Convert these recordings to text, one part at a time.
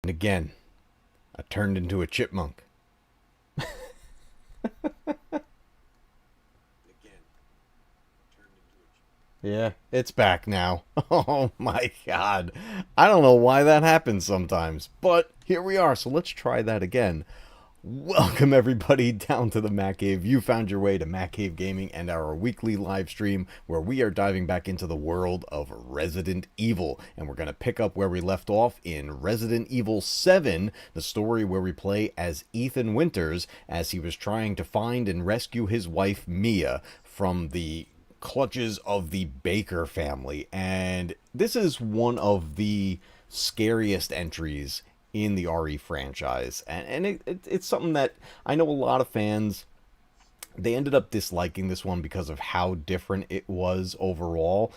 And again, I turned into a chipmunk. Yeah, it's back now. Oh my god. I don't know why that happens sometimes, but here we are, so let's try that again. Welcome everybody down to the Mac Cave. You found your way to Mac Cave Gaming and our weekly live stream where we are diving back into the world of Resident Evil. And we're going to pick up where we left off in Resident Evil 7, the story where we play as Ethan Winters as he was trying to find and rescue his wife Mia from the clutches of the Baker family. And this is one of the scariest entries in the RE franchise, and it's something that I know a lot of fans, they ended up disliking this one because of how different it was overall.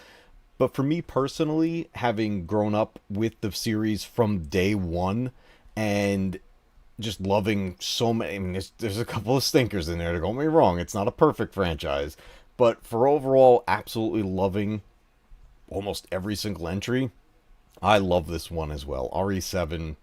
But for me personally, having grown up with the series from day one and just loving so many, I mean, there's a couple of stinkers in there, don't get me wrong, it's not a perfect franchise, but for overall absolutely loving almost every single entry, I love this one as well. RE7,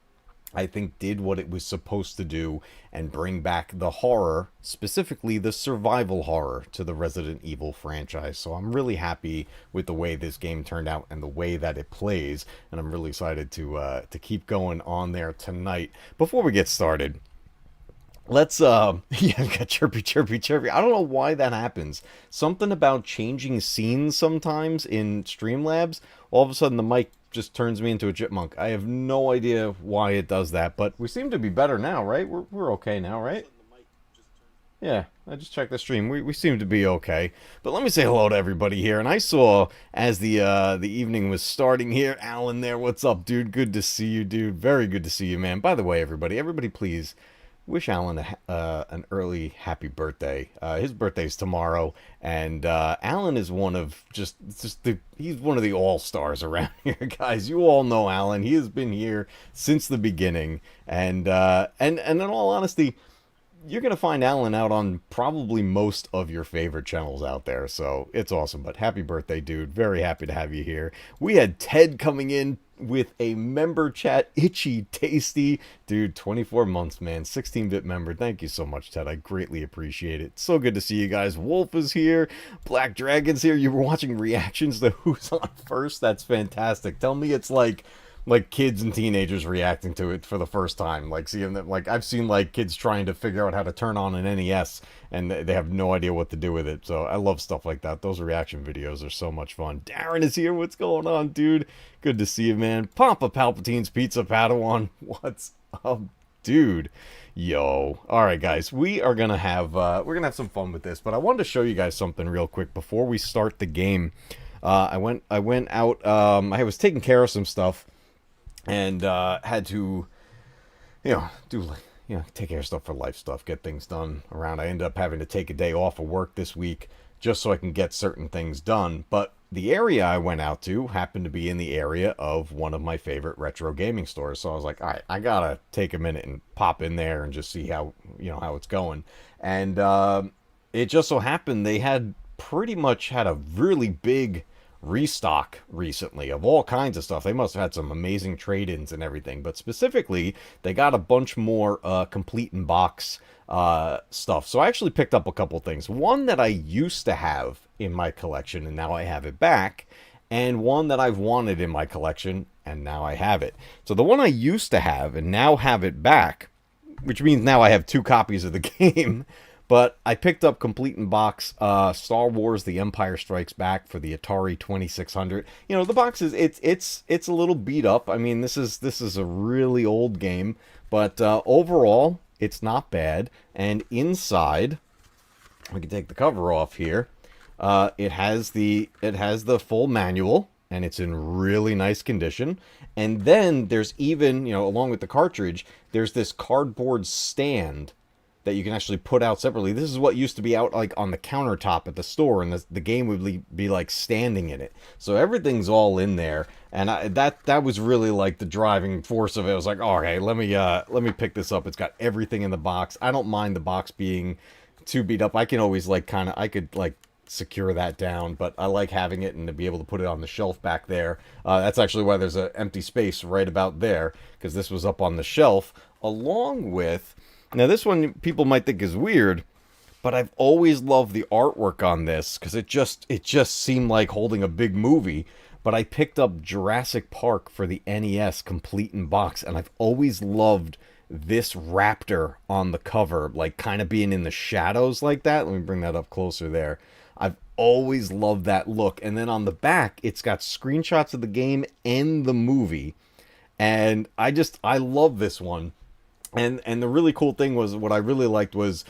I think, did what it was supposed to do and bring back the horror, specifically the survival horror, to the Resident Evil franchise. So I'm really happy with the way this game turned out and the way that it plays, and I'm really excited to keep going on there tonight. Before we get started, let's yeah, got chirpy chirpy chirpy. I don't know why that happens. Something about changing scenes sometimes in Streamlabs, all of a sudden the mic just turns me into a chipmunk. I have no idea why it does that, but we seem to be better now, right? We're okay now, right? Yeah, I just checked the stream. We seem to be okay. But let me say hello to everybody here. And I saw as the evening was starting here, Alan there. What's up, dude? Good to see you, dude. Very good to see you, man. By the way, everybody please wish Alan an early happy birthday. His birthday's tomorrow, and Alan is one of he's one of the all stars around here, guys. You all know Alan. He has been here since the beginning, and in all honesty, you're gonna find Alan out on probably most of your favorite channels out there. So it's awesome. But happy birthday, dude. Very happy to have you here. We had Ted coming in with a member chat, Itchy Tasty. Dude, 24 months, man. 16-bit member. Thank you so much, Ted. I greatly appreciate it. So good to see you guys. Wolf is here. Black Dragon's here. You were watching reactions to Who's On First? That's fantastic. Tell me it's like kids and teenagers reacting to it for the first time, like seeing them. Like I've seen like kids trying to figure out how to turn on an NES and they have no idea what to do with it. So I love stuff like that. Those reaction videos are so much fun. Darren is here. What's going on, dude? Good to see you, man. Papa Palpatine's Pizza Padawan. What's up, dude? Yo. All right, guys. We're gonna have some fun with this, but I wanted to show you guys something real quick before we start the game. I went out. I was taking care of some stuff and had to, do like, take care of stuff for life stuff, get things done around. I ended up having to take a day off of work this week just so I can get certain things done. But the area I went out to happened to be in the area of one of my favorite retro gaming stores. So I was like, all right, I gotta take a minute and pop in there and just see how it's going. And it just so happened they had pretty much had a really big restock recently of all kinds of stuff. They must have had some amazing trade-ins and everything, but specifically they got a bunch more complete in box stuff. So I actually picked up a couple things. One that I used to have in my collection and now I have it back, and one that I've wanted in my collection and now I have it. So the one I used to have and now have it back, which means now I have two copies of the game. But I picked up complete in box Star Wars: The Empire Strikes Back for the Atari 2600. The box is it's a little beat up. I mean, this is a really old game, but overall it's not bad. And inside, we can take the cover off here. It has the full manual, and it's in really nice condition. And then there's even, along with the cartridge, there's this cardboard stand that you can actually put out separately. This is what used to be out like on the countertop at the store, and the game would be like standing in it. So everything's all in there, and that was really like the driving force of it. I was like, oh, okay, let me pick this up. It's got everything in the box. I don't mind the box being too beat up. I can always I could secure that down, but I like having it and to be able to put it on the shelf back there. That's actually why there's an empty space right about there, because this was up on the shelf along with. Now this one people might think is weird, but I've always loved the artwork on this because it just seemed like holding a big movie. But I picked up Jurassic Park for the NES complete in box, and I've always loved this raptor on the cover, like kind of being in the shadows like that. Let me bring that up closer there. I've always loved that look. And then on the back, it's got screenshots of the game and the movie. And I love this one. And the really cool thing was, what I really liked was,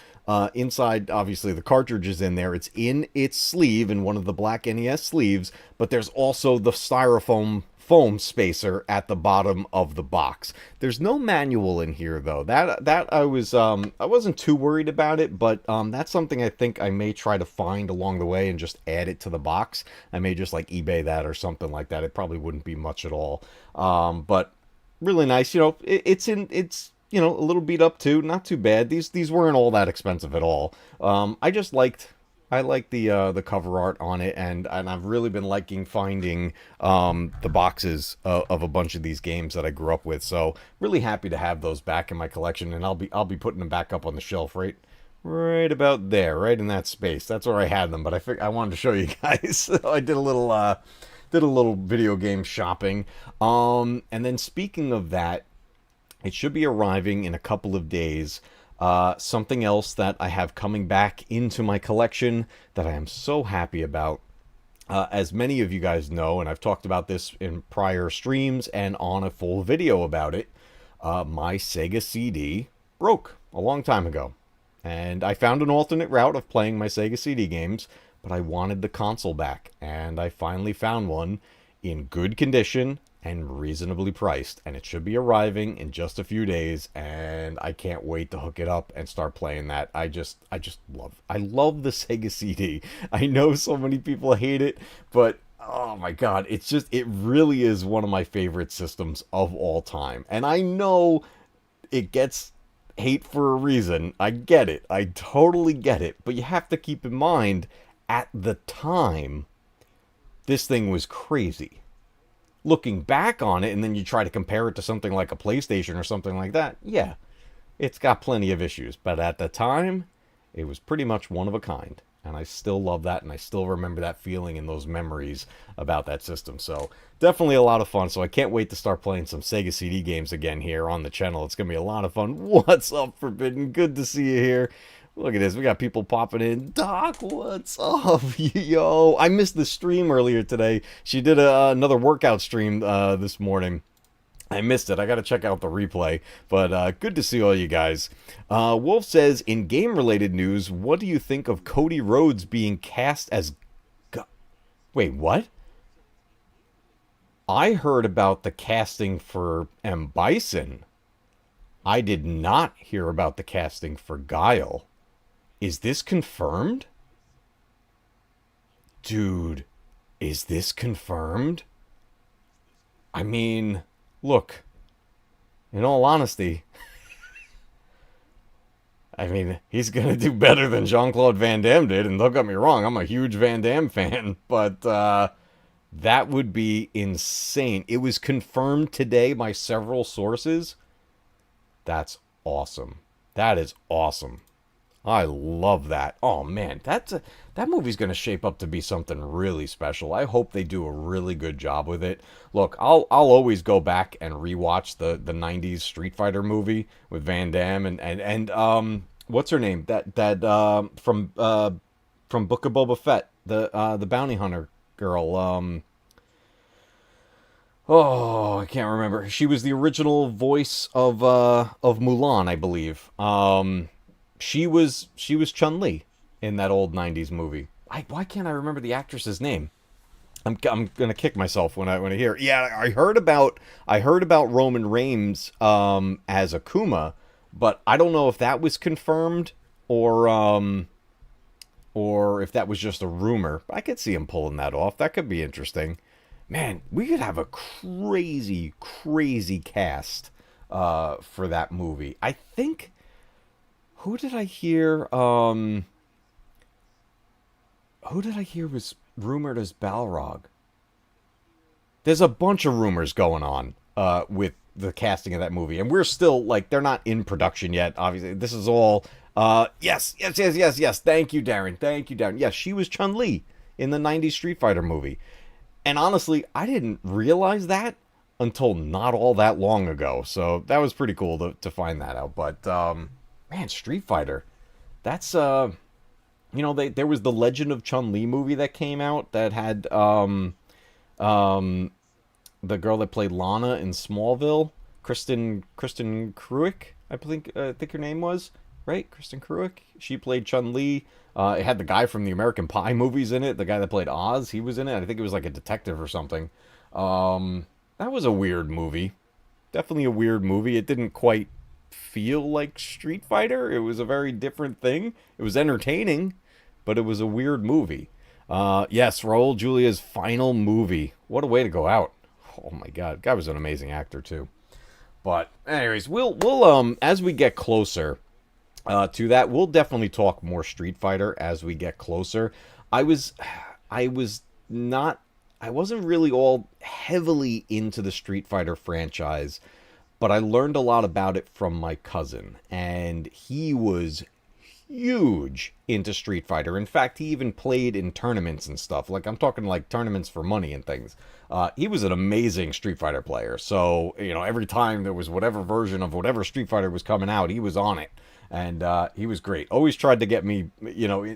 inside, obviously the cartridge is in there. It's in its sleeve, in one of the black NES sleeves, but there's also the styrofoam foam spacer at the bottom of the box. There's no manual in here though. That I wasn't too worried about it, but that's something I think I may try to find along the way and just add it to the box. I may just like eBay that or something like that. It probably wouldn't be much at all. But really nice. It's a little beat up too. Not too bad. These weren't all that expensive at all. I like the cover art on it, and I've really been liking finding the boxes of a bunch of these games that I grew up with. So really happy to have those back in my collection, and I'll be putting them back up on the shelf right about there, right in that space. That's where I had them, but I wanted to show you guys. So I did a little video game shopping. And then speaking of that, it should be arriving in a couple of days. Something else that I have coming back into my collection that I am so happy about. As many of you guys know, and I've talked about this in prior streams and on a full video about it, my Sega CD broke a long time ago. And I found an alternate route of playing my Sega CD games, but I wanted the console back. And I finally found one in good condition and reasonably priced, and it should be arriving in just a few days, and I can't wait to hook it up and start playing that. I love the Sega CD. I know so many people hate it, but oh my god, it really is one of my favorite systems of all time. And I know it gets hate for a reason. I get it. I totally get it. But you have to keep in mind, at the time, this thing was crazy. Looking back on it, and then you try to compare it to something like a PlayStation or something like that, yeah, it's got plenty of issues. But at the time, it was pretty much one of a kind. And I still love that, and I still remember that feeling and those memories about that system. So definitely a lot of fun. So I can't wait to start playing some Sega CD games again here on the channel. It's going to be a lot of fun. What's up, Forbidden? Good to see you here. Look at this. We got people popping in. Doc, what's up? Yo, I missed the stream earlier today. She did another workout stream this morning. I missed it. I got to check out the replay. But good to see all you guys. Wolf says, in game-related news, what do you think of Cody Rhodes being cast as... Wait, what? I heard about the casting for M. Bison. I did not hear about the casting for Guile. Is this confirmed? Dude, is this confirmed? I mean, look, in all honesty, I mean, he's going to do better than Jean-Claude Van Damme did, and don't get me wrong, I'm a huge Van Damme fan, but that would be insane. It was confirmed today by several sources. That's awesome. That is awesome. I love that. Oh man, that movie's going to shape up to be something really special. I hope they do a really good job with it. Look, I'll always go back and rewatch the 90s Street Fighter movie with Van Damme and what's her name? That from Book of Boba Fett, the bounty hunter girl. Oh, I can't remember. She was the original voice of Mulan, I believe. She was Chun-Li in that old 90s movie. Why can't I remember the actress's name? I'm gonna kick myself when I hear it. Yeah, I heard about Roman Reigns as Akuma, but I don't know if that was confirmed or if that was just a rumor. I could see him pulling that off. That could be interesting. Man, we could have a crazy cast for that movie. I think. Who did I hear? Who did I hear was rumored as Balrog? There's a bunch of rumors going on with the casting of that movie, and we're still like they're not in production yet. Obviously, this is all. Yes. Thank you, Darren. Thank you, Darren. Yes, she was Chun Li in the '90s Street Fighter movie, and honestly, I didn't realize that until not all that long ago. So that was pretty cool to find that out. But man, Street Fighter, that's there was the Legend of Chun Li movie that came out that had um the girl that played Lana in Smallville, Kristen Kruick, I think her name was, right? Kristen Kruick. She played Chun Li. It had the guy from the American Pie movies in it. The guy that played Oz, he was in it. I think it was like a detective or something. That was a weird movie. Definitely a weird movie. It didn't quite feel like Street Fighter. It was a very different thing. It was entertaining, but it was a weird movie. Yes, Raul Julia's final movie. What a way to go out. Oh my god, guy was an amazing actor too. But anyways, we'll as we get closer to that, we'll definitely talk more Street Fighter as we get closer. I was I was not I wasn't really all heavily into the Street Fighter franchise, but I learned a lot about it from my cousin, and he was huge into Street Fighter. In fact, he even played in tournaments and stuff. Like, I'm talking like tournaments for money and things. He was an amazing Street Fighter player. So, every time there was whatever version of whatever Street Fighter was coming out, he was on it. And he was great. Always tried to get me,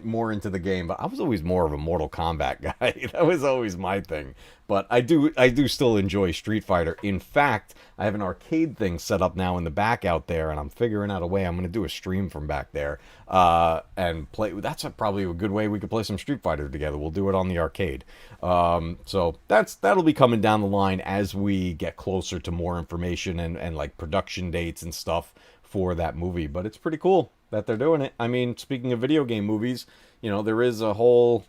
more into the game, but I was always more of a Mortal Kombat guy. That was always my thing. But I do still enjoy Street Fighter. In fact, I have an arcade thing set up now in the back out there, and I'm figuring out a way. I'm going to do a stream from back there and play. That's probably a good way we could play some Street Fighter together. We'll do it on the arcade. So that'll be coming down the line as we get closer to more information and like production dates and stuff for that movie. But it's pretty cool that they're doing it. I mean, speaking of video game movies, there is a whole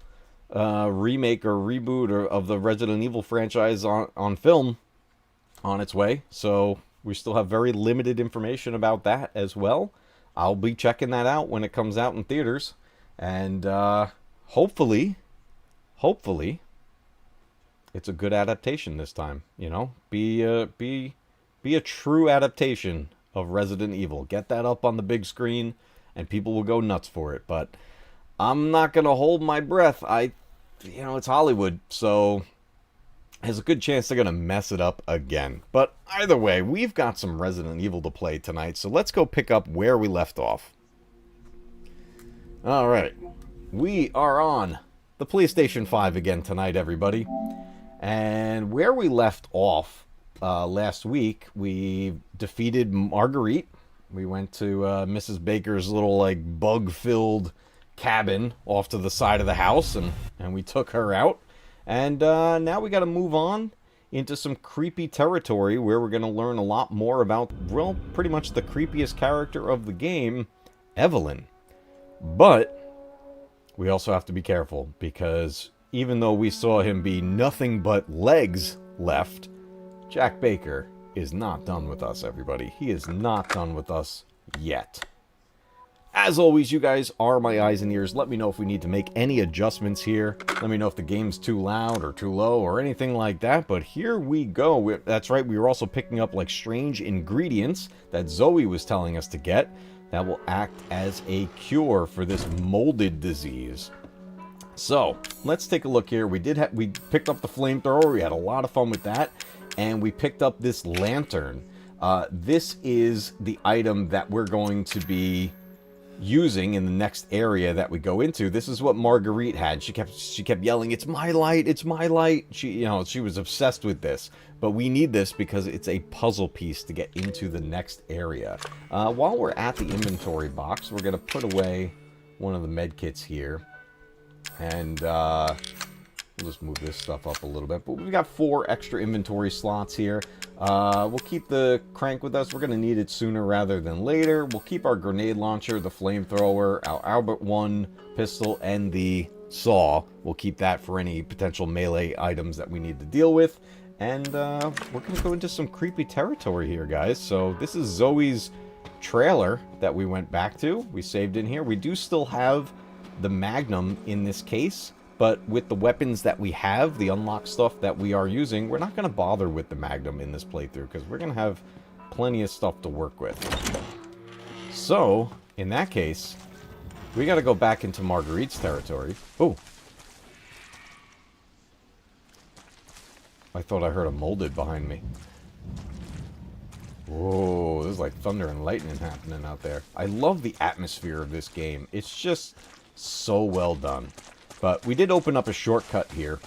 remake or reboot of the Resident Evil franchise on film on its way. So we still have very limited information about that as well. I'll be checking that out when it comes out in theaters. And hopefully, it's a good adaptation this time. Be a true adaptation of Resident Evil. Get that up on the big screen, and people will go nuts for it. But I'm not gonna hold my breath. It's Hollywood, so there's a good chance they're gonna mess it up again. But either way, we've got some Resident Evil to play tonight, so let's go pick up where we left off. All right, we are on the PlayStation 5 again tonight, everybody. And where we left off last week, we defeated Marguerite. We went to Mrs. Baker's little like bug-filled cabin off to the side of the house, and we took her out. And now we got to move on into some creepy territory where we're going to learn a lot more about, well, pretty much the creepiest character of the game, Evelyn. But we also have to be careful, because even though we saw him be nothing but legs left, Jack Baker is not done with us, everybody. He is not done with us yet. As always, you guys are my eyes and ears. Let me know if we need to make any adjustments here. Let me know if the game's too loud or too low or anything like that. But here we go. That's right, we were also picking up like strange ingredients that Zoe was telling us to get that will act as a cure for this molded disease. So, let's take a look here. We picked up the flamethrower. We had a lot of fun with that. And we picked up this lantern. This is the item that we're going to be using in the next area that we go into. This is what Marguerite had. She kept yelling, "It's my light, it's my light." She was obsessed with this. But we need this because it's a puzzle piece to get into the next area. While we're at the inventory box, we're going to put away one of the med kits here. And we'll just move this stuff up a little bit. But we've got 4 extra inventory slots here. We'll keep the crank with us. We're going to need it sooner rather than later. We'll keep our grenade launcher, the flamethrower, our Albert 1 pistol, and the saw. We'll keep that for any potential melee items that we need to deal with. And we're going to go into some creepy territory here, guys. So this is Zoe's trailer that we went back to. We saved in here. We do still have the Magnum in this case, But with the weapons that we have, the unlocked stuff that we are using, we're not going to bother with the Magnum in this playthrough, because we're going to have plenty of stuff to work with. So, in that case, we got to go back into Marguerite's territory. Oh. I thought I heard a molded behind me. Whoa, there's like thunder and lightning happening out there. I love the atmosphere of this game. It's just so well done. But we did open up a shortcut here.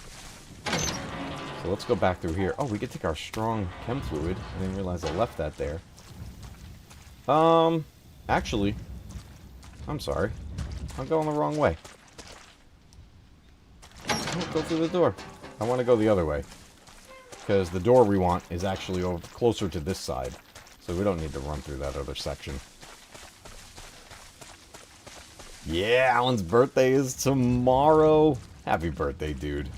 So let's go back through here. Oh, we could take our strong chem fluid. I didn't realize I left that there. Actually, I'm sorry. I'm going the wrong way. Don't go through the door. I want to go the other way. Because the door we want is actually over closer to this side. So we don't need to run through that other section. Yeah, Alan's birthday is tomorrow. Happy birthday, dude.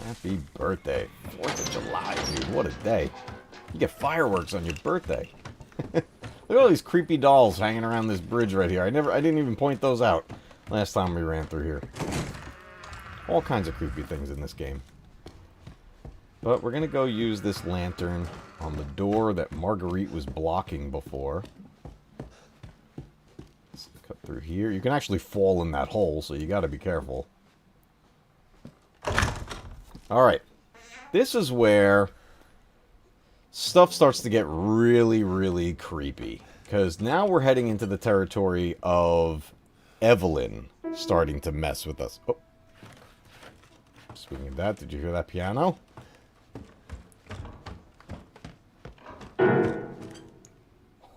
Happy birthday. 4th of July, dude. What a day. You get fireworks on your birthday. Look at all these creepy dolls hanging around this bridge right here. I didn't even point those out last time we ran through here. All kinds of creepy things in this game. But we're going to go use this lantern on the door that Marguerite was blocking before. Let's cut through here. You can actually fall in that hole, so you got to be careful. Alright. This is where stuff starts to get really, really creepy. Because now we're heading into the territory of Evelyn starting to mess with us. Oh. Speaking of that, did you hear that piano?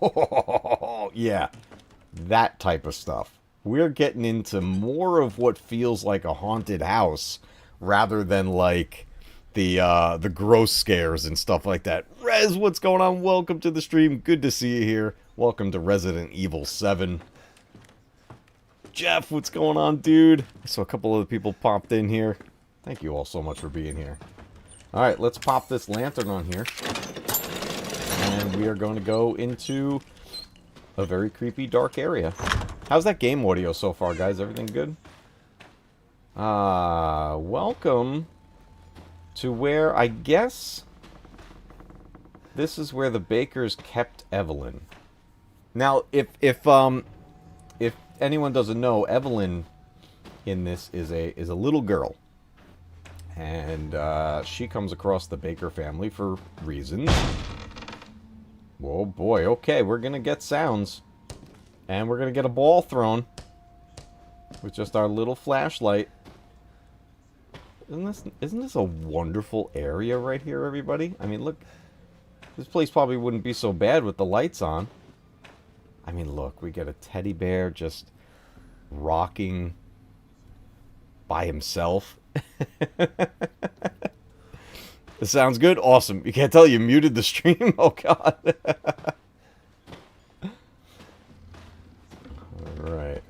Oh, yeah, that type of stuff. We're getting into more of what feels like a haunted house rather than like the gross scares and stuff like that. Rez, what's going on? Welcome to the stream. Good to see you here. Welcome to Resident Evil 7. Jeff, what's going on, dude? I saw a couple other people popped in here. Thank you all so much for being here. Alright, let's pop this lantern on here. And we are going to go into a very creepy, dark area. How's that game audio so far, guys? Everything good? Welcome to where, I guess, this is where the Bakers kept Evelyn. Now, if anyone doesn't know, Evelyn in this is a little girl. And she comes across the Baker family for reasons. Oh boy, okay, we're gonna get sounds. And we're gonna get a ball thrown. With just our little flashlight. Isn't this a wonderful area right here, everybody? I mean, look. This place probably wouldn't be so bad with the lights on. I mean, look, we get a teddy bear just rocking by himself. This sounds good? Awesome. You can't tell you muted the stream? Oh, God. Alright.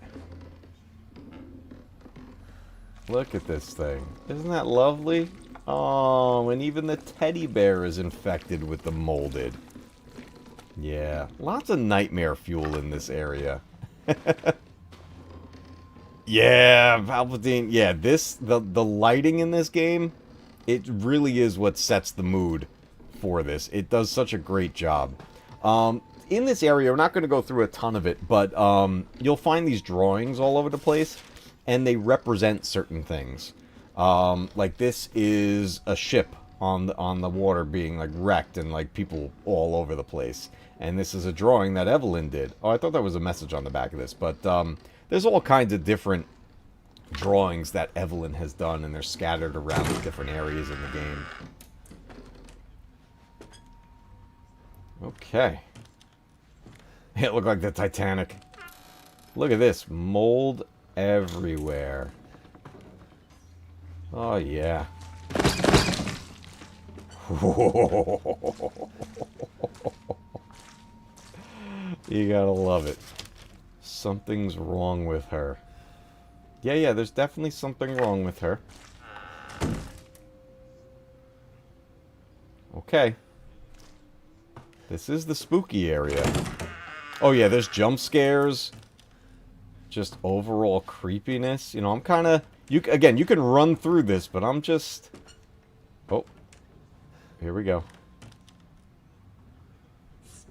Look at this thing. Isn't that lovely? Oh, and even the teddy bear is infected with the molded. Yeah. Lots of nightmare fuel in this area. Yeah, Palpatine. Yeah, the lighting in this game, it really is what sets the mood for this. It does such a great job. In this area, we're not going to go through a ton of it, but you'll find these drawings all over the place, and they represent certain things. Like this is a ship on the water being like wrecked and like people all over the place. And this is a drawing that Evelyn did. Oh, I thought that was a message on the back of this, but there's all kinds of different drawings that Evelyn has done, and they're scattered around the different areas in the game. Okay. It looked like the Titanic. Look at this. Mold everywhere. Oh, yeah. You gotta love it. Something's wrong with her. Yeah, there's definitely something wrong with her. Okay. This is the spooky area. Oh yeah, there's jump scares. Just overall creepiness. You know, I'm kind of Again, you can run through this, but I'm just... Oh. Here we go.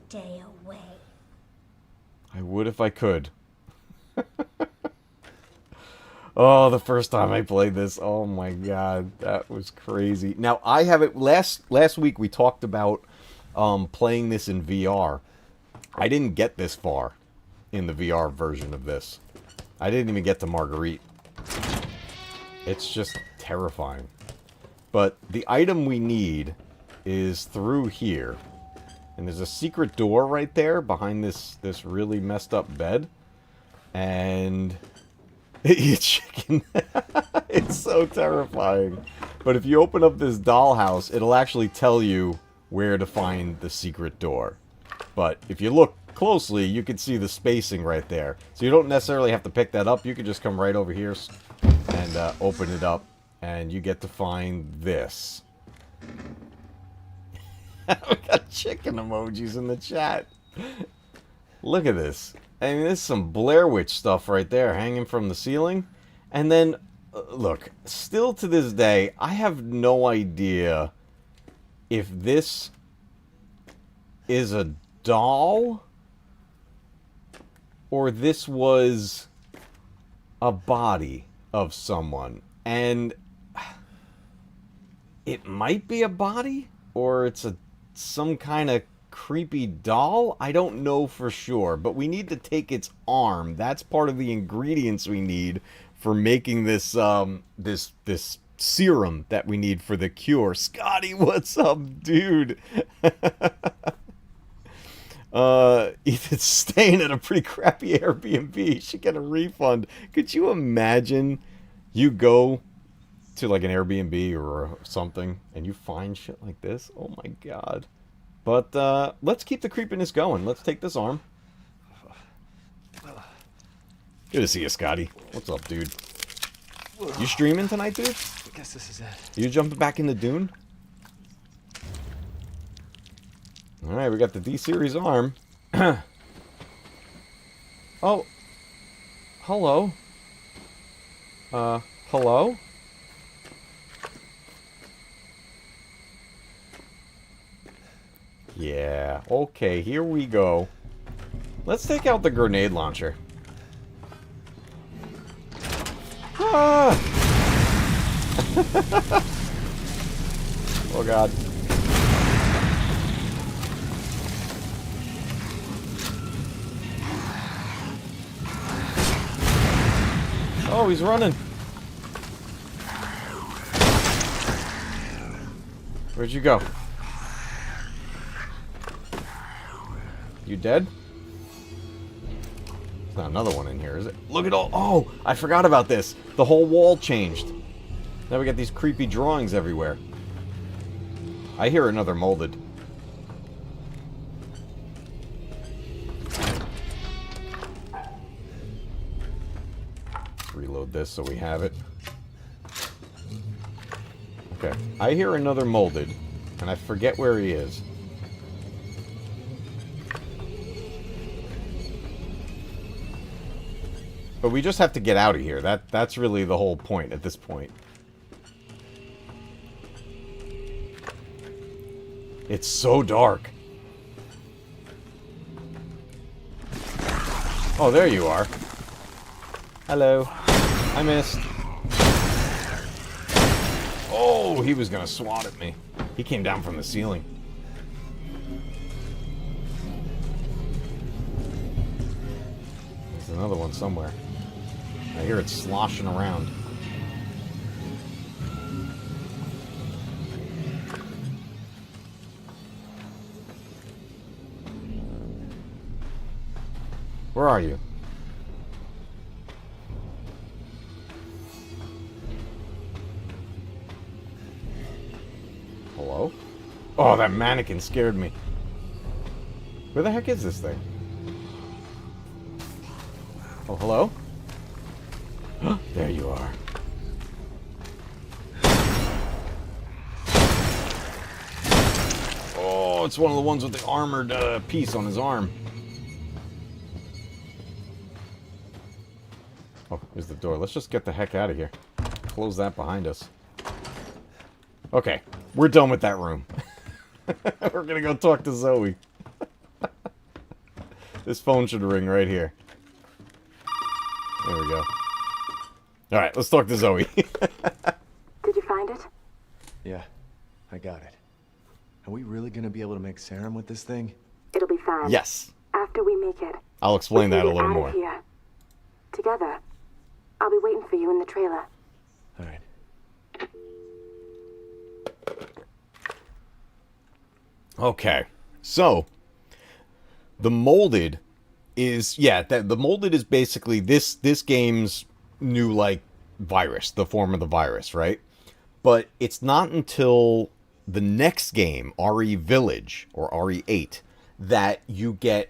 Stay away. I would if I could. Oh, the first time I played this, oh my god, that was crazy. Now, I have it... Last week we talked about playing this in VR. I didn't get this far in the VR version of this. I didn't even get to Marguerite. It's just terrifying. But the item we need is through here. And there's a secret door right there behind this really messed up bed. And... you chicken. It's so terrifying. But if you open up this dollhouse, it'll actually tell you where to find the secret door. But if you look closely, you can see the spacing right there. So you don't necessarily have to pick that up. You can just come right over here and open it up. And you get to find this. We got chicken emojis in the chat. Look at this. I mean, there's some Blair Witch stuff right there hanging from the ceiling. And then, look, still to this day, I have no idea if this is a doll or this was a body of someone. And it might be a body or it's some kind of creepy doll. I don't know for sure, but we need to take its arm. That's part of the ingredients we need for making this this serum that we need for the cure. Scotty, what's up, dude? Ethan's staying at a pretty crappy Airbnb. He should get a refund. Could you imagine you go to like an Airbnb or something and you find shit like this? Oh my god. But let's keep the creepiness going. Let's take this arm. Good to see you, Scotty. What's up, dude? You streaming tonight, dude? I guess this is it. You jumping back in the dune? Alright, we got the D-Series arm. Oh. Hello. Hello? Yeah, okay, here we go. Let's take out the grenade launcher. Ah! Oh god. Oh, he's running. Where'd you go? You dead? There's not another one in here, is it? Look at all... Oh! I forgot about this! The whole wall changed. Now we got these creepy drawings everywhere. I hear another molded. Let's reload this so we have it. Okay. I hear another molded, and I forget where he is. But we just have to get out of here. That's really the whole point at this point. It's so dark. Oh, there you are. Hello. I missed. Oh, he was gonna swat at me. He came down from the ceiling. There's another one somewhere. I hear it sloshing around. Where are you? Hello? Oh, that mannequin scared me. Where the heck is this thing? Oh, hello? There you are. Oh, it's one of the ones with the armored piece on his arm. Oh, here's the door. Let's just get the heck out of here. close that behind us. Okay, we're done with that room. We're gonna go talk to Zoe. This phone should ring right here. There we go. Alright, let's talk to Zoe. Did you find it? Yeah, I got it. Are we really gonna be able to make serum with this thing? It'll be fine. Yes. After we make it. I'll explain that a little more. Here. Together. I'll be waiting for you in the trailer. All right. Okay, so the molded is the molded is basically this game's new like virus, the form of the virus, right? But it's not until the next game, RE Village or RE8, that you get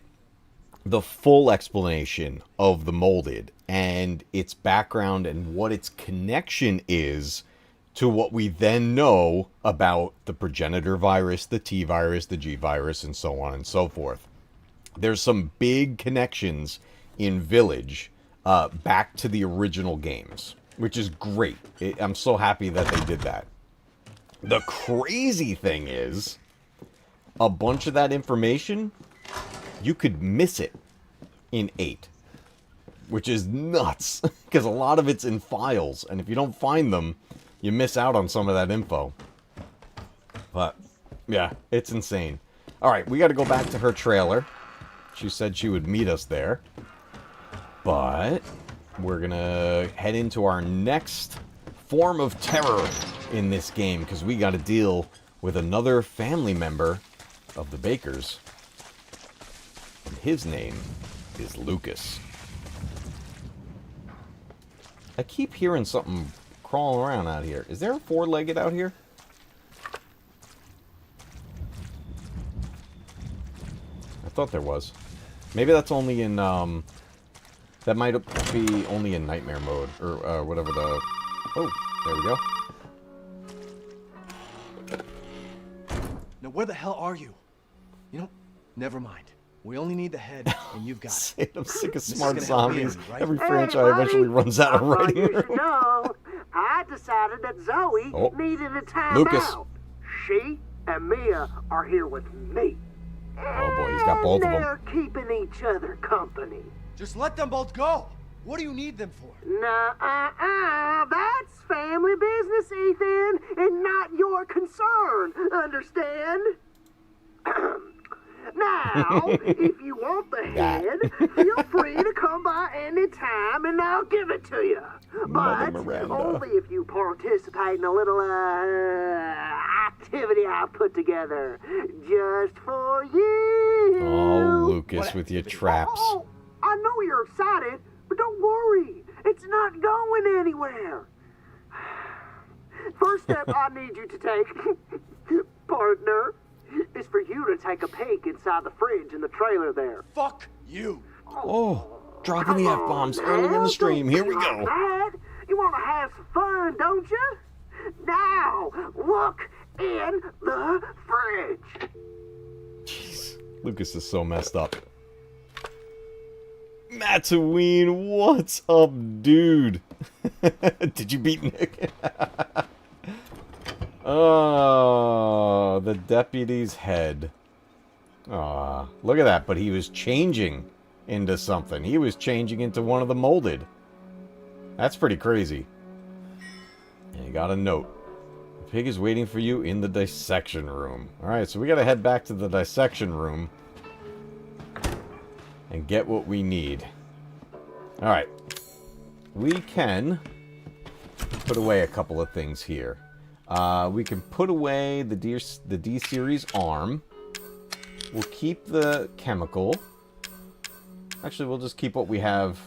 the full explanation of the molded and its background and what its connection is to what we then know about the progenitor virus, the T virus, the G virus, and so on and so forth. There's some big connections in Village back to the original games, which is great. I'm so happy that they did that. The crazy thing is, a bunch of that information, you could miss it in 8. Which is nuts, because a lot of it's in files, and if you don't find them, you miss out on some of that info. But, yeah, it's insane. Alright, we gotta go back to her trailer. She said she would meet us there. But, we're gonna head into our next form of terror in this game, because we gotta deal with another family member of the Bakers. And his name is Lucas. I keep hearing something crawling around out here. Is there a four-legged out here? I thought there was. Maybe that's only in, that might be only in nightmare mode, or whatever the... Oh, there we go. Now where the hell are you? You know, never mind. We only need the head, and you've got it. I'm sick of smart This is gonna help zombies. you, right? Every Hey, franchise buddy. eventually runs out of I thought writing you should room. know. I decided that Zoe Oh. needed a time Lucas. out. She and Mia are here with me. Oh boy, he's got both of them. They're keeping each other company. Just let them both go. What do you need them for? Nah, that's family business, Ethan, and not your concern. Understand? Now, if you want the head, feel free to come by any time and I'll give it to you. Mother But Miranda. only if you participate in a little activity I put together just for you. Oh, Lucas, What with your activity? traps. Oh, I know you're excited, but don't worry. It's not going anywhere. First step I need you to take, partner, is for you to take a peek inside the fridge in the trailer there. Fuck you. Oh, dropping the F-bombs early in the stream. Here we go. Dad, you want to have some fun, don't you? Now, look in the fridge. Jeez, Lucas is so messed up. Mataween, what's up, dude? Did you beat Nick? Oh, the deputy's head. Aw, look at that, but he was changing into something. He was changing into one of the molded. That's pretty crazy. And you got a note. The pig is waiting for you in the dissection room. Alright, so we gotta head back to the dissection room and get what we need. Alright. We can put away a couple of things here. We can put away the D-Series arm. We'll keep the chemical. Actually, we'll just keep what we have.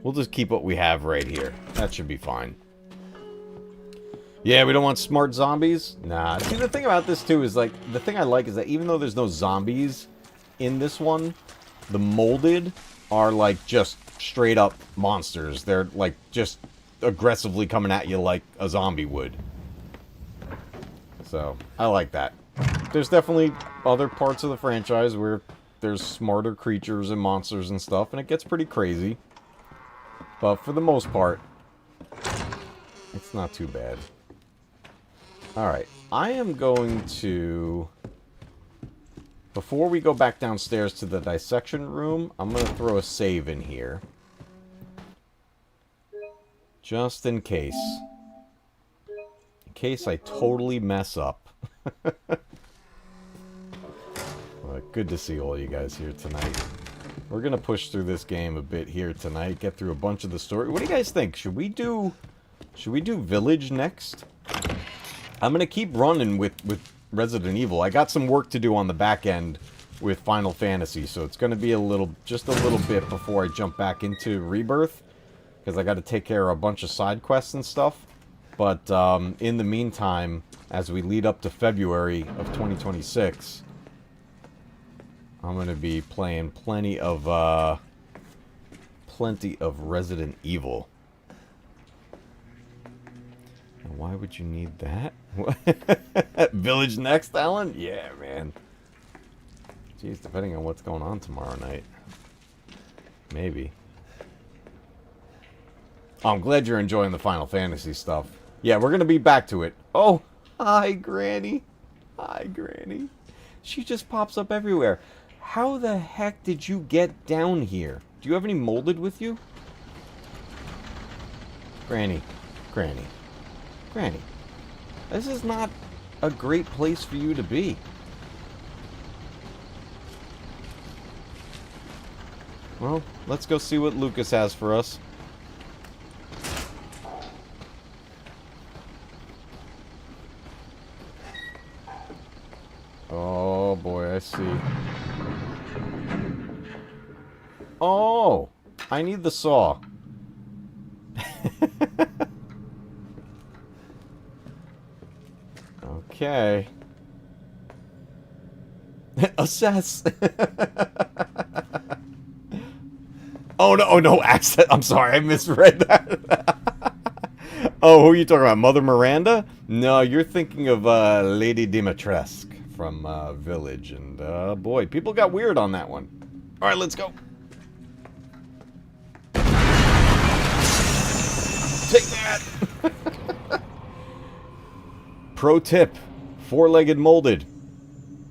We'll just keep what we have right here. That should be fine. Yeah, we don't want smart zombies? Nah. See, the thing about this, too, is, like, the thing I like is that even though there's no zombies in this one, the molded are, like, just straight-up monsters. They're, like, just aggressively coming at you like a zombie would. So, I like that. There's definitely other parts of the franchise where there's smarter creatures and monsters and stuff, and it gets pretty crazy. But for the most part, it's It's not too bad. Alright, I am going to... Before we go back downstairs to the dissection room, I'm going to throw a save in here. Just in case. In case I totally mess up. Well, good to see all you guys here tonight. We're going to push through this game a bit here tonight. Get through a bunch of the story. What do you guys think? Should we do Village next? I'm going to keep running with Resident Evil. I got some work to do on the back end with Final Fantasy, so it's going to be just a little bit before I jump back into Rebirth, because I got to take care of a bunch of side quests and stuff. But in the meantime, as we lead up to February of 2026, I'm going to be playing plenty of Resident Evil. And why would you need that? Village next, Alan? Yeah, man. Jeez, depending on what's going on tomorrow night. Maybe. Oh, I'm glad you're enjoying the Final Fantasy stuff. Yeah, we're going to be back to it. Oh, hi, Granny. Hi, Granny. She just pops up everywhere. How the heck did you get down here? Do you have any molded with you? Granny. Granny. Granny. This is not a great place for you to be. Well, let's go see what Lucas has for us. Oh boy, I see. Oh! I need the saw. Okay. Assess. Oh no, oh no, access. I'm sorry, I misread that. Oh, who are you talking about? Mother Miranda? No, you're thinking of Lady Dimitrescu from Village. And boy, people got weird on that one. Alright, let's go. Take that! Pro tip. Four-legged molded.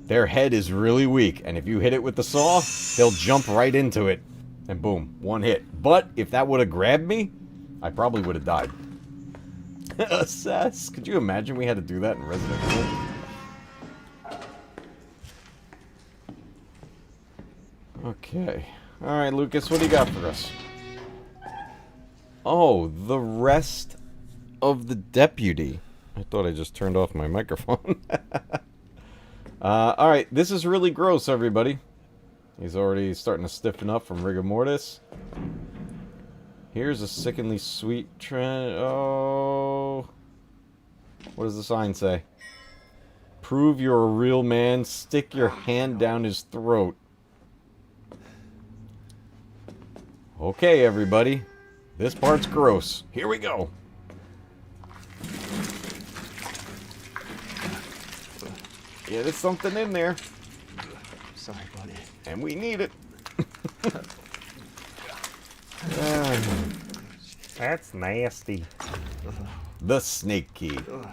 Their head is really weak, and if you hit it with the saw, they'll jump right into it. And boom, one hit. But if that would have grabbed me, I probably would have died. Assess. Could you imagine we had to do that in Resident Evil? Okay. Alright, Lucas, what do you got for us? Oh, the rest of the deputy. I thought I just turned off my microphone. Alright, this is really gross, everybody. He's already starting to stiffen up from rigor mortis. Here's a sickeningly sweet trend. Oh. What does the sign say? Prove you're a real man. Stick your hand down his throat. Okay, everybody. This part's gross. Here we go. Yeah, there's something in there. Sorry, buddy. And we need it. That's nasty. The snake key. That pretty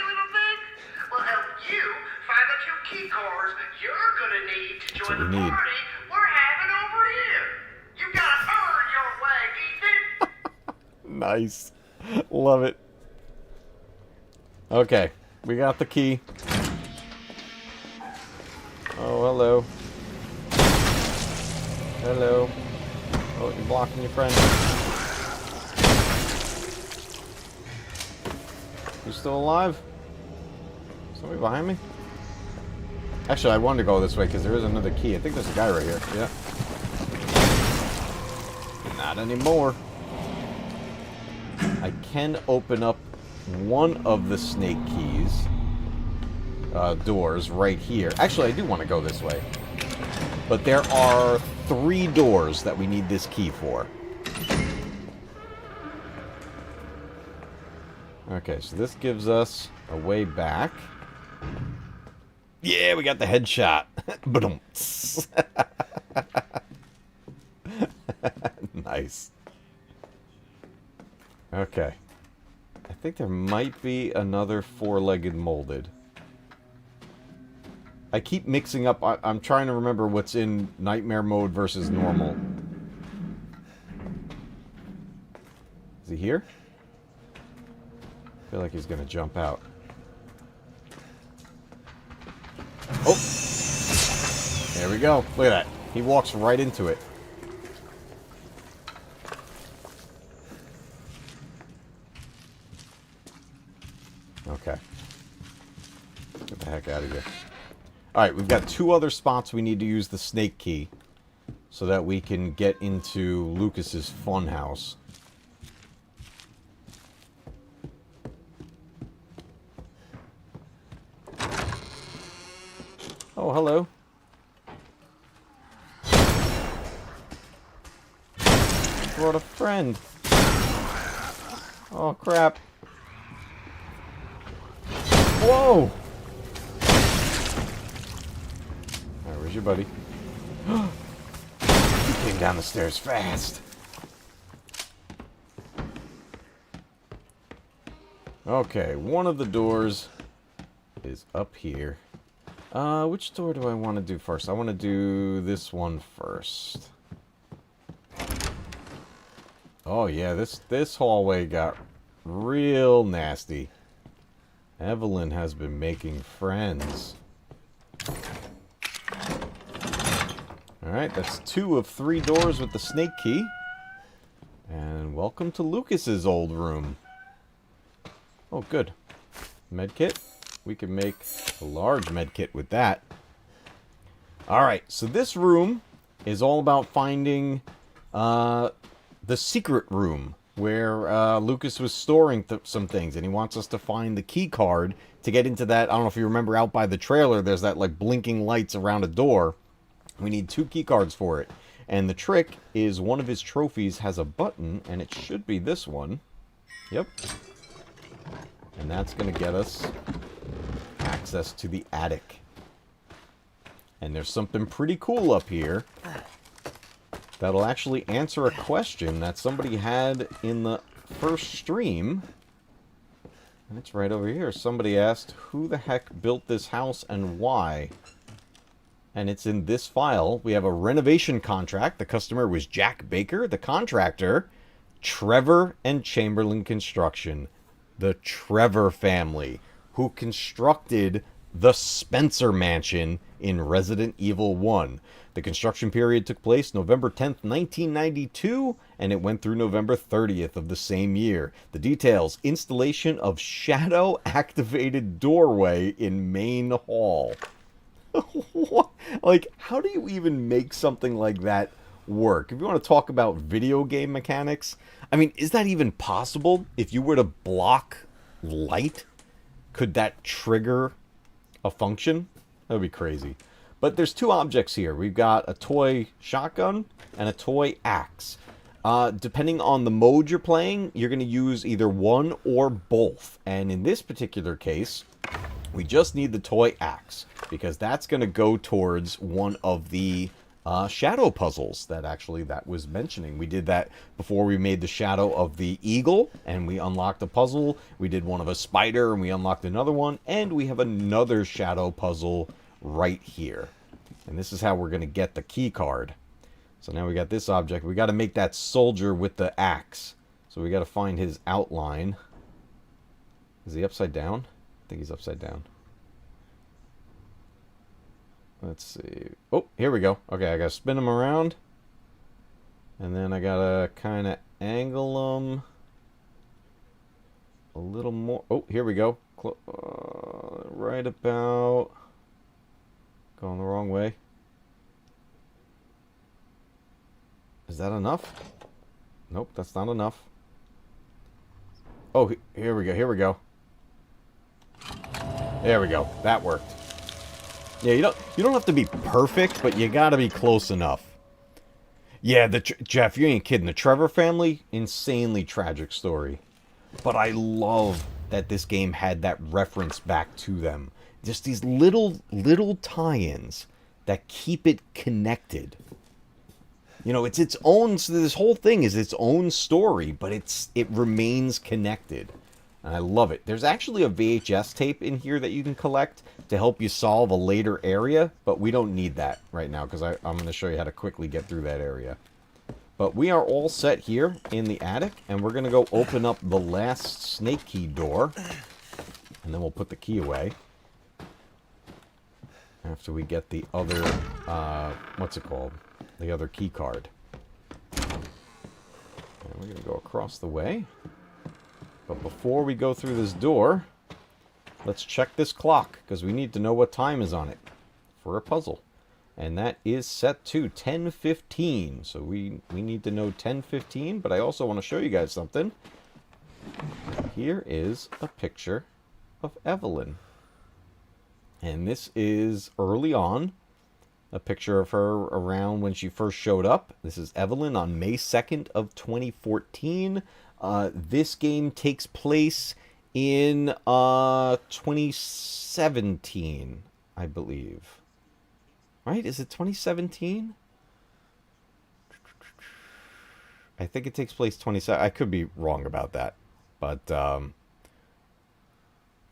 little thing will help you find the two key cards you're gonna need to join the party we're having over here. You gotta earn your way, Ethan. Nice. Love it. Okay, we got the key. Oh, hello. Hello. Oh, you're blocking your friend. You still alive? Somebody behind me? Actually, I wanted to go this way because there is another key. I think there's a guy right here. Yeah. Not anymore. I can open up one of the snake keys doors right here. Actually, I do want to go this way. But there are 3 doors that we need this key for. Okay, so this gives us a way back. Yeah, we got the headshot. Ba-dum. Nice. Okay. I think there might be another four-legged molded. I keep mixing up. I'm trying to remember what's in nightmare mode versus normal. Is he here? I feel like he's gonna jump out. Oh! There we go. Look at that. He walks right into it. Okay. Get the heck out of here. Alright, we've got two other spots we need to use the snake key so that we can get into Lucas's funhouse. Oh, hello. Brought a friend. Oh, crap. Whoa! Alright, where's your buddy? He came down the stairs fast. Okay, one of the doors is up here. Which door do I want to do first? I want to do this one first. Oh yeah, this hallway got real nasty. Evelyn has been making friends. Alright, that's 2 of 3 doors with the snake key. And welcome to Lucas's old room. Oh, good. Medkit. We can make a large medkit with that. Alright, so this room is all about finding the secret room where Lucas was storing some things, and he wants us to find the key card to get into that. I don't know if you remember out by the trailer, there's that like blinking lights around a door. We need 2 key cards for it. And the trick is one of his trophies has a button, and it should be this one. Yep. And that's going to get us access to the attic. And there's something pretty cool up here that'll actually answer a question that somebody had in the first stream. And it's right over here. Somebody asked, who the heck built this house and why? And it's in this file. We have a renovation contract. The customer was Jack Baker. The contractor, Trevor and Chamberlain Construction. The Trevor family, who constructed the Spencer Mansion in Resident Evil 1. The construction period took place November 10th, 1992, and it went through November 30th of the same year. The details: installation of shadow-activated doorway in main hall. What? Like, how do you even make something like that work? If you want to talk about video game mechanics, I mean, is that even possible? If you were to block light, could that trigger a function? That would be crazy. But there's 2 objects here. We've got a toy shotgun and a toy axe. Depending on the mode you're playing, you're going to use either one or both. And in this particular case, we just need the toy axe, because that's going to go towards one of the shadow puzzles that was mentioning. We did that before we made the shadow of the eagle, and we unlocked a puzzle. We did one of a spider, and we unlocked another one. And we have another shadow puzzle right here. And this is how we're going to get the key card. So now we got this object. We got to make that soldier with the axe. So we got to find his outline. Is he upside down? I think he's upside down. Let's see. Oh, here we go. Okay, I gotta spin him around. And then I gotta kind of angle him a little more. Oh, here we go. Right about. Going the wrong way. Is that enough? Nope, that's not enough. Oh, here we go. Here we go. There we go. That worked. Yeah, you don't have to be perfect, but you gotta be close enough. Yeah, Jeff, you ain't kidding. The Trevor family, insanely tragic story. But I love that this game had that reference back to them. Just these little tie-ins that keep it connected. You know, it's its own. So this whole thing is its own story, but it remains connected, and I love it. There's actually a VHS tape in here that you can collect to help you solve a later area, but we don't need that right now because I'm going to show you how to quickly get through that area. But we are all set here in the attic, and we're going to go open up the last snake key door, and then we'll put the key away after we get the other, what's it called? The other key card. And we're going to go across the way. But before we go through this door, let's check this clock, because we need to know what time is on it for a puzzle. And that is set to 10:15. So we need to know 10:15, but I also want to show you guys something. Here is a picture of Evelyn. And this is early on. A picture of her around when she first showed up. This is Evelyn on May 2nd of 2014. This game takes place in 2017, I believe. Right? Is it 2017? I think it takes place 27. I could be wrong about that. But,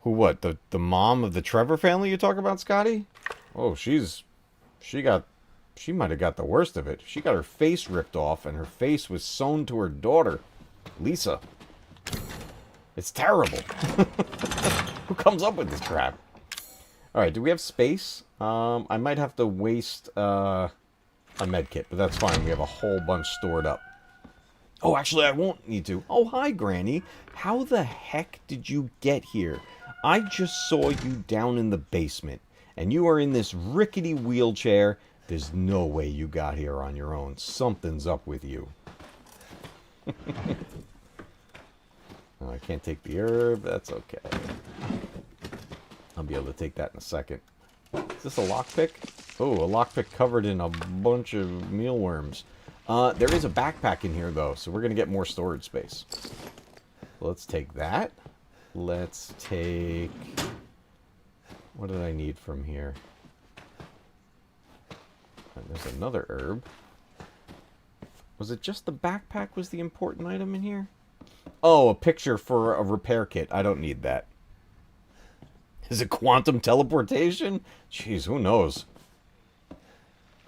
who, what? The mom of the Trevor family you talk about, Scotty? Oh, she might have got the worst of it. She got her face ripped off, and her face was sewn to her daughter, Lisa. It's terrible. Who comes up with this crap? Alright, do we have space? I might have to waste a med kit, but that's fine. We have a whole bunch stored up. Oh, actually, I won't need to. Oh, hi, Granny. How the heck did you get here? I just saw you down in the basement, and you are in this rickety wheelchair. There's no way you got here on your own. Something's up with you. Oh, I can't take the herb. That's okay. I'll be able to take that in a second. Is this a lockpick? Oh, a lockpick covered in a bunch of mealworms. There is a backpack in here, though, so we're going to get more storage space. Let's take that. Let's take... What did I need from here? And there's another herb. Was it just the backpack was the important item in here? Oh, a picture for a repair kit. I don't need that. Is it quantum teleportation? Jeez, who knows?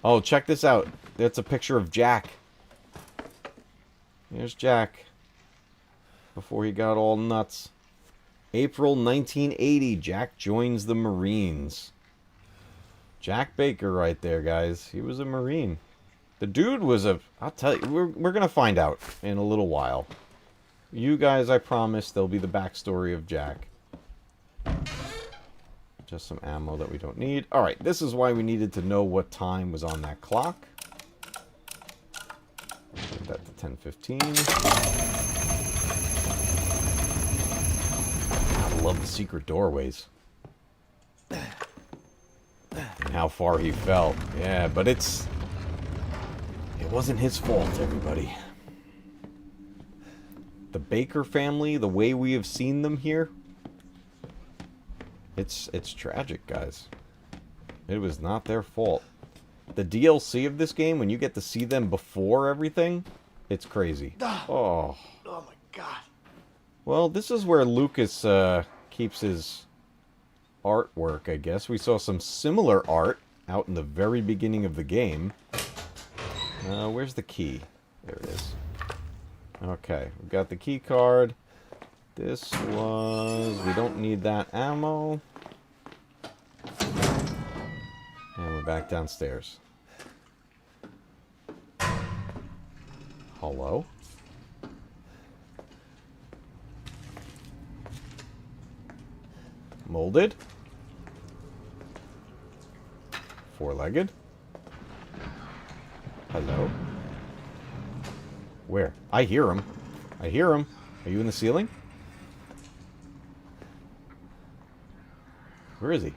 Oh, check this out. That's a picture of Jack. Here's Jack. Before he got all nuts. April 1980, Jack joins the Marines. Jack Baker right there, guys. He was a Marine. The dude was a... I'll tell you, we're going to find out in a little while. You guys, I promise, there'll be the backstory of Jack. Just some ammo that we don't need. Alright, this is why we needed to know what time was on that clock. Put that to 10:15. I love the secret doorways. And how far he fell. Yeah, but it wasn't his fault, everybody. The Baker family, the way we have seen them here, it's tragic, guys. It was not their fault. The DLC of this game, when you get to see them before everything, it's crazy. Oh. Oh my god. Well, this is where Lucas keeps his artwork, I guess. We saw some similar art out in the very beginning of the game. Where's the key? There it is. Okay, we've got the key card. This was... We don't need that ammo. And we're back downstairs. Hello? Molded? Four-legged? Hello? Where? I hear him. I hear him. Are you in the ceiling? Where is he?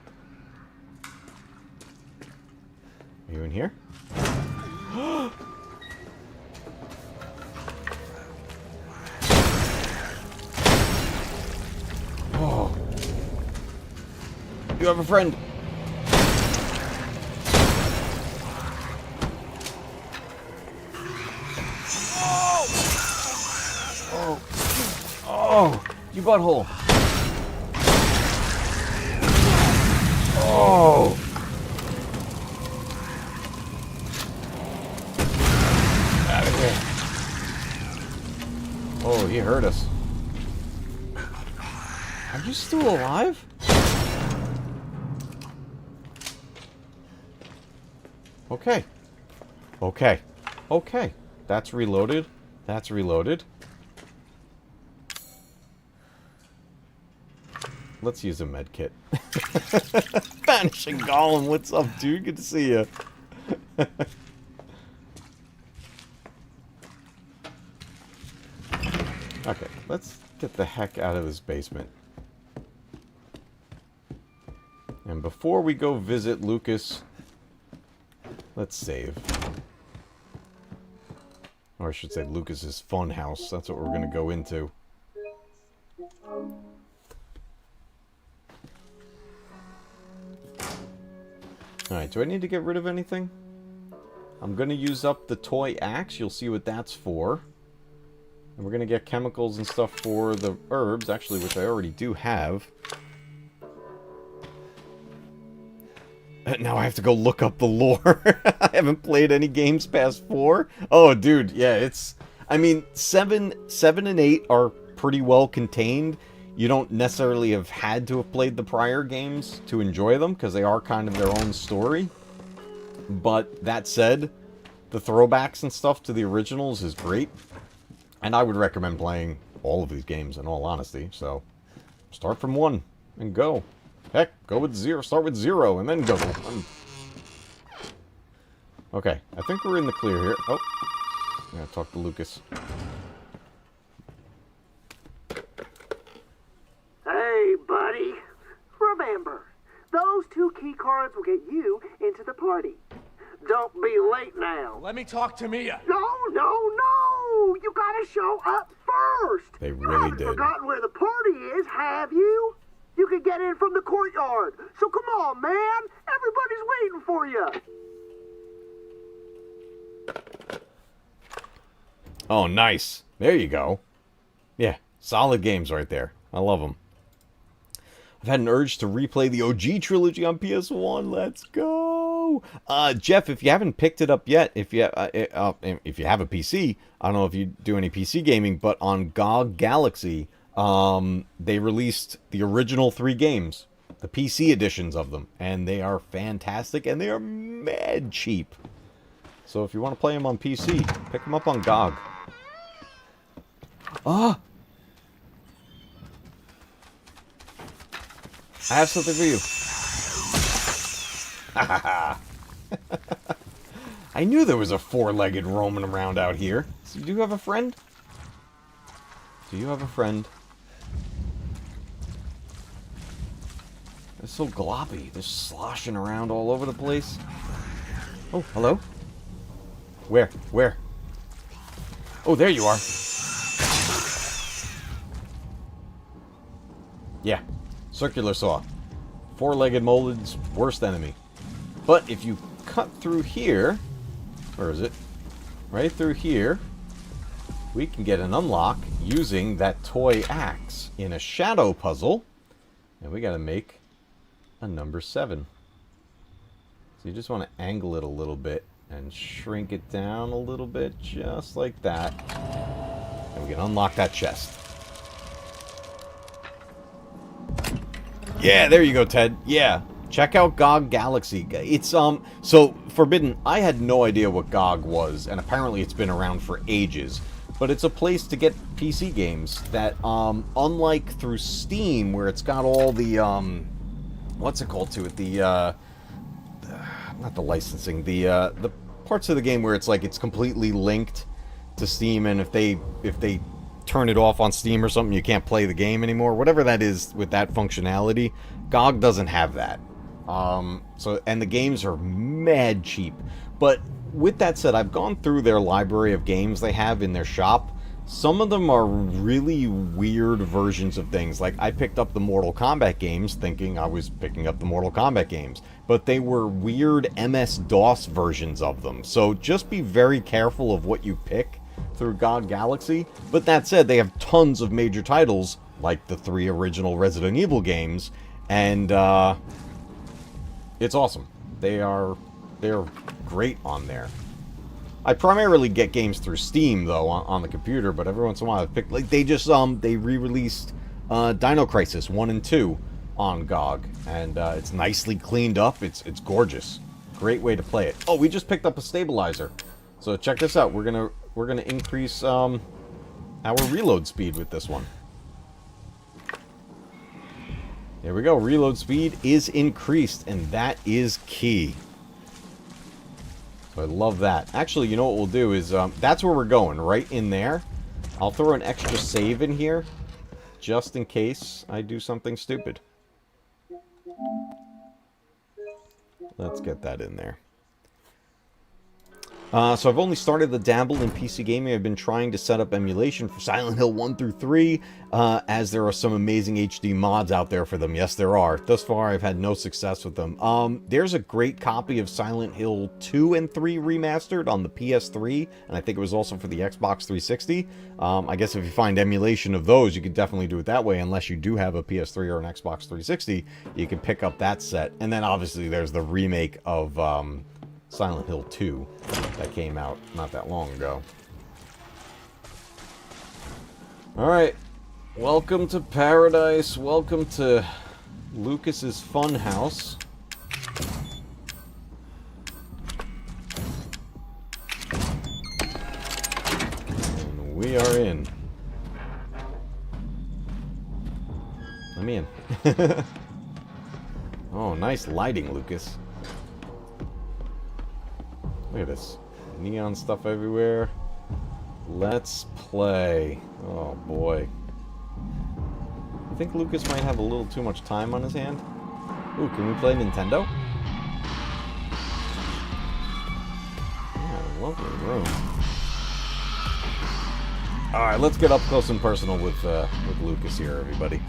Are you in here? Oh. You have a friend. butthole. Oh. Out of here. Oh, he hurt us. Are you still alive? Okay. Okay. Okay. That's reloaded. That's reloaded. Let's use a med kit. Vanishing Golem, what's up, dude? Good to see you. Okay, let's get the heck out of this basement. And before we go visit Lucas, let's save. Or I should say Lucas's fun house. That's what we're going to go into. Alright, do I need to get rid of anything? I'm going to use up the toy axe. You'll see what that's for. And we're going to get chemicals and stuff for the herbs, actually, which I already do have. Now I have to go look up the lore. I haven't played any games past 4. Oh, dude, yeah, it's... I mean, 7 and 8 are pretty well contained. You don't necessarily have had to have played the prior games to enjoy them, because they are kind of their own story. But that said, the throwbacks and stuff to the originals is great. And I would recommend playing all of these games, in all honesty. So, start from 1 and go. Heck, go with 0. Start with 0 and then go to 1. Okay, I think we're in the clear here. Oh, I'm gonna talk to Lucas. Hey, buddy. Remember, those 2 key cards will get you into the party. Don't be late now. Let me talk to Mia. No, no, no! You gotta show up first! They You really haven't did. forgotten where the party is, have you? You can get in from the courtyard. So come on, man! Everybody's waiting for you! Oh, nice. There you go. Yeah, solid games right there. I love them. I've had an urge to replay the OG trilogy on PS1. Let's go. Jeff, if you haven't picked it up yet, if you have a PC, I don't know if you do any PC gaming, but on GOG Galaxy, they released the original 3 games, the PC editions of them, and they are fantastic, and they are mad cheap. So if you want to play them on PC, pick them up on GOG. Ah! I have something for you. I knew there was a 4-legged roaming around out here. So do you have a friend? Do you have a friend? They're so gloppy. They're sloshing around all over the place. Oh, hello? Where? Where? Oh, there you are. Yeah. Circular saw. 4-legged molded's worst enemy. But if you cut through here... Where is it? Right through here. We can get an unlock using that toy axe in a shadow puzzle. And we gotta make a number 7. So you just want to angle it a little bit and shrink it down a little bit, just like that. And we can unlock that chest. Yeah, there you go, Ted. Yeah. Check out GOG Galaxy. It's, so, Forbidden, I had no idea what GOG was, and apparently it's been around for ages. But it's a place to get PC games that, unlike through Steam, where it's got all the, what's it called to it? The, not the licensing, the parts of the game where it's like it's completely linked to Steam, and if they turn it off on Steam or something, you can't play the game anymore. Whatever that is with that functionality, GOG doesn't have that. And the games are mad cheap. But with that said, I've gone through their library of games they have in their shop. Some of them are really weird versions of things. Like, I picked up the Mortal Kombat games thinking I was picking up the Mortal Kombat games. But they were weird MS-DOS versions of them. So just be very careful of what you pick through GOG Galaxy. But that said, they have tons of major titles like the 3 original Resident Evil games, and it's awesome. They're great on there. I primarily get games through Steam though on the computer, but every once in a while I pick, like, they just they re-released Dino Crisis 1 and 2 on GOG, and it's nicely cleaned up. It's gorgeous. Great way to play it. Oh, we just picked up a stabilizer. So check this out. We're gonna increase our reload speed with this one. There we go. Reload speed is increased, and that is key. So I love that. Actually, you know what we'll do is that's where we're going, right in there. I'll throw an extra save in here, just in case I do something stupid. Let's get that in there. So I've only started to dabble in PC gaming. I've been trying to set up emulation for Silent Hill 1 through 3, as there are some amazing HD mods out there for them. Yes, there are. Thus far, I've had no success with them. There's a great copy of Silent Hill 2 and 3 remastered on the PS3, and I think it was also for the Xbox 360. I guess if you find emulation of those, you could definitely do it that way, unless you do have a PS3 or an Xbox 360. You can pick up that set. And then, obviously, there's the remake of Silent Hill 2 that came out not that long ago. Alright, welcome to paradise, welcome to Lucas's fun house. And we are in. Let me in. Oh, nice lighting, Lucas. Look at this. Neon stuff everywhere. Let's play. Oh boy. I think Lucas might have a little too much time on his hand. Ooh, can we play Nintendo? Yeah, lovely room. Alright, let's get up close and personal with Lucas here, everybody.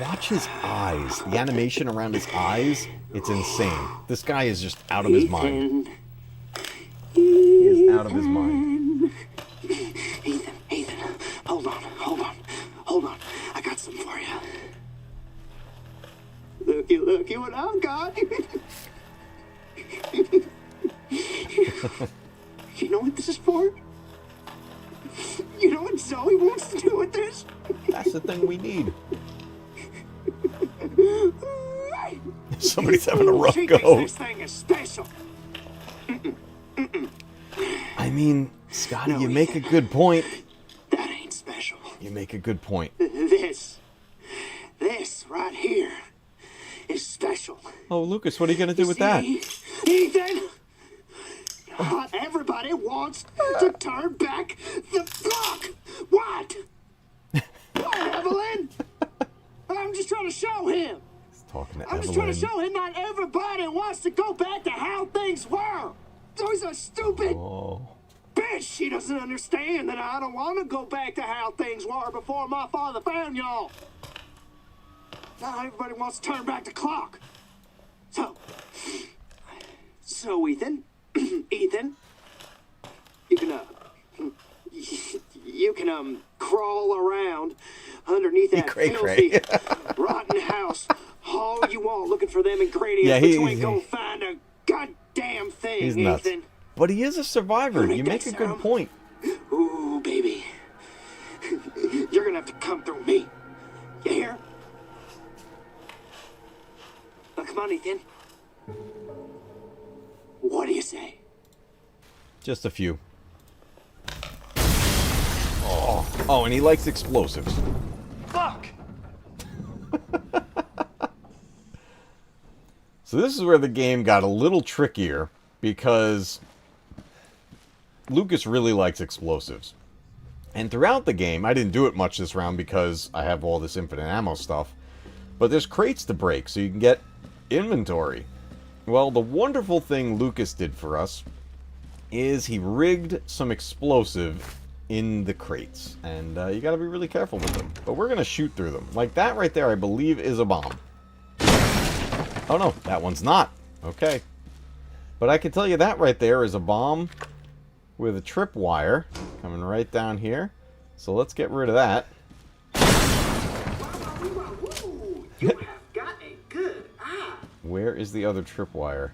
Watch his eyes. The animation around his eyes, it's insane. This guy is just out of his mind. He is out of his mind. Ethan, hold on. I got some for you. Looky what I've got. You know what this is for? You know what Zoe wants to do with this? That's the thing we need. Somebody's having a rough go. This thing is special. I mean, Scotty, you make a good point. That ain't special. You make a good point. This right here is special. Oh, Lucas, what are you going to do with that? Ethan! Not everybody wants to turn back the clock. What? What, Evelyn? I'm just trying to show him. He's talking to I'm just trying to show him not everybody wants to go back to how things were. So he's a stupid bitch. She doesn't understand that I don't want to go back to how things were before my father found y'all. Now everybody wants to turn back the clock. So Ethan, Ethan, you can crawl around underneath that filthy, rotten house all you want, looking for them ingredients, but you ain't gonna find a goddamn thing, he's nuts. Ethan. But he is a survivor. You make a good point. Ooh, baby. You're gonna have to come through me. You hear? Now, come on, Ethan. What do you say? Just a few. Oh, and he likes explosives. Fuck! So this is where the game got a little trickier, because Lucas really likes explosives. And throughout the game, I didn't do it much this round because I have all this infinite ammo stuff, but there's crates to break, so you can get inventory. Well, the wonderful thing Lucas did for us is he rigged some explosive in the crates, and you gotta be really careful with them. But we're gonna shoot through them. Like that right there, I believe, is a bomb. Oh no, that one's not. Okay. But I can tell you that right there is a bomb with a tripwire coming right down here. So let's get rid of that. Woo, you have got a good eye. Where is the other tripwire?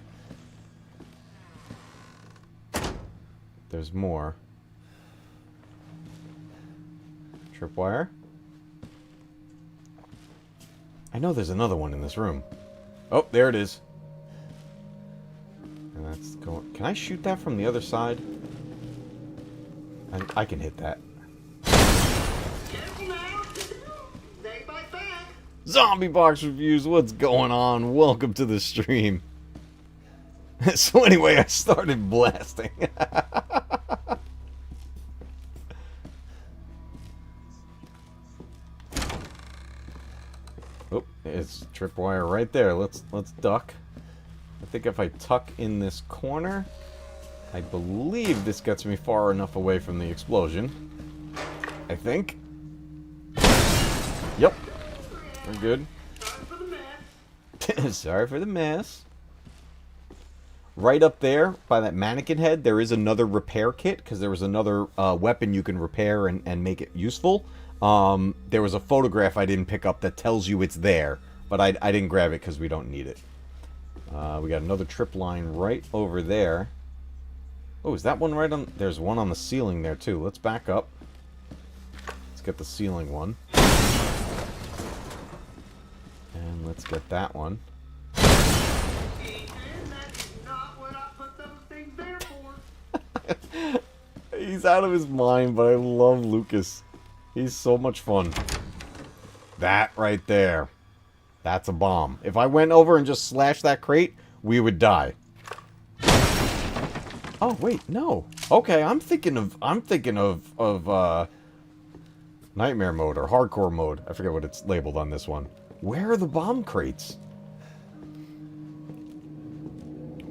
There's more. Tripwire? I know there's another one in this room. Oh, there it is. And that's going... Can I shoot that from the other side? I can hit that. Careful now. They bite back. Zombie Box Reviews, what's going on? Welcome to the stream. So anyway, I started blasting. Oh, it's tripwire right there. Let's duck. I think if I tuck in this corner, I believe this gets me far enough away from the explosion. I think. Yep. We're good. Sorry for the mess. Right up there by that mannequin head, there is another repair kit because there was another weapon you can repair and make it useful. There was a photograph I didn't pick up that tells you it's there, but I didn't grab it because we don't need it. We got another trip line right over there. Oh, is that one right on? There's one on the ceiling there too. Let's back up. Let's get the ceiling one. And let's get that one. He's out of his mind, but I love Lucas. He's so much fun. That right there. That's a bomb. If I went over and just slashed that crate, we would die. Oh, wait, no. Okay, I'm thinking of nightmare mode or hardcore mode. I forget what it's labeled on this one. Where are the bomb crates?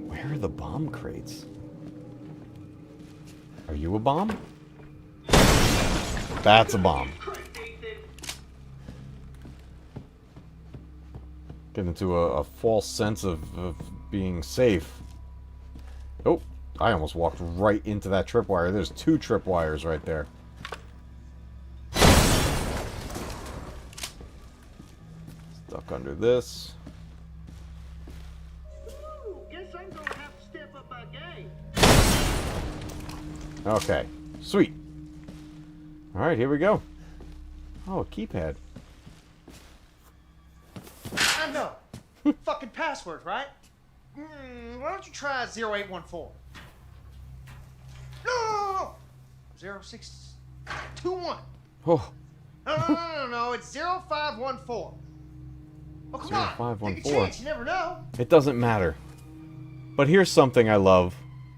Where are the bomb crates? Are you a bomb? That's a bomb. Get into a false sense of being safe. Oh, I almost walked right into that tripwire. There's two tripwires right there. Stuck under this. Ooh, guess I'm gonna have to step up my game. Okay, sweet. Alright, here we go. Oh, a keypad. I know. Fucking password, right? Why don't you try 0814? No! 0621. Oh, No, it's 0514. Oh, come on. 0514. Take a chance, you never know. it doesn't matter. But here's something I love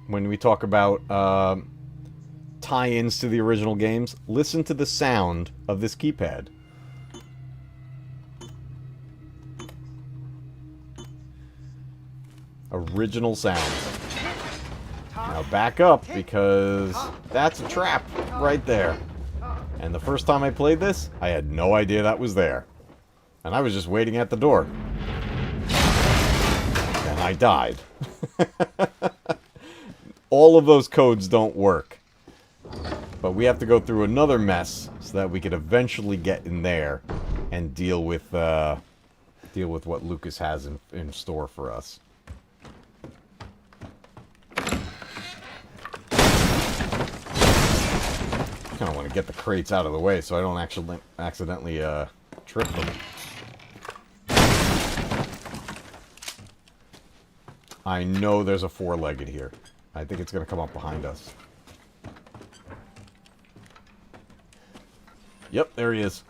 when we talk about tie-ins to the original games. Listen to the sound of this keypad. Original sound. Now back up because that's a trap right there. And the first time I played this, I had no idea that was there. And I was just waiting at the door. And I died. All of those codes don't work. But we have to go through another mess so that we could eventually get in there and deal with what Lucas has in store for us. I kind of want to get the crates out of the way so I don't actually accidentally trip them. I know there's a four-legged here. I think it's going to come up behind us. Yep, there he is.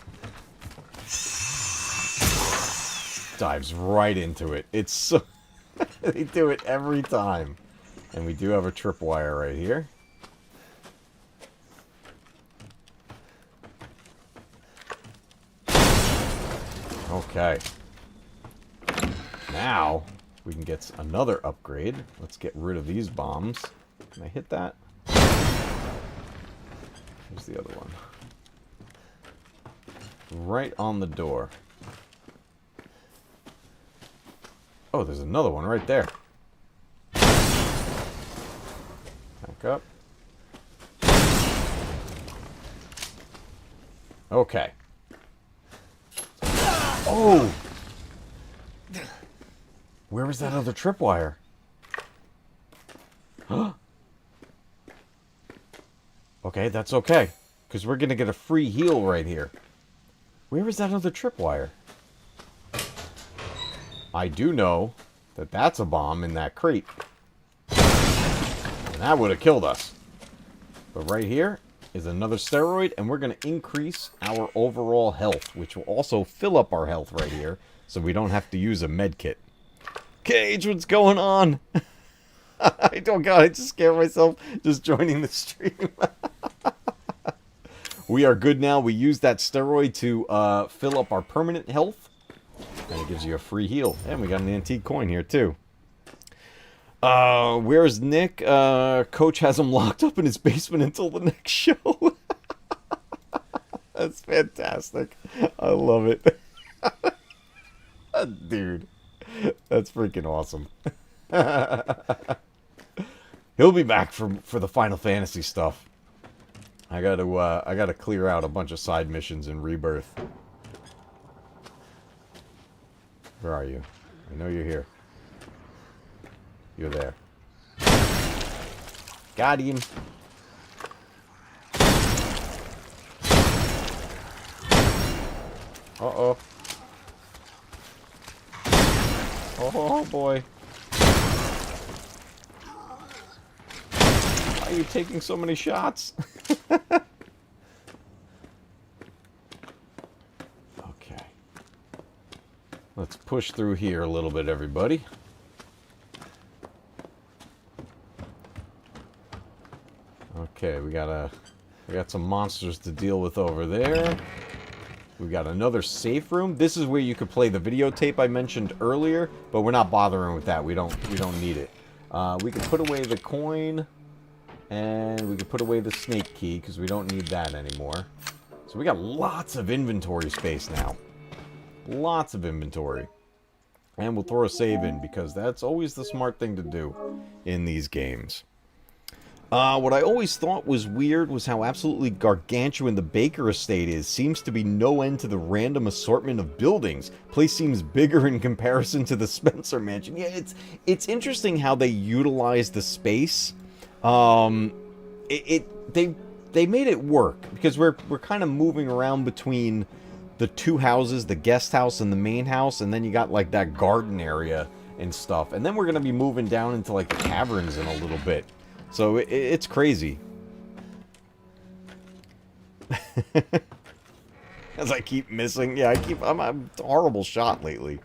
Dives right into it. It's so... They do it every time. And we do have a tripwire right here. Okay. Now, we can get another upgrade. Let's get rid of these bombs. Can I hit that? Here's the other one. Right on the door. Oh, there's another one right there. Back up. Okay. Oh! Where was that other tripwire? Okay, that's okay. Because we're going to get a free heal right here. Where is that other tripwire? I do know that that's a bomb in that crate. And that would have killed us. But right here is another steroid, and we're going to increase our overall health, which will also fill up our health right here, so we don't have to use a med kit. Cage, what's going on? I don't God, I just scared myself just joining the stream. We are good now. We used that steroid to fill up our permanent health. And it gives you a free heal. And we got an antique coin here, too. Where's Nick? Coach has him locked up in his basement until the next show. That's fantastic. I love it. Dude. That's freaking awesome. He'll be back for the Final Fantasy stuff. I gotta clear out a bunch of side missions in Rebirth. Where are you? I know you're here. You're there. Got him. Uh-oh. Oh, boy. Why are you taking so many shots? Okay. Let's push through here a little bit, everybody. Okay, we got some monsters to deal with over there. We got another safe room. This is where you could play the videotape I mentioned earlier, but we're not bothering with that. We don't need it. We can put away the coin, and we can put away the snake key because we don't need that anymore. So we got lots of inventory space now. Lots of inventory. And we'll throw a save in because that's always the smart thing to do in these games. What I always thought was weird was how absolutely gargantuan the Baker estate is. Seems to be no end to the random assortment of buildings. Place seems bigger in comparison to the Spencer mansion. Yeah, it's interesting how they utilize the space. They made it work because we're kind of moving around between the two houses, the guest house and the main house, and then you got like that garden area and stuff. And then we're gonna be moving down into like the caverns in a little bit. So it's crazy. As I keep missing. Yeah, I'm a horrible shot lately.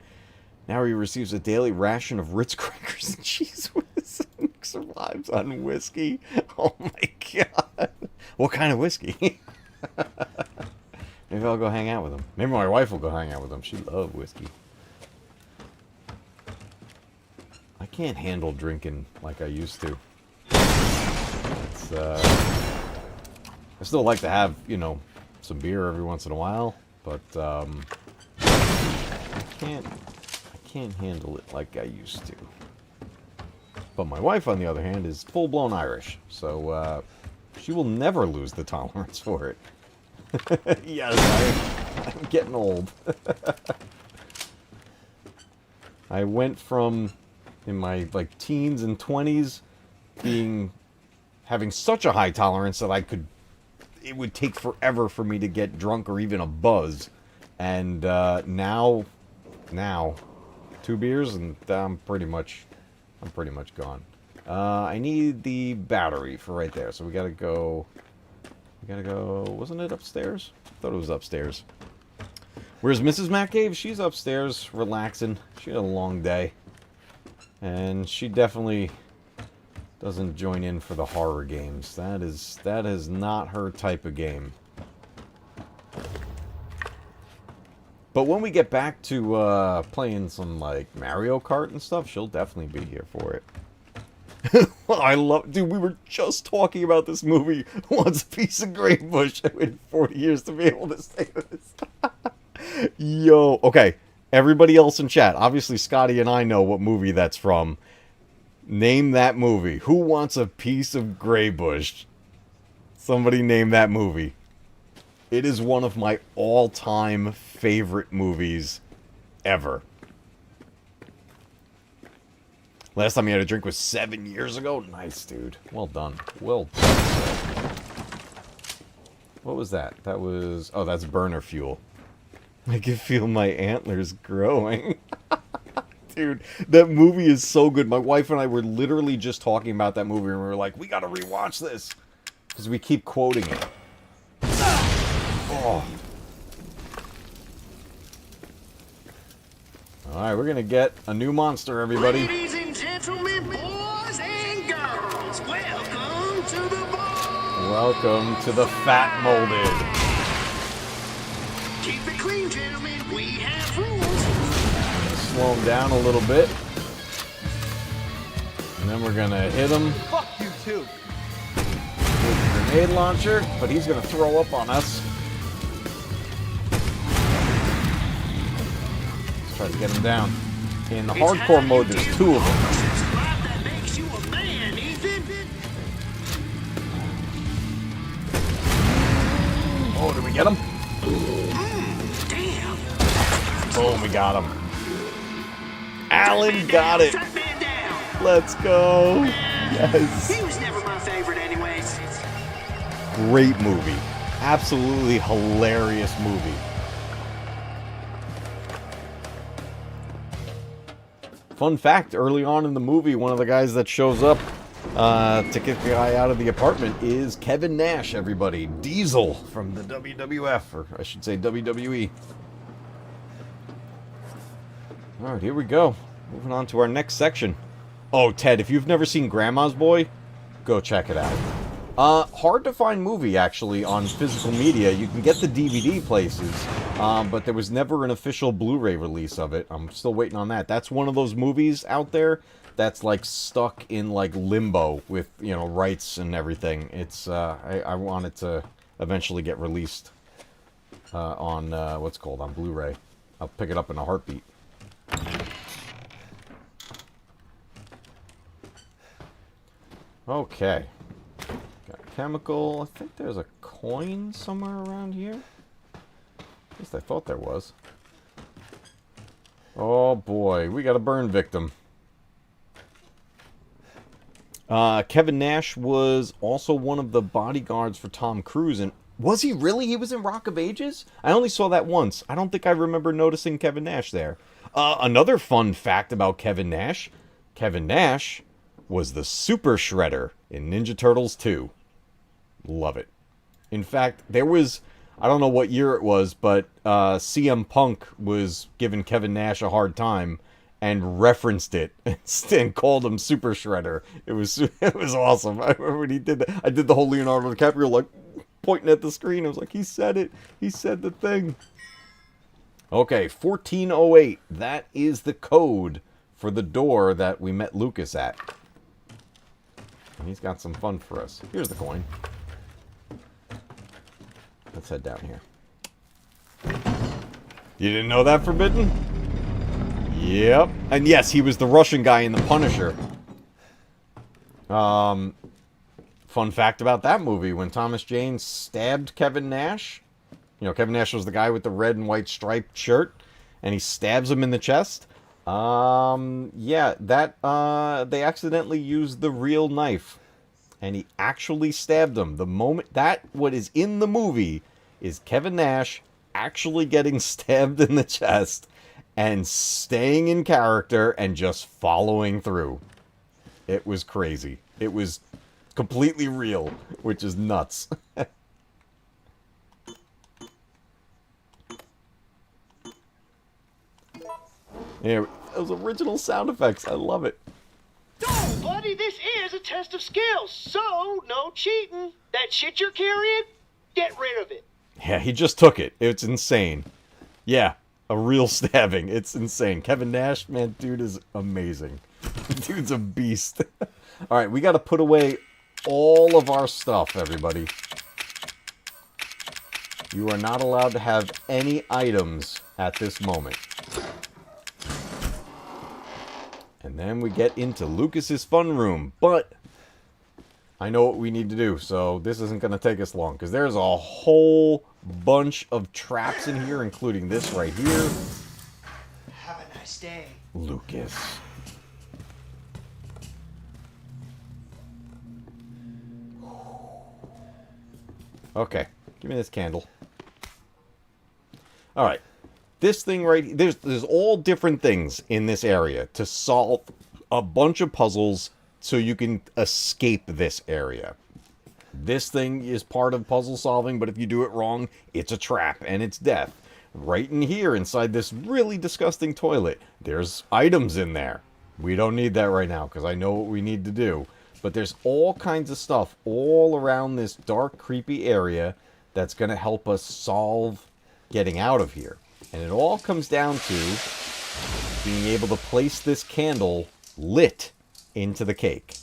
Now he receives a daily ration of Ritz crackers and cheese whiz and survives on whiskey. Oh my god. What kind of whiskey? Maybe I'll go hang out with him. Maybe my wife will go hang out with him. She loves whiskey. I can't handle drinking like I used to. I still like to have, you know, some beer every once in a while, but I can't handle it like I used to. But my wife, on the other hand, is full-blown Irish, so she will never lose the tolerance for it. Yes, I'm getting old. I went from, in my like teens and 20s, having such a high tolerance that it would take forever for me to get drunk or even a buzz. And now 2 beers and I'm pretty much gone. I need the battery for right there, so we gotta go, wasn't it upstairs? I thought it was upstairs. Where's Mrs. Matcave? She's upstairs relaxing. She had a long day. And she definitely doesn't join in for the horror games. That is not her type of game. But when we get back to playing some like Mario Kart and stuff, she'll definitely be here for it. Dude, we were just talking about this movie, Once a Piece of Grey Bush. I waited 40 years to be able to say this. Yo, okay. Everybody else in chat, obviously Scotty and I know what movie that's from. Name that movie. Who wants a piece of Greybush? Somebody name that movie. It is one of my all-time favorite movies ever. Last time you had a drink was 7 years ago? Nice, dude. Well done. Well done. What was that? That was... Oh, that's burner fuel. I can feel my antlers growing. Dude, that movie is so good. My wife and I were literally just talking about that movie, and we were like, we gotta rewatch this. Because we keep quoting it. Oh. Alright, we're gonna get a new monster, everybody. Ladies and gentlemen, boys and girls, welcome to the bar. Welcome to the Fat Molded. Keep it clean, gentlemen. We have rules. Slow him down a little bit. And then we're gonna hit him Fuck you too. with a grenade launcher, but he's gonna throw up on us. Let's try to get him down. In the hardcore mode, there's 2 of them. That makes you a man, Ethan. Oh, did we get him? Damn. Boom, we got him. Alan got it. Shut man down. Let's go. Yes. He was never my favorite anyways. Great movie. Absolutely hilarious movie. Fun fact, early on in the movie, one of the guys that shows up to kick the guy out of the apartment is Kevin Nash, everybody. Diesel from the WWF, or I should say WWE. Alright, here we go. Moving on to our next section. Oh, Ted, if you've never seen Grandma's Boy, go check it out. Hard to find movie, actually, on physical media. You can get the DVD places, but there was never an official Blu-ray release of it. I'm still waiting on that. That's one of those movies out there that's, like, stuck in, like, limbo with, you know, rights and everything. It's, I want it to eventually get released on, what's it called, on Blu-ray. I'll pick it up in a heartbeat. Okay. Got chemical. I think there's a coin somewhere around here. At least I thought there was. Oh boy, we got a burn victim. Kevin Nash was also one of the bodyguards for Tom Cruise, and was he really? He was in Rock of Ages? I only saw that once. I don't think I remember noticing Kevin Nash there. Another fun fact about Kevin Nash. Kevin Nash was the Super Shredder in Ninja Turtles 2. Love it. In fact, there was, I don't know what year it was, but CM Punk was giving Kevin Nash a hard time and referenced it and called him Super Shredder. It was awesome. I remember when he did that. I did the whole Leonardo DiCaprio, like, pointing at the screen. I was like, he said it. He said the thing. Okay, 1408. That is the code for the door that we met Lucas at. And he's got some fun for us. Here's the coin. Let's head down here. You didn't know that, Forbidden? Yep. And yes, he was the Russian guy in The Punisher. Fun fact about that movie, when Thomas Jane stabbed Kevin Nash, you know, Kevin Nash was the guy with the red and white striped shirt, and he stabs him in the chest. Yeah, that, they accidentally used the real knife, and he actually stabbed him. The moment, that, what is in the movie, is Kevin Nash actually getting stabbed in the chest, and staying in character, and just following through. It was crazy. It was completely real, which is nuts. Yeah, those original sound effects. I love it. No, buddy, this is a test of skills, so no cheating. That shit you're carrying, get rid of it. Yeah, he just took it. It's insane. Yeah, a real stabbing. It's insane. Kevin Nash, man, dude is amazing. Dude's a beast. All right, we got to put away all of our stuff, everybody. You are not allowed to have any items at this moment. then we get into Lucas's fun room. But I know what we need to do, so this isn't going to take us long. Because there's a whole bunch of traps in here, including this right here. Have a nice day. Lucas. Okay, give me this candle. Alright. This thing right... There's all different things in this area to solve a bunch of puzzles so you can escape this area. This thing is part of puzzle solving, but if you do it wrong, it's a trap and it's death. Right in here, inside this really disgusting toilet, there's items in there. We don't need that right now, because I know what we need to do. But there's all kinds of stuff all around this dark, creepy area that's going to help us solve getting out of here. And it all comes down to being able to place this candle lit into the cake.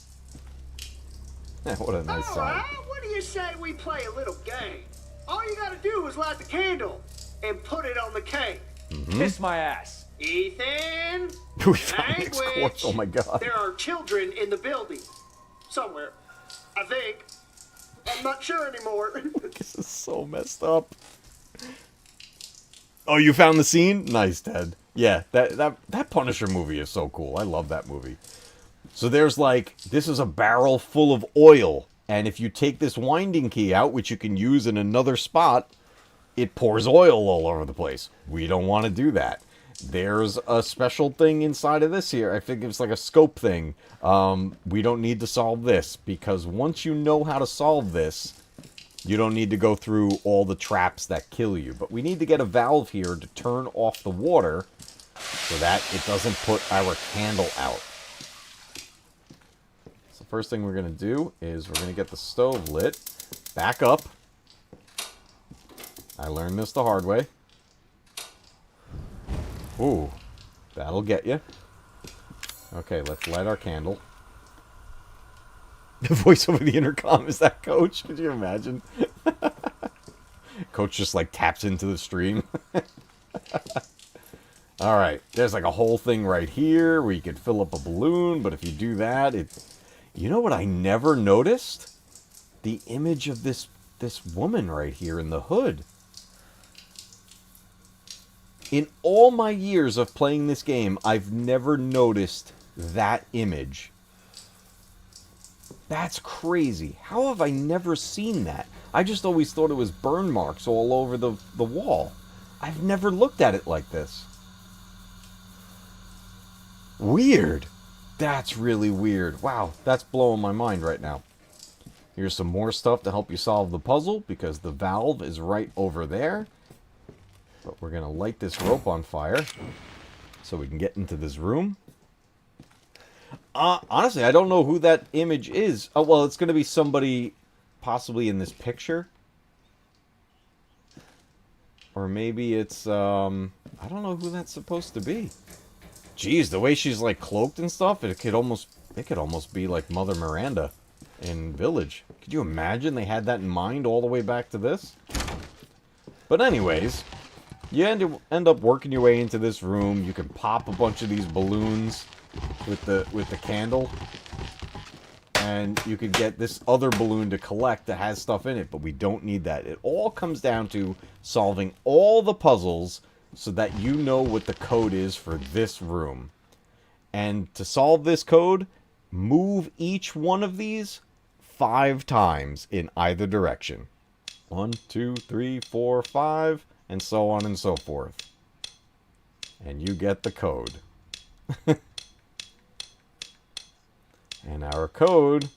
What a nice sound. Alright, what do you say we play a little game? All you gotta do is light the candle and put it on the cake. Kiss my ass. Ethan! We found this Language. corpse. Oh my god. There are children in the building. Somewhere. I think. I'm not sure anymore. This is so messed up. Oh, you found the scene? Nice, Ted. Yeah, that Punisher movie is so cool. I love that movie. So there's like, this is a barrel full of oil. And if you take this winding key out, which you can use in another spot, it pours oil all over the place. We don't want to do that. There's a special thing inside of this here. I think it's like a scope thing. We don't need to solve this, because once you know how to solve this, you don't need to go through all the traps that kill you. But we need to get a valve here to turn off the water so that it doesn't put our candle out. So first thing we're going to do is we're going to get the stove lit. Back up. I learned this the hard way. Ooh, that'll get you. Okay, let's light our candle. The voice over the intercom, is that Coach? Could you imagine? Coach just like taps into the stream. Alright, there's like a whole thing right here where you could fill up a balloon, but if you do that, it... You know what I never noticed? The image of this woman right here in the hood. In all my years of playing this game, I've never noticed that image. That's crazy. How have I never seen that? I just always thought it was burn marks all over the wall. I've never looked at it like this. Weird. That's really weird. Wow, that's blowing my mind right now. Here's some more stuff to help you solve the puzzle, because the valve is right over there. But we're going to light this rope on fire so we can get into this room. Honestly, I don't know who that image is. Oh, well, it's going to be somebody possibly in this picture. Or maybe it's, I don't know who that's supposed to be. Jeez, the way she's like cloaked and stuff, it could almost be like Mother Miranda in Village. Could you imagine they had that in mind all the way back to this? But anyways, you end up working your way into this room. You can pop a bunch of these balloons with the candle, and you could get this other balloon to collect that has stuff in it, but we don't need that. It all comes down to solving all the puzzles so that you know what the code is for this room. And to solve this code, move each one of these 5 times in either direction. 1, 2, 3, 4, 5, and so on and so forth. And you get the code. And our code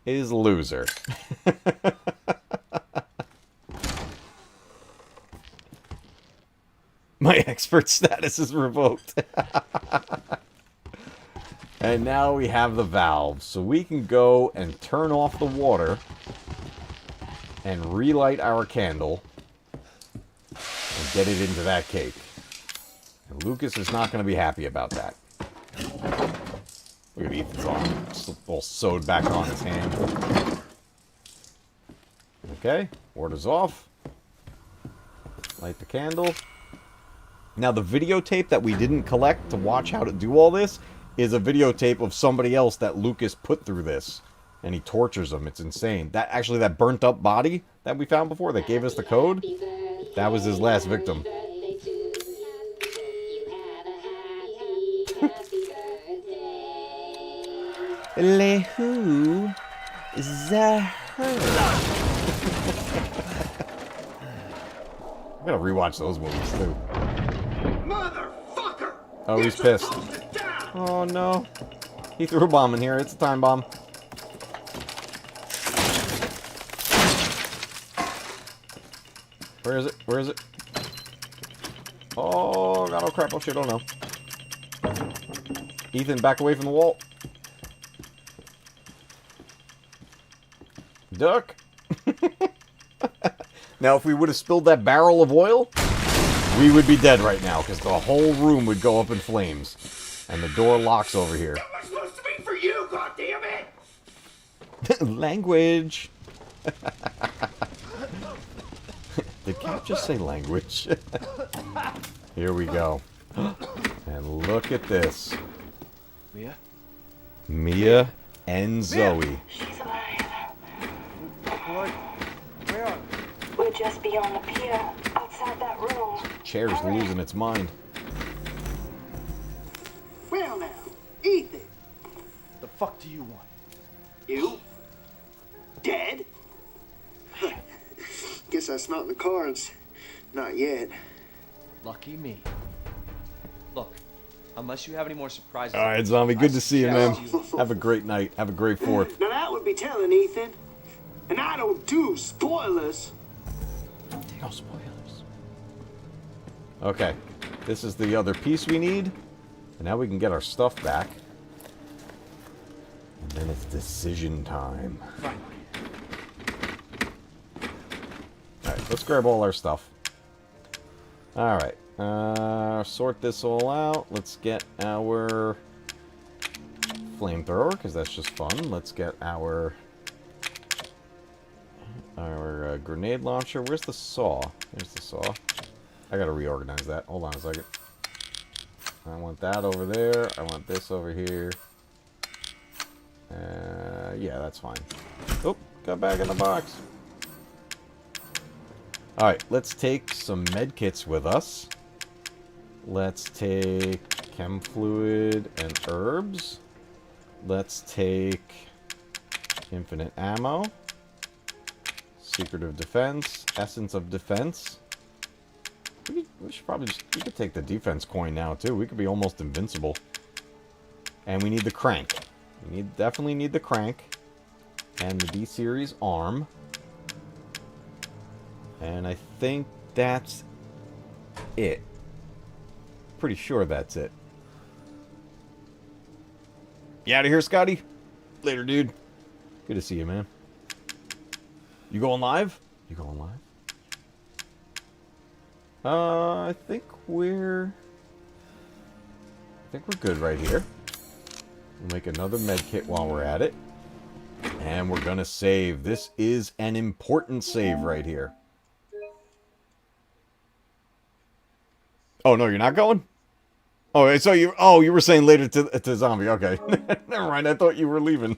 is loser. My expert status is revoked. And now we have the valve, so we can go and turn off the water and relight our candle and get it into that cake. And Lucas is not going to be happy about that. Look at Ethan's arm, all sewed back on his hand. Okay, water's off. Light the candle. Now the videotape that we didn't collect to watch how to do all this is a videotape of somebody else that Lucas put through this. And he tortures them. It's insane. That burnt up body that we found before that gave us the code, that was his last victim. Lehu Zahar. I gotta rewatch those movies too. Motherfucker! Oh, he's You're pissed. supposed to die. Oh no. He threw a bomb in here. It's a time bomb. Where is it? Where is it? Oh, God, oh crap, oh shit, oh no. Ethan, back away from the wall. Duck. Now, if we would have spilled that barrel of oil, we would be dead right now, because the whole room would go up in flames. And the door locks over here. That was supposed to be for you, goddammit! Language. Did Cap just say language? Here we go. And look at this. Mia? Mia and Zoe. She's alive. Boy, where are We're just beyond the pier, outside that room. Chair's losing its mind. Well now, Ethan, the fuck do you want? you? Dead? Guess that's not in the cards. Not yet. Lucky me. Look, unless you have any more surprises. Alright, Zombie, good to see you, man. suggest Have a great night. Have a great 4th. Now that would be telling, Ethan. And I don't do spoilers. No spoilers. Okay. This is the other piece we need. And now we can get our stuff back. And then it's decision time. Fine. Alright, let's grab all our stuff. Alright. Sort this all out. Let's get our flamethrower, because that's just fun. Let's get our grenade launcher. Where's the saw? There's the saw. I gotta reorganize that. Hold on a second. I want that over there. I want this over here. Yeah, that's fine. Oh, got back in the box. Alright, let's take some med kits with us. Let's take chem fluid and herbs. Let's take infinite ammo. Secret of defense. Essence of defense. We should probably just... We could take the defense coin now, too. We could be almost invincible. And we need the crank. We definitely need the crank. And the D-Series arm. And I think that's it. Pretty sure that's it. You out of here, Scotty? Later, dude. Good to see you, man. You going live? You going live? I think we're good right here. We'll make another med kit while we're at it. And we're gonna save. This is an important save right here. Oh, no, you're not going? Oh, so you were saying later to Zombie. Okay. Never mind. I thought you were leaving.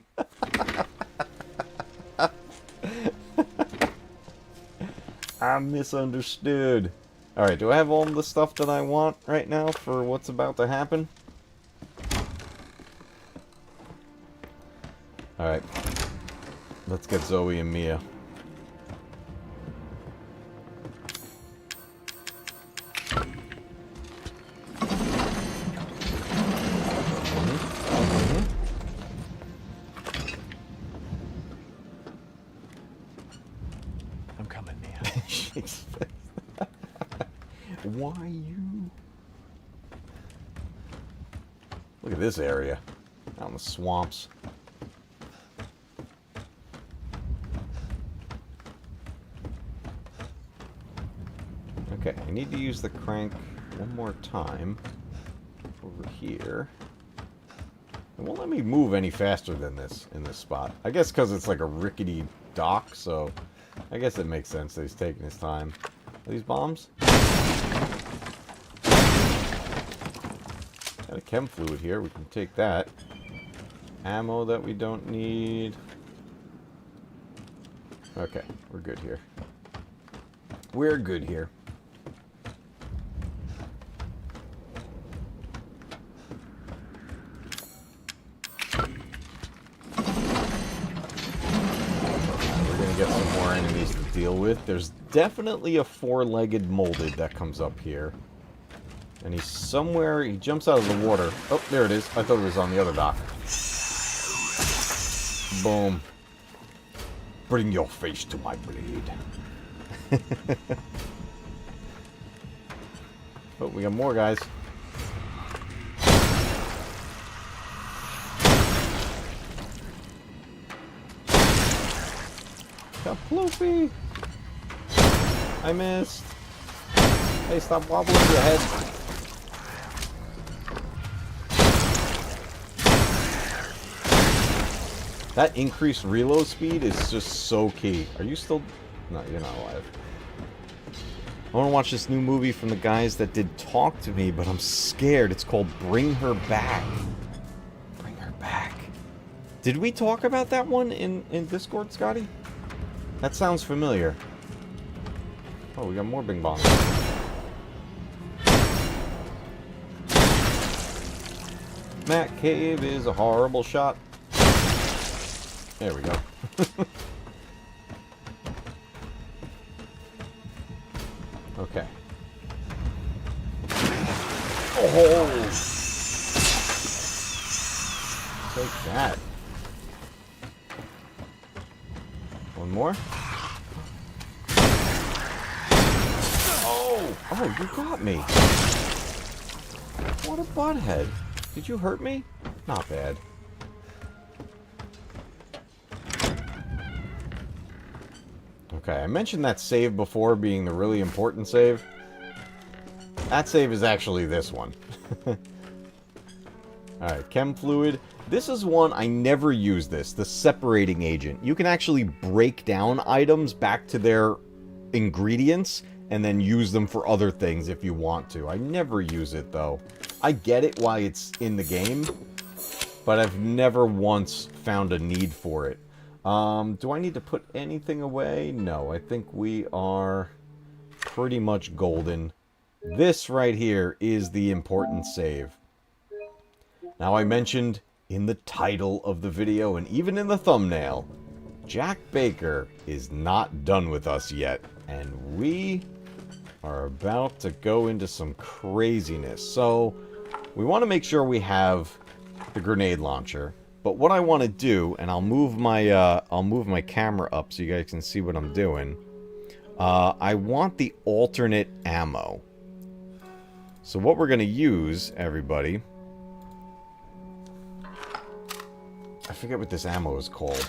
I misunderstood. Alright, do I have all the stuff that I want right now for what's about to happen? Alright. Let's get Zoe and Mia. I'm coming, Mia. Why you? Look at this area. Out in the swamps. Okay, I need to use the crank one more time. Over here. It won't let me move any faster than this in this spot. I guess because it's like a rickety dock, so I guess it makes sense that he's taking his time. Are these bombs? Got a chem fluid here. We can take that. Ammo that we don't need. Okay, we're good here. We're good here. We're gonna get some more enemies to deal with. There's definitely a four-legged molded that comes up here. And he's somewhere, he jumps out of the water. Oh, there it is. I thought it was on the other dock. Boom. Bring your face to my blade. Oh, we got more guys. Got Floofy. I missed. Hey, stop wobbling your head. That increased reload speed is just so key. Are you still... No, you're not alive. I want to watch this new movie from the guys that did Talk to Me, but I'm scared. It's called Bring Her Back. Bring Her Back. Did we talk about that one in Discord, Scotty? That sounds familiar. Oh, we got more bing bongs. Matt Cave is a horrible shot. There we go. Okay. Oh! Take that. One more. Oh! Oh, you got me. What a butthead. Did you hurt me? Not bad. Okay, I mentioned that save before being the really important save. That save is actually this one. Alright, chem fluid. This is one, I never use this, the separating agent. You can actually break down items back to their ingredients and then use them for other things if you want to. I never use it, though. I get it why it's in the game, but I've never once found a need for it. Do I need to put anything away? No, I think we are pretty much golden. This right here is the important save. Now, I mentioned in the title of the video and even in the thumbnail, Jack Baker is not done with us yet, and we are about to go into some craziness. So, we want to make sure we have the grenade launcher. But what I want to do, and I'll move my camera up so you guys can see what I'm doing. I want the alternate ammo. So what we're going to use, everybody, I forget what this ammo is called.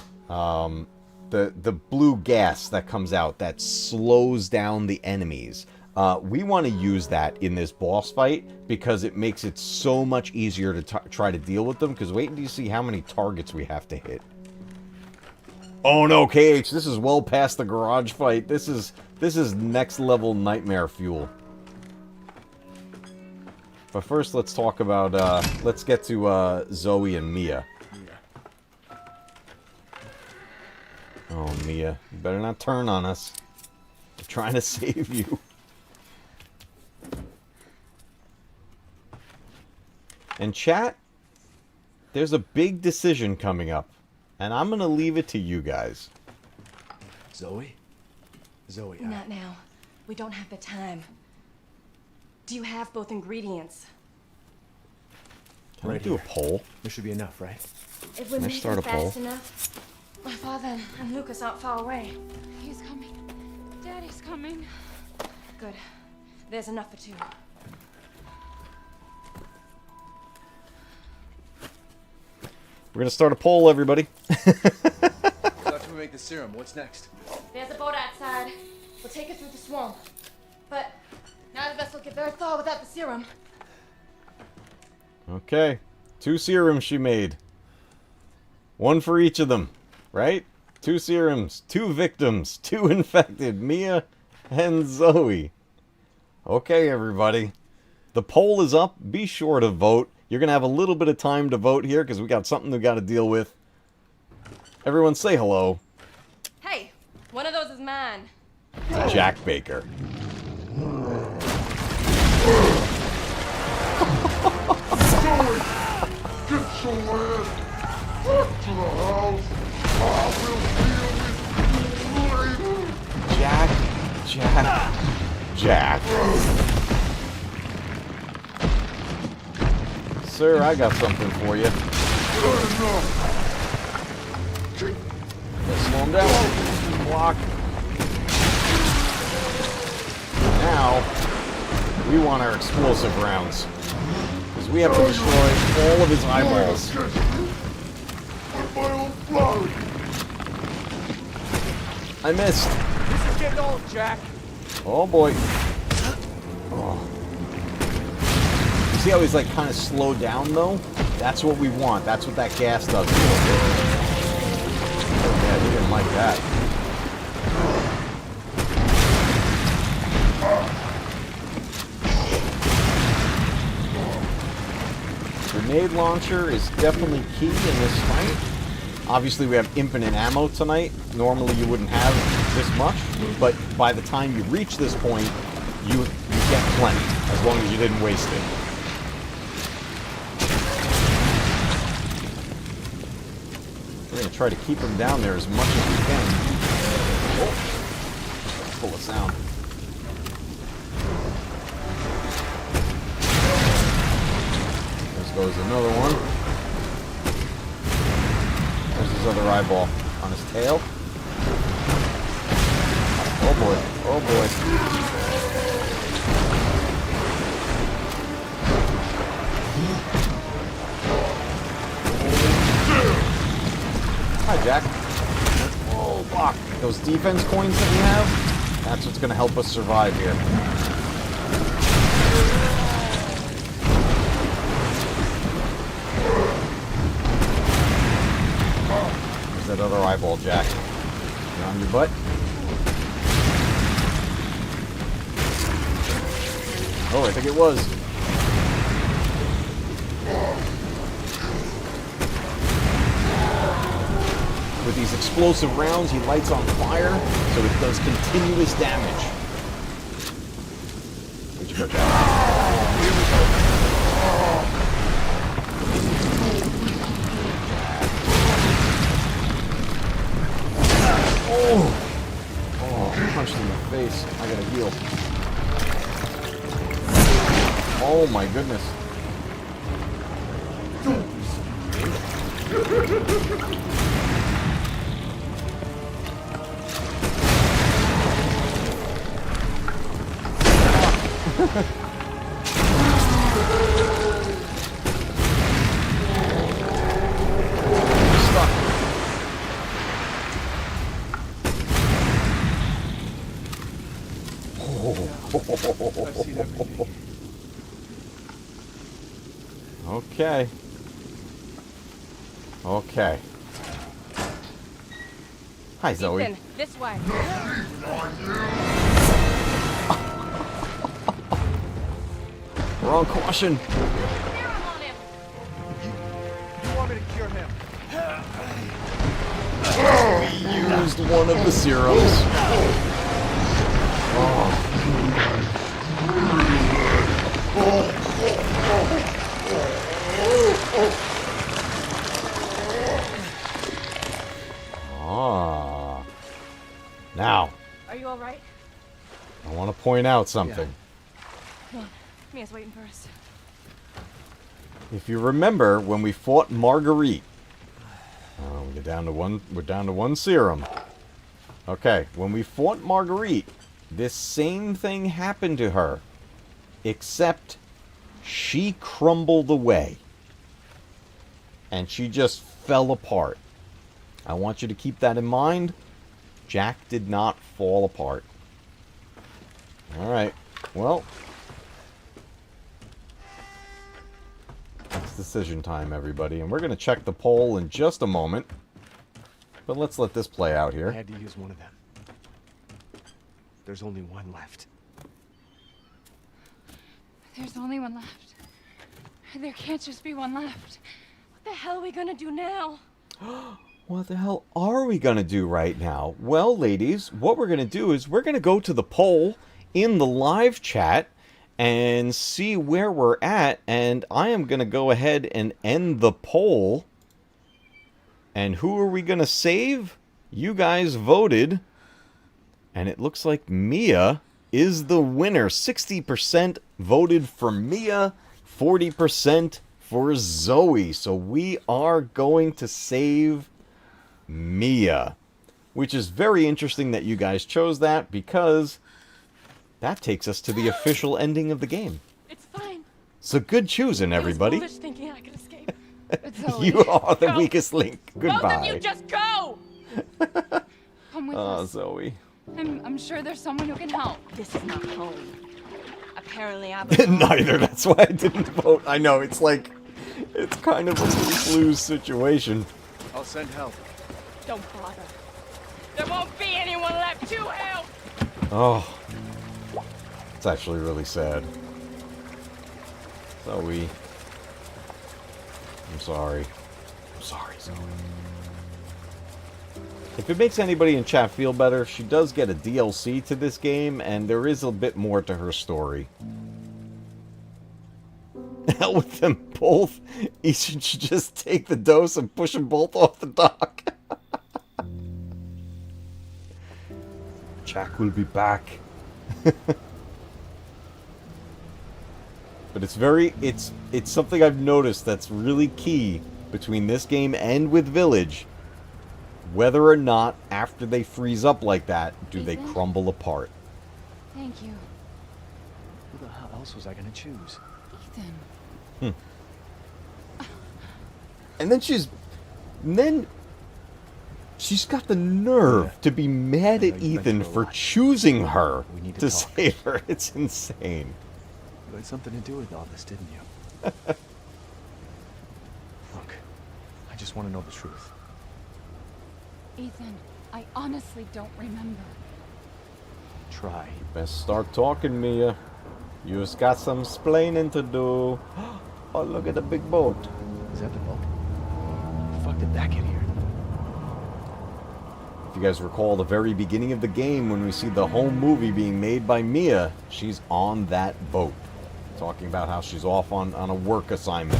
The blue gas that comes out that slows down the enemies. We want to use that in this boss fight because it makes it so much easier to try to deal with them. Because wait until you see how many targets we have to hit. Oh no, KH, this is well past the garage fight. This is next level nightmare fuel. But first, let's talk about. Let's get to Zoe and Mia. Oh, Mia, you better not turn on us. We're trying to save you. And chat, there's a big decision coming up, and I'm gonna leave it to you guys. Zoe? Zoe, Not now. We don't have the time. Do you have both ingredients? Can I do a poll? There should be enough, right? If we Can I make start it a poll? fast enough, my father and Lucas aren't far away. He's coming. Daddy's coming. Good. There's enough for two. We're gonna start a poll, everybody. After we make the serum, what's next? There's a boat outside. We'll take it through the swamp. But neither of us will get very far without the serum. Okay, 2 serums she made. 1 for each of them, right? 2 serums, 2 victims, 2 infected, Mia and Zoe. Okay, everybody. The poll is up. Be sure to vote. You're going to have a little bit of time to vote here because we got something we got to deal with. Everyone say hello. Hey, one of those is mine. Jack Baker. Get your ass back to the house. I will deal with you later. Jack. Sir, I got something for you. Good enough. Let's slow him down. Block. Now, we want our explosive rounds. Because we have to destroy all of his eyeballs. With my own blood. I missed. This is getting old, Jack. Oh boy. Oh. You see how he's like kind of slowed down though? That's what we want. That's what that gas does. Oh yeah, he didn't like that. Grenade launcher is definitely key in this fight. Obviously, we have infinite ammo tonight. Normally, you wouldn't have this much, but by the time you reach this point, you get plenty, as long as you didn't waste it. We're going to try to keep him down there as much as we can. Oh, full of sound. There goes another one. There's his other eyeball on his tail. Oh boy. Oh boy. Hi, Jack. Oh, block. Those defense coins that we have, that's what's going to help us survive here. That other eyeball, Jack. You on your butt? Oh, I think it was. With these explosive rounds, he lights on fire, so it does continuous damage. Where'd you go, Jack? Oh, I punched him in the face. I gotta heal. Oh my goodness. I've seen everything. Okay. Okay. Hi, Zoe. Ethan, this way. We're on caution. You want me to cure him? We used one of the serums. Oh. Ah. Now, Are you all right? I want to point out something. Come on. Mia's waiting for us. If you remember when we fought Marguerite, we're down to one serum. Okay, when we fought Marguerite, this same thing happened to her, except she crumbled away. And she just fell apart. I want you to keep that in mind. Jack did not fall apart. Alright, well, it's decision time, everybody. And we're going to check the poll in just a moment. But let's let this play out I here. had to use one of them. There's only one left. There's only one left. There can't just be one left. What the hell are we gonna do now? What the hell are we going to do right now? Well, ladies, what we're going to do is we're going to go to the poll in the live chat and see where we're at. And I am going to go ahead and end the poll. And who are we going to save? You guys voted. And it looks like Mia is the winner. 60% voted for Mia, 40% for Zoe. So we are going to save Mia, which is very interesting that you guys chose that, because that takes us to the official ending of the game. It's fine. So good choosing, everybody. I was foolish thinking I could escape. You are the weakest link. Both of Goodbye. you just go! Come with Oh, us. Zoe. I'm sure there's someone who can help. This is not home. Apparently I Neither. That's why I didn't vote. I know, it's like, it's kind of a lose-lose situation. I'll send help. Don't bother. There won't be anyone left to help! Oh. It's actually really sad. Zoe. I'm sorry. I'm sorry, Zoe. If it makes anybody in chat feel better, she does get a DLC to this game, and there is a bit more to her story. Hell with them both. Ethan should just take the dose and push them both off the dock. Jack will be back. But it's something I've noticed that's really key between this game and with Village. Whether or not, after they freeze up like that, do they Ethan? crumble apart. Thank you, Who the hell else was I gonna choose? Ethan. And then she's got the nerve to be mad I know at you've been Ethan through a for lot. choosing her We need to to talk. save her. It's insane. You had something to do with all this, didn't you? Look, I just want to know the truth. Ethan, I honestly don't remember. Try. Best start talking, Mia. You just got some splaining to do. Oh, look at the big boat. Is that the boat? How the fuck did that get here? If you guys recall the very beginning of the game, when we see the home movie being made by Mia, she's on that boat. Talking about how she's off on a work assignment.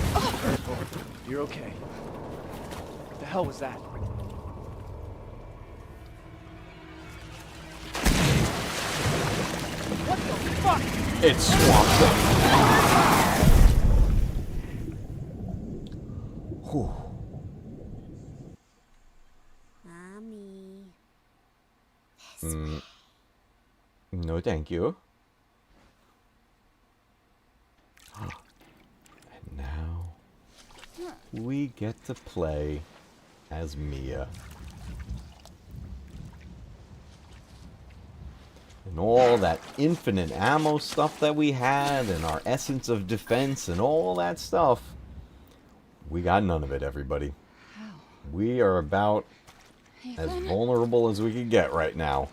You're okay. What the hell was that? What the fuck? It's Swamp Thing. Whew. Mommy. No, thank you. And now we get to play as Mia. And all that infinite ammo stuff that we had, and our essence of defense, and all that stuff. We got none of it, everybody. We are about as vulnerable as we can get right now.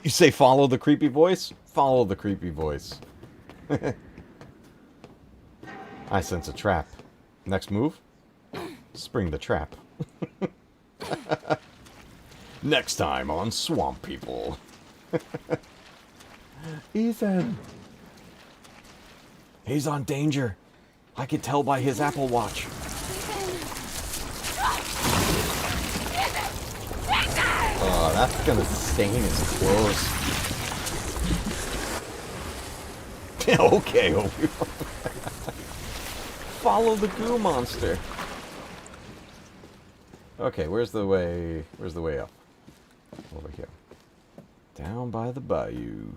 You say follow the creepy voice? Follow the creepy voice. I sense a trap. Next move? Spring the trap. Next time on Swamp People. Ethan! He's on danger. I could tell by his Apple Watch. Oh, that's gonna stain his clothes. Okay, Obi-Wan. Follow the goo monster. Okay, where's the way up? Over here. Down by the bayou.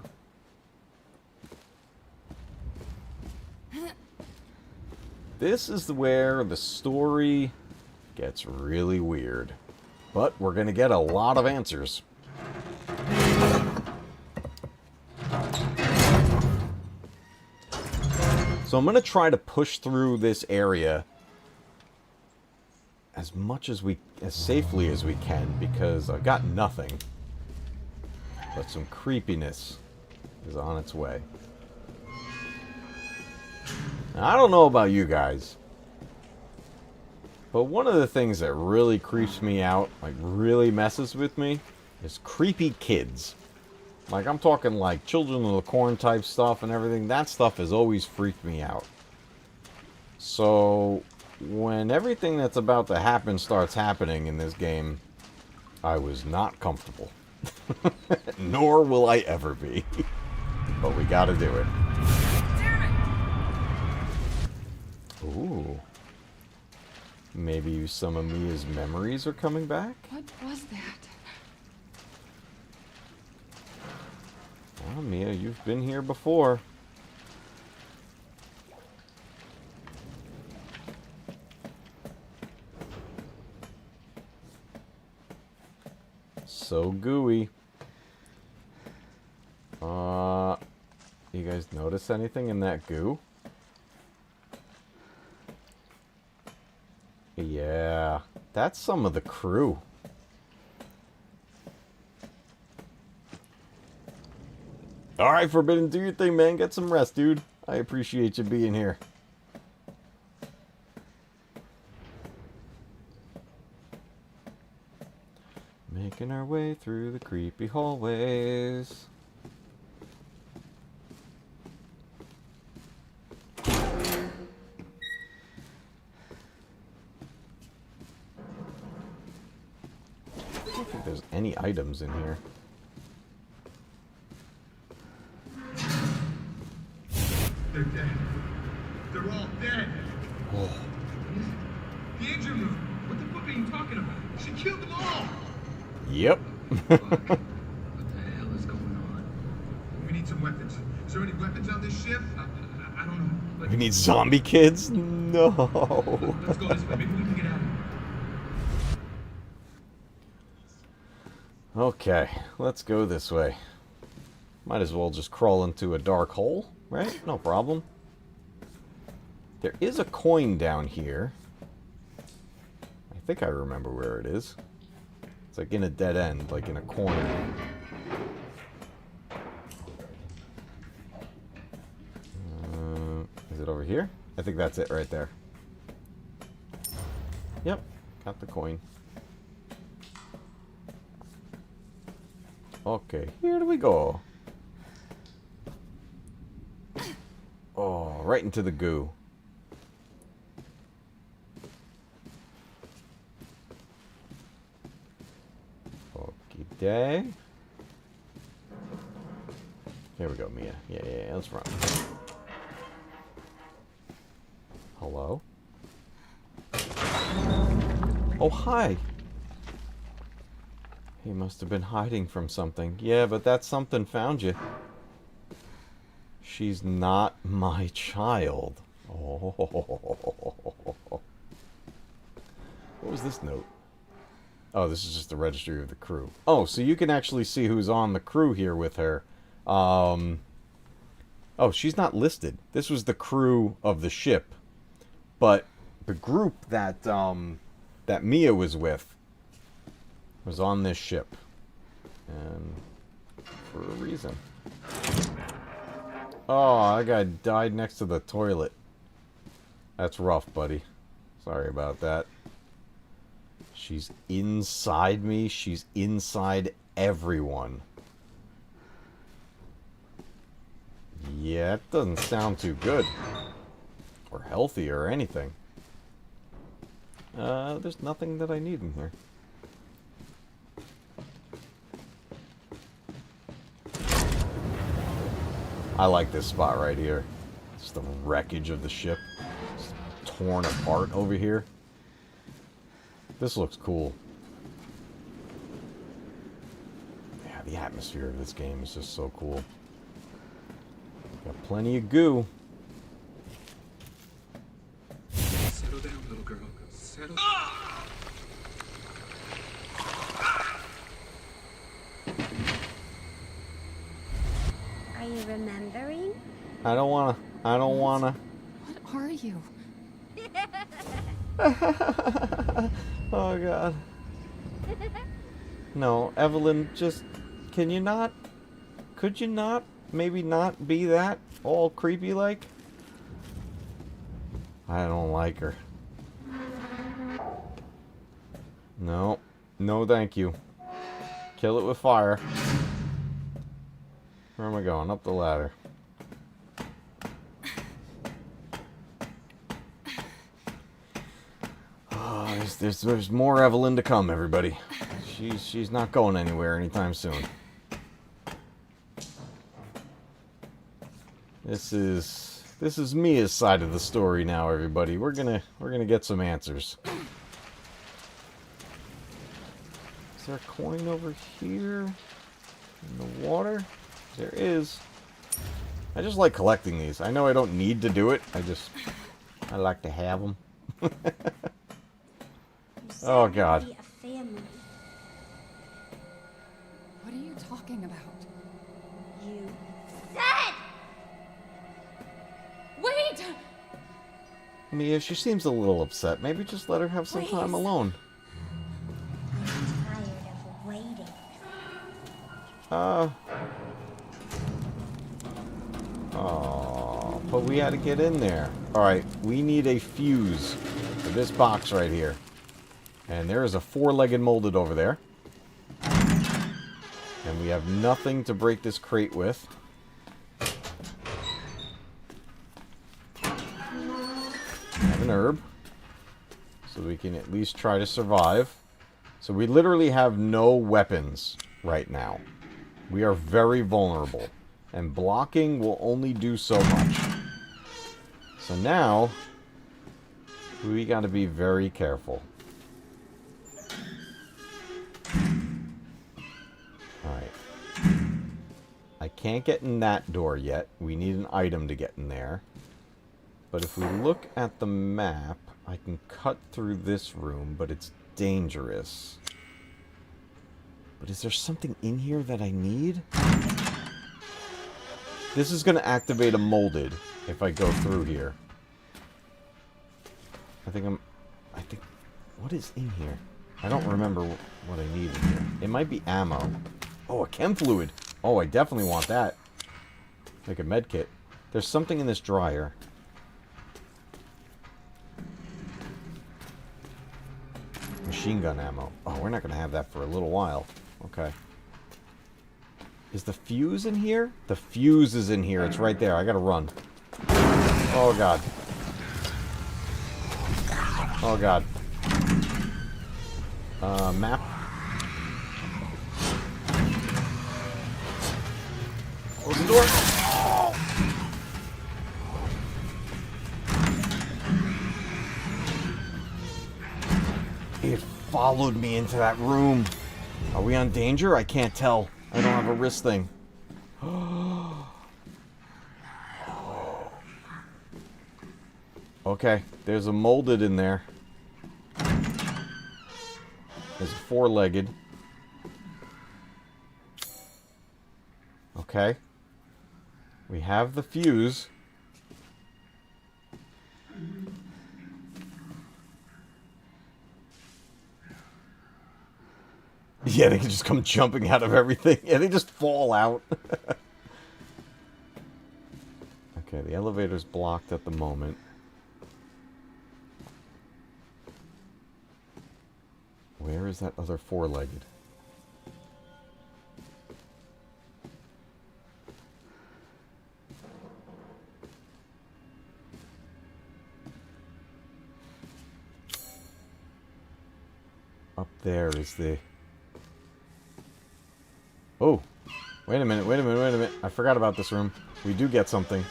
This is where the story gets really weird. But we're going to get a lot of answers. So I'm going to try to push through this area as safely as we can, because I've got nothing. But some creepiness is on its way. Now, I don't know about you guys, but one of the things that really creeps me out, like really messes with me, is creepy kids. Like, I'm talking like Children of the Corn type stuff and everything. That stuff has always freaked me out. So, when everything that's about to happen starts happening in this game, I was not comfortable. Nor will I ever be. But we gotta do it. Ooh. Maybe some of Mia's memories are coming back? What was that? Oh, Mia, you've been here before. So gooey. You guys notice anything in that goo? Yeah, that's some of the crew. Alright, Forbidden, do your thing, man. Get some rest, dude. I appreciate you being here. Making our way through the creepy hallways. I don't think there's any items in here. They're dead. They're all dead. Oh. The engine room. What the fuck are you talking about? She killed them all. Yep. What the hell is going on? We need some weapons. Is there any weapons on this ship? I don't know. Like, We need zombie kids? No. let's go this way. Maybe we can get out of here. Okay, let's go this way. Might as well just crawl into a dark hole, right? No problem. There is a coin down here. I think I remember where it is. It's like in a dead end, like in a corner. Is it over here? I think that's it right there. Yep, got the coin. Okay, here do we go. Oh, right into the goo. Okie day. Here we go, Mia. Yeah, let's run. Hello? Oh, hi! He must have been hiding from something. Yeah, but that something found you. She's not my child. Oh. What was this note? Oh, this is just the registry of the crew. Oh, so you can actually see who's on the crew here with her. Oh, she's not listed. This was the crew of the ship. But the group that that Mia was with was on this ship. And for a reason. Oh, that guy died next to the toilet. That's rough, buddy. Sorry about that. She's inside me. She's inside everyone. Yeah, it doesn't sound too good. Or healthy or anything. There's nothing that I need in here. I like this spot right here. It's the wreckage of the ship. It's torn apart over here. This looks cool. Yeah, the atmosphere of this game is just so cool. Got plenty of goo. Settle down, little girl. Settle down. Are you remembering? I don't wanna. What are you? Oh god. No, Evelyn, just... Can you not... Could you not maybe not be that all creepy like? I don't like her. No. No, thank you. Kill it with fire. Where am I going? Up the ladder. Oh, there's more Evelyn to come, everybody. She's not going anywhere anytime soon. This is Mia's side of the story now, everybody. We're gonna get some answers. Is there a coin over here in the water? There is. I just like collecting these. I know I don't need to do it. I like to have them. Oh God. A family. What are you talking about? You. Wait! Mia, she seems a little upset. Maybe just let her have some time alone. I'm tired of waiting. Oh, but we had to get in there. Alright, we need a fuse for this box right here. And there is a four-legged molded over there. And we have nothing to break this crate with. Have an herb. So we can at least try to survive. So we literally have no weapons right now. We are very vulnerable. And blocking will only do so much. So now, we gotta be very careful. Alright. I can't get in that door yet. We need an item to get in there. But if we look at the map, I can cut through this room, but it's dangerous. But is there something in here that I need? This is going to activate a molded if I go through here. I think... What is in here? I don't remember what I need in here. It might be ammo. Oh, a chem fluid. Oh, I definitely want that. Like a med kit. There's something in this dryer. Machine gun ammo. Oh, we're not going to have that for a little while. Okay. Is the fuse in here? The fuse is in here. It's right there. I gotta run. Oh, God. Oh, God. Map. Close the door. It followed me into that room. Are we on danger? I can't tell. I don't have a wrist thing. Okay, there's a molded in there. There's a four-legged. Okay. We have the fuse. Yeah, they can just come jumping out of everything. Yeah, they just fall out. Okay, the elevator's blocked at the moment. Where is that other four-legged? Up there is the... Oh! Wait a minute, wait a minute, wait a minute. I forgot about this room. We do get something.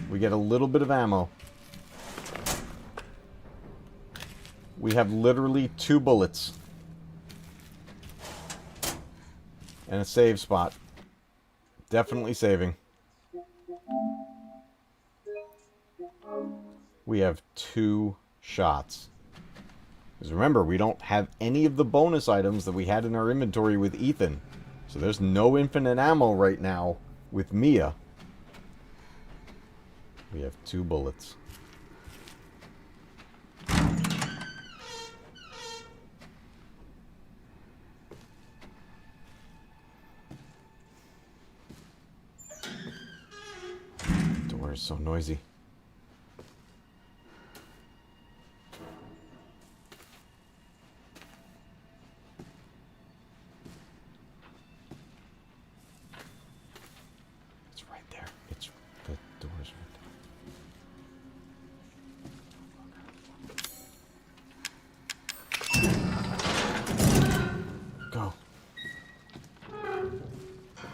We get a little bit of ammo. We have literally 2 bullets. And a save spot. Definitely saving. We have 2 shots. Because remember, we don't have any of the bonus items that we had in our inventory with Ethan. So there's no infinite ammo right now with Mia. We have 2 bullets. The door is so noisy.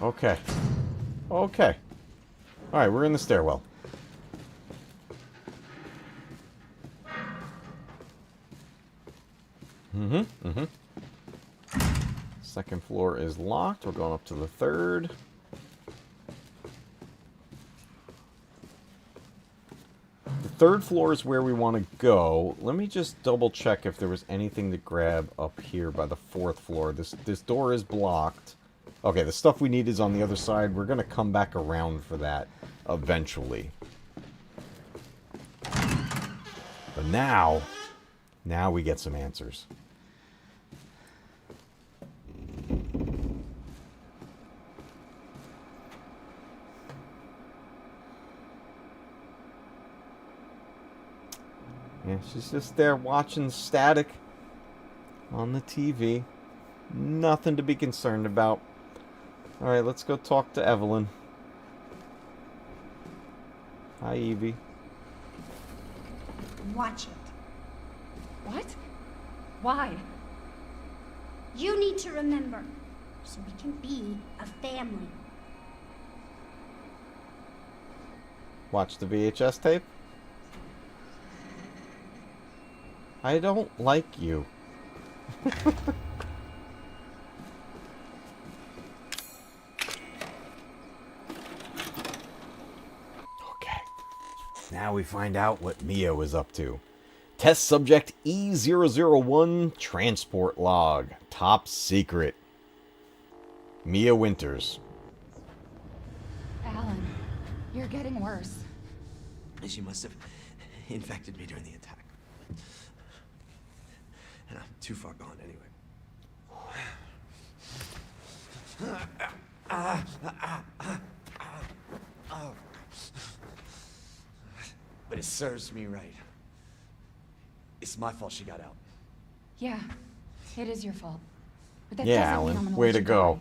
Okay. Okay. Alright, we're in the stairwell. Second floor is locked. We're going up to the third. The third floor is where we want to go. Let me just double check if there was anything to grab up here by the fourth floor. This door is blocked. Okay, the stuff we need is on the other side. We're going to come back around for that eventually. But now we get some answers. Yeah, she's just there watching static on the TV. Nothing to be concerned about. Alright, let's go talk to Evelyn. Hi, Evie. Watch it. What? Why? You need to remember, so we can be a family. Watch the VHS tape? I don't like you. Okay. Now we find out what Mia was up to. Test subject E001 transport log. Top secret. Mia Winters. Alan, you're getting worse. She must have infected me during the attack. And I'm too far gone anyway. But it serves me right. It's my fault she got out. Yeah, it is your fault. But that Yeah, doesn't mean I'm Alan. gonna Way let to you go.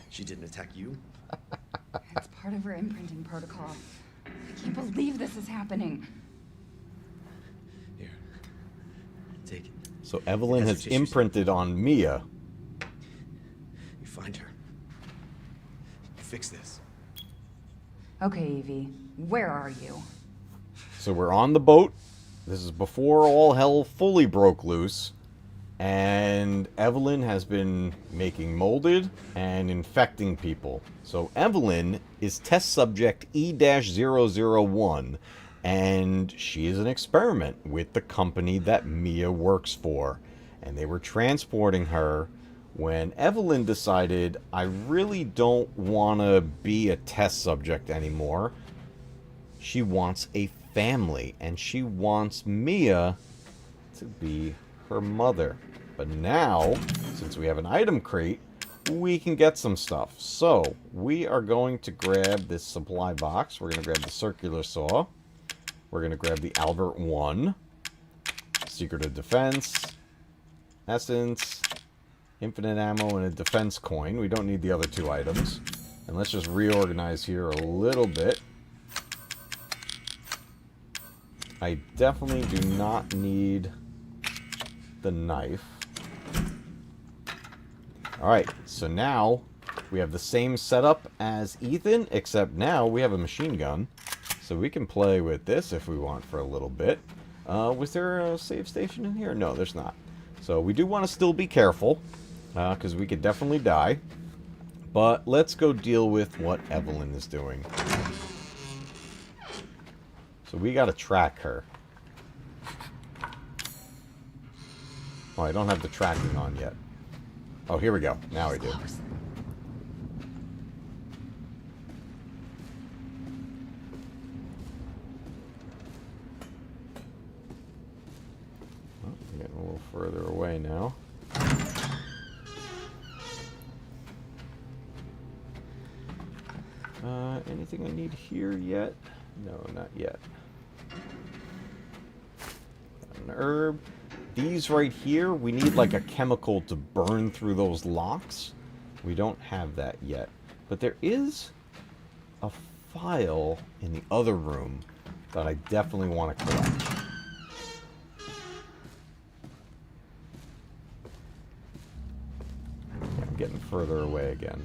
She didn't attack you? It's part of her imprinting protocol. I can't believe this is happening. Here. Take it. So Evelyn That's has what she's imprinted on Mia. You find her. You fix this. Okay, Evie, where are you? So we're on the boat. This is before all hell fully broke loose. And Evelyn has been making molded and infecting people. So Evelyn is test subject E-001. And she is an experiment with the company that Mia works for. And they were transporting her when Evelyn decided, I really don't want to be a test subject anymore. She wants a family, and she wants Mia to be her mother. But now, since we have an item crate, we can get some stuff. So, we are going to grab this supply box. We're going to grab the circular saw. We're going to grab the Albert 1. Secret of Defense. Essence. Infinite ammo and a defense coin. We don't need the other two items. And let's just reorganize here a little bit. I definitely do not need the knife. Alright, so now we have the same setup as Ethan, except now we have a machine gun. So we can play with this if we want for a little bit. Was there a save station in here? No, there's not. So we do want to still be careful, because we could definitely die. But let's go deal with what Evelyn is doing. So we gotta track her. Oh, I don't have the tracking on yet. Oh, here we go. Now we do. Oh, I'm getting a little further away now. Anything I need here yet? No, not yet. An herb. These right here, we need like a chemical to burn through those locks. We don't have that yet. But there is a file in the other room that I definitely want to collect. Yeah, I'm getting further away again.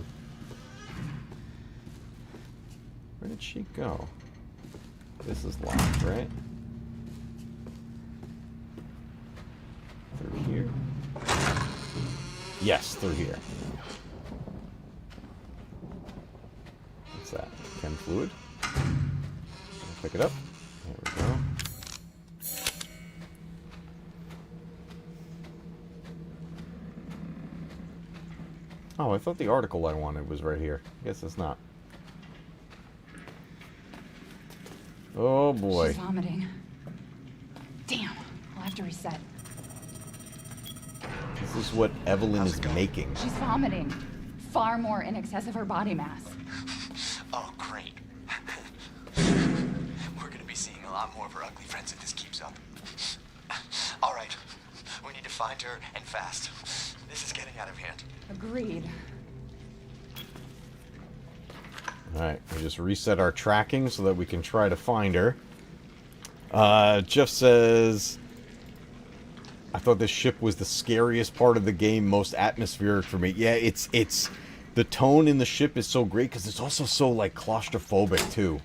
Where did she go? This is locked, right? Through here? Yes, through here. What's that? Chem fluid? Pick it up. There we go. Oh, I thought the article I wanted was right here. I guess it's not. Oh boy. She's vomiting. Damn, I'll have to reset. This is what Evelyn is making. She's vomiting. Far more in excess of her body mass. Oh, great. We're gonna be seeing a lot more of her ugly friends if this keeps up. All right, we need to find her, and fast. This is getting out of hand. Agreed. Alright, we just reset our tracking so that we can try to find her. Jeff says, I thought this ship was the scariest part of the game, most atmospheric for me. Yeah, it's the tone in the ship is so great because it's also so, like, claustrophobic, too.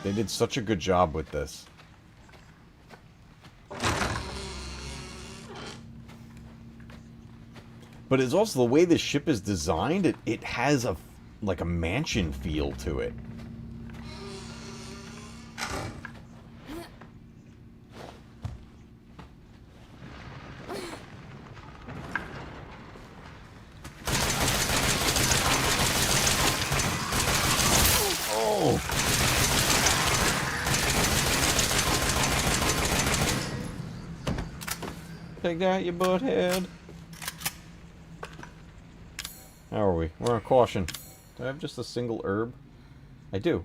They did such a good job with this. But it's also the way this ship is designed, it has a, like, a mansion feel to it. Oh! Take that, you butthead. How are we? We're on caution. Do I have just a single herb? I do.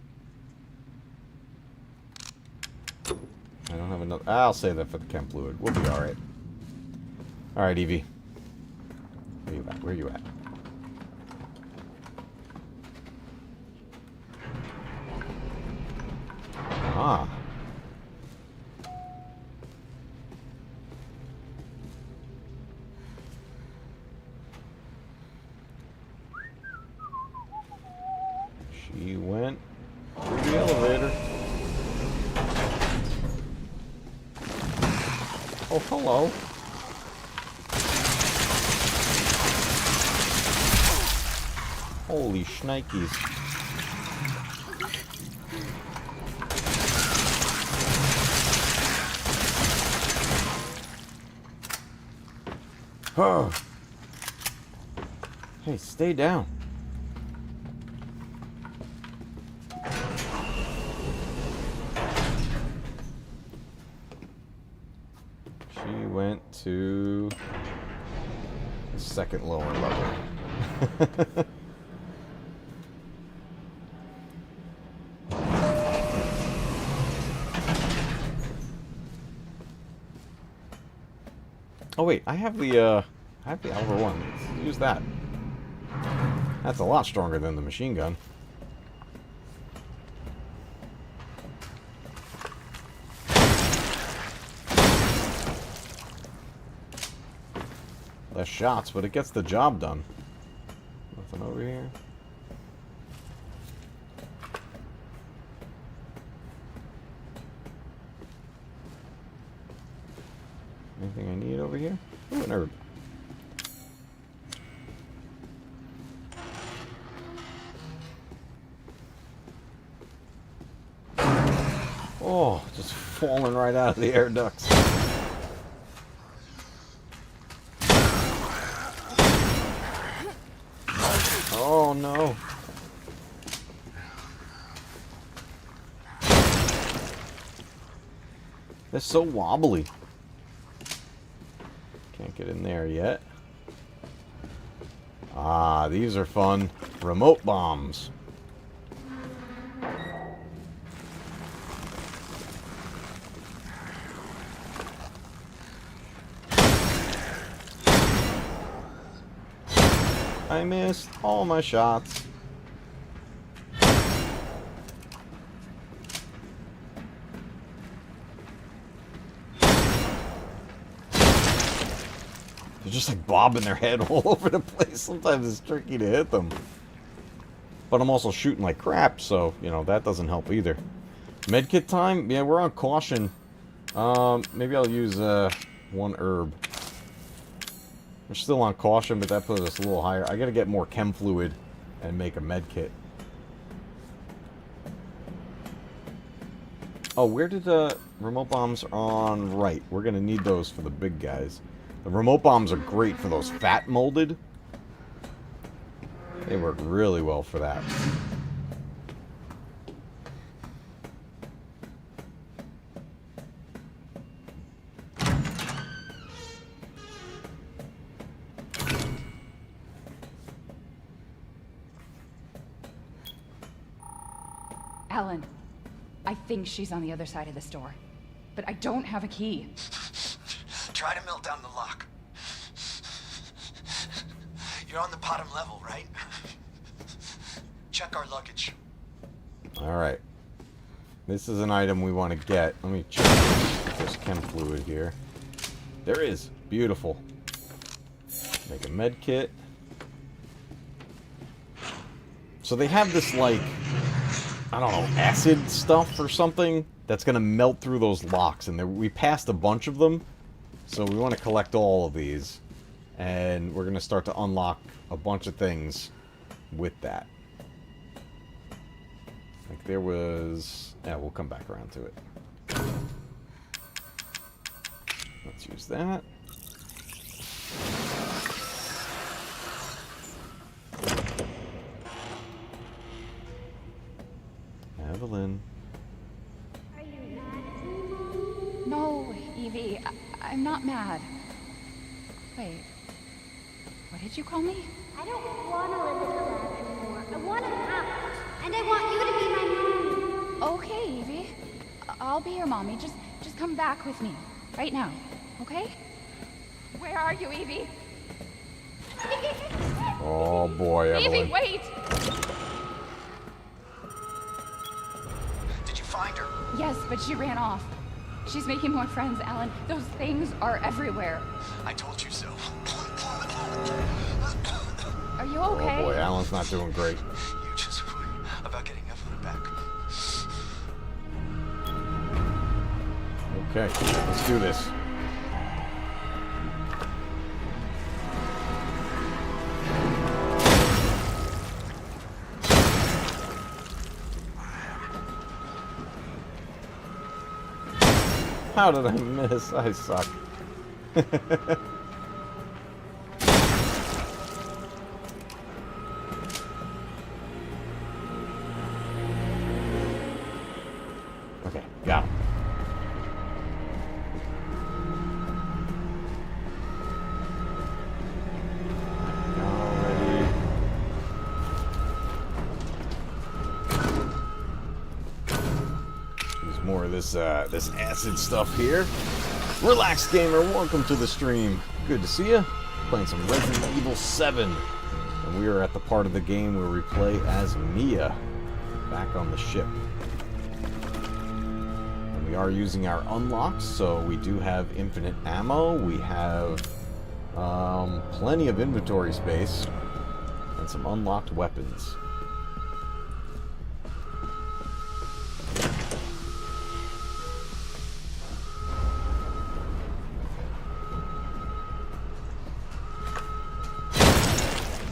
I don't have another. I'll save that for the chem fluid. We'll be alright. Alright, Evie. Where you at? Where you at? Ah. She went through the elevator. Oh, hello. Holy shnikes. Oh. Hey, stay down. She went to the second lower level. Oh wait, I have the Alpha one. Let's use that. That's a lot stronger than the machine gun. Less shots, but it gets the job done. Nothing over here. Anything I need over here? Ooh, an herb. Oh, just falling right out of the air ducts. Oh no. They're so wobbly. Can't get in there yet. Ah, these are fun. Remote bombs. I missed all my shots. They're just like bobbing their head all over the place. Sometimes it's tricky to hit them. But I'm also shooting like crap, so, you know, that doesn't help either. Medkit time? Yeah, we're on caution. Maybe I'll use, one herb. We're still on caution, but that puts us a little higher. I gotta get more chem fluid and make a medkit. Oh, where did the remote bombs on right? We're gonna need those for the big guys. The remote bombs are great for those fat molded. They work really well for that. Alan, I think she's on the other side of this door, but I don't have a key. Try to melt down the lock. You're on the bottom level, right? Check our luggage. Alright. This is an item we want to get. Let me check if there's chem fluid here. There is. Beautiful. Make a med kit. So they have this, like, I don't know, acid stuff or something that's going to melt through those locks. And we passed a bunch of them. So we want to collect all of these. And we're going to start to unlock a bunch of things with that. Like there was... Yeah, we'll come back around to it. Let's use that. Evelyn. Are you mad at me, Mom? No, Evie, I'm not mad. Wait, what did you call me? I don't want to live in the lab anymore. I want an out. And I want you to be my mommy. Okay, Evie. I'll be your mommy. Just come back with me. Right now, okay? Where are you, Evie? Oh boy, Evelyn. Evie, wait! Did you find her? Yes, but she ran off. She's making more friends, Alan. Those things are everywhere. I told you so. Are you okay? Oh boy, Alan's not doing great. You just worry about getting Evelyn back. Okay, let's do this. How did I miss? I suck. Okay, got him. Already. Use more of this this acid stuff here. Relax, gamer. Welcome to the stream. Good to see you. Playing some Resident Evil 7, and we are at the part of the game where we play as Mia, back on the ship. And we are using our unlocks, so we do have infinite ammo. We have plenty of inventory space and some unlocked weapons.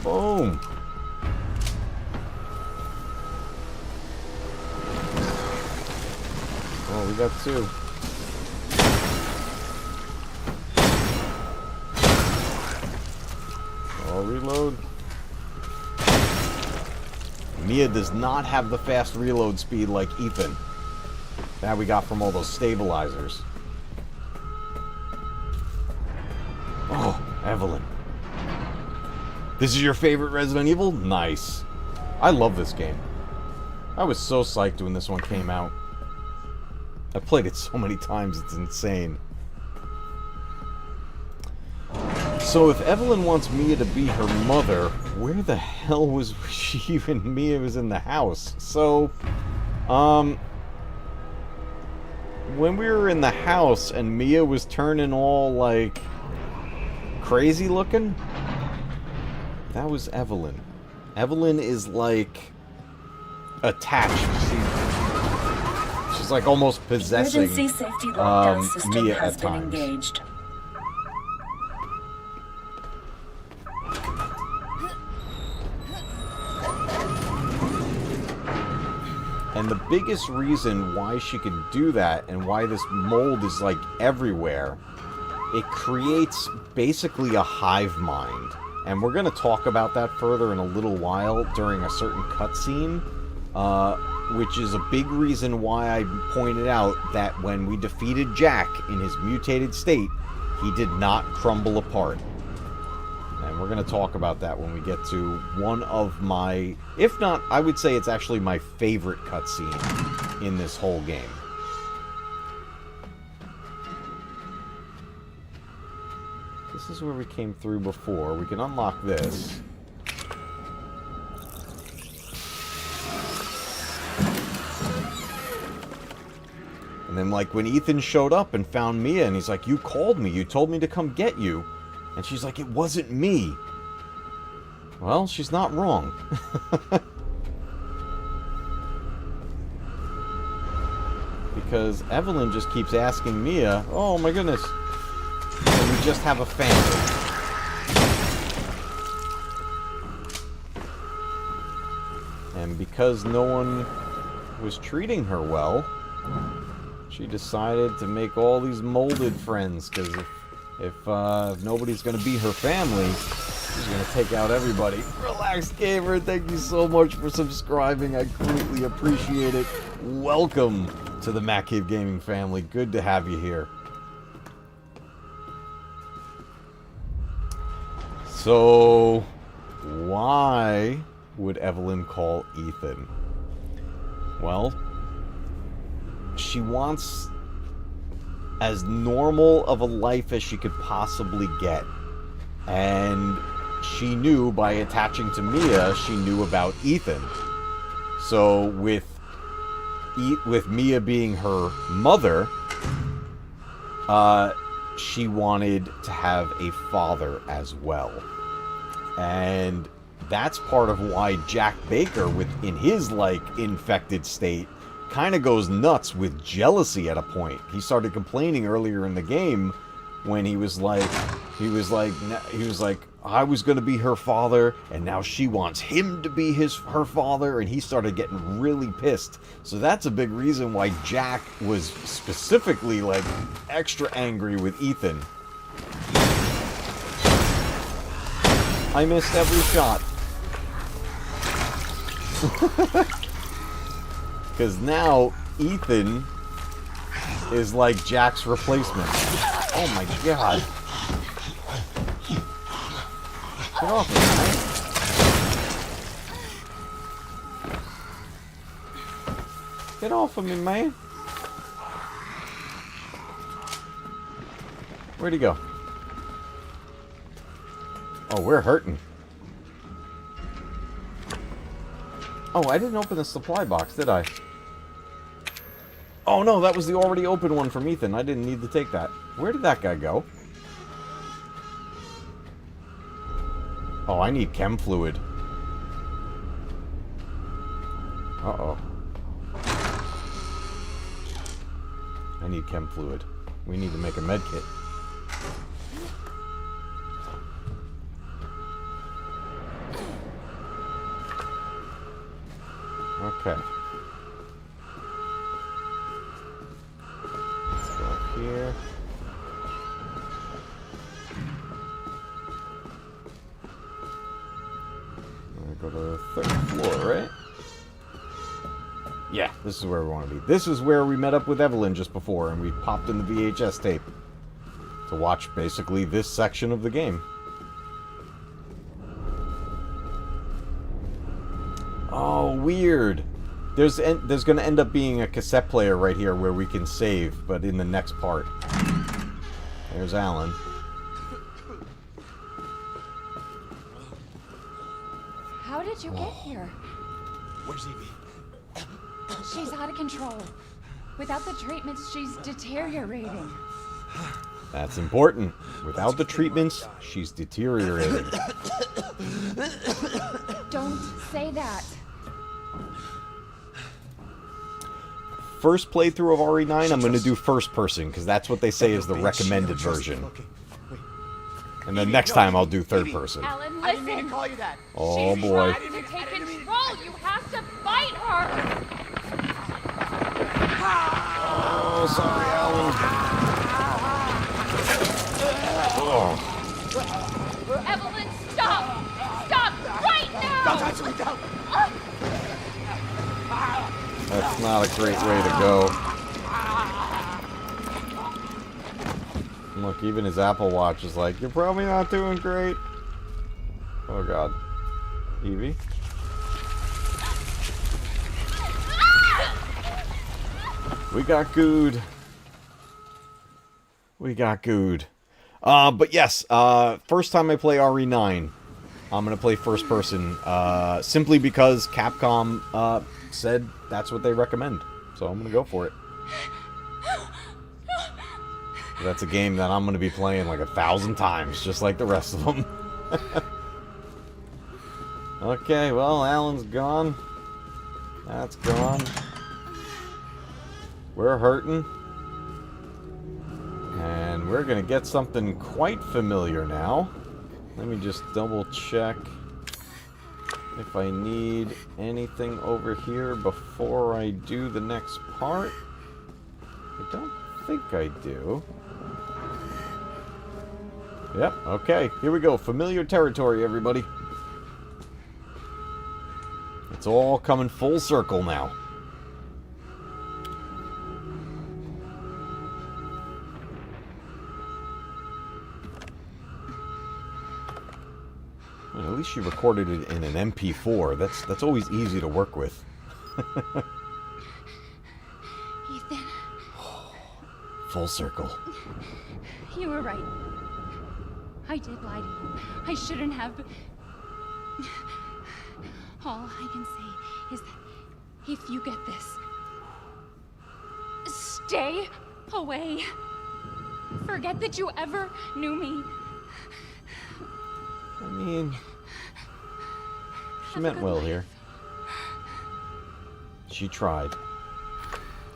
Boom! Oh, we got two. Oh, reload. Mia does not have the fast reload speed like Ethan. That we got from all those stabilizers. Oh, Evelyn. This is your favorite Resident Evil? Nice. I love this game. I was so psyched when this one came out. I've played it so many times, it's insane. So if Evelyn wants Mia to be her mother, where the hell was she when Mia was in the house? So, when we were in the house and Mia was turning all, like, crazy looking? That was Evelyn. Evelyn is like attached. She's like almost possessing Emergency safety lockdown system Mia has at been times. engaged. And the biggest reason why she can do that and why this mold is like everywhere, it creates basically a hive mind. And we're going to talk about that further in a little while during a certain cutscene, which is a big reason why I pointed out that when we defeated Jack in his mutated state, he did not crumble apart. And we're going to talk about that when we get to one of my, if not, I would say it's actually my favorite cutscene in this whole game. This is where we came through before. We can unlock this. And then, like, when Ethan showed up and found Mia, and he's like, you called me, you told me to come get you. And she's like, it wasn't me. Well, she's not wrong. Because Evelyn just keeps asking Mia, oh my goodness, can we just have a family? And because no one was treating her well, she decided to make all these molded friends, because if nobody's going to be her family, she's going to take out everybody. Relax Gamer, thank you so much for subscribing. I greatly appreciate it. Welcome to the Matt Cave Gaming family. Good to have you here. So, why would Evelyn call Ethan? Well, she wants as normal of a life as she could possibly get. And she knew by attaching to Mia, she knew about Ethan. So with Mia being her mother, she wanted to have a father as well. And that's part of why Jack Baker, in his, like, infected state, kind of goes nuts with jealousy at a point. He started complaining earlier in the game when he was like, I was going to be her father, and now she wants him to be her father, and he started getting really pissed. So that's a big reason why Jack was specifically, like, extra angry with Ethan. I missed every shot. Because now Ethan is like Jack's replacement. Oh my god. Get off of me, man. Get off of me, man. Where'd he go? Oh, we're hurting. Oh, I didn't open the supply box, did I? Oh no, that was the already open one from Ethan. I didn't need to take that. Where did that guy go? Oh, I need chem fluid. Uh-oh. I need chem fluid. We need to make a med kit. Okay. Let's go up here. We're gonna go to the third floor, right? Yeah, this is where we want to be. This is where we met up with Evelyn just before, and we popped in the VHS tape to watch basically this section of the game. Oh, weird. There's going to end up being a cassette player right here where we can save, but in the next part. There's Alan. How did you get here? Where's Evie? She's out of control. Without the treatments, she's deteriorating. That's important. Without the treatments, she's deteriorating. Don't say that. First playthrough of RE9, I'm going to do first person, because that's what they say is the recommended version. And then next time I'll do third person. Alan, listen. I didn't mean to call you that. Oh boy. To take control, you have to fight her. Oh, sorry, Alan. Oh. Evelyn, stop! Stop right now! Don't touch me, don't! That's not a great way to go. Look, even his Apple Watch is like, you're probably not doing great. Oh god. Evie? We got gooed. We got gooed. But yes, first time I play RE9, I'm going to play first person, simply because Capcom said that's what they recommend. So I'm going to go for it. That's a game that I'm going to be playing like 1,000 times, just like the rest of them. Okay, well, Alan's gone. That's gone. We're hurting. And we're going to get something quite familiar now. Let me just double check if I need anything over here before I do the next part. I don't think I do. Yep, okay. Here we go. Familiar territory, everybody. It's all coming full circle now. Well, at least you recorded it in an MP4. That's always easy to work with. Ethan. Full circle. You were right. I did lie to you. I shouldn't have. All I can say is that if you get this, stay away. Forget that you ever knew me. I mean, she meant well here. She tried.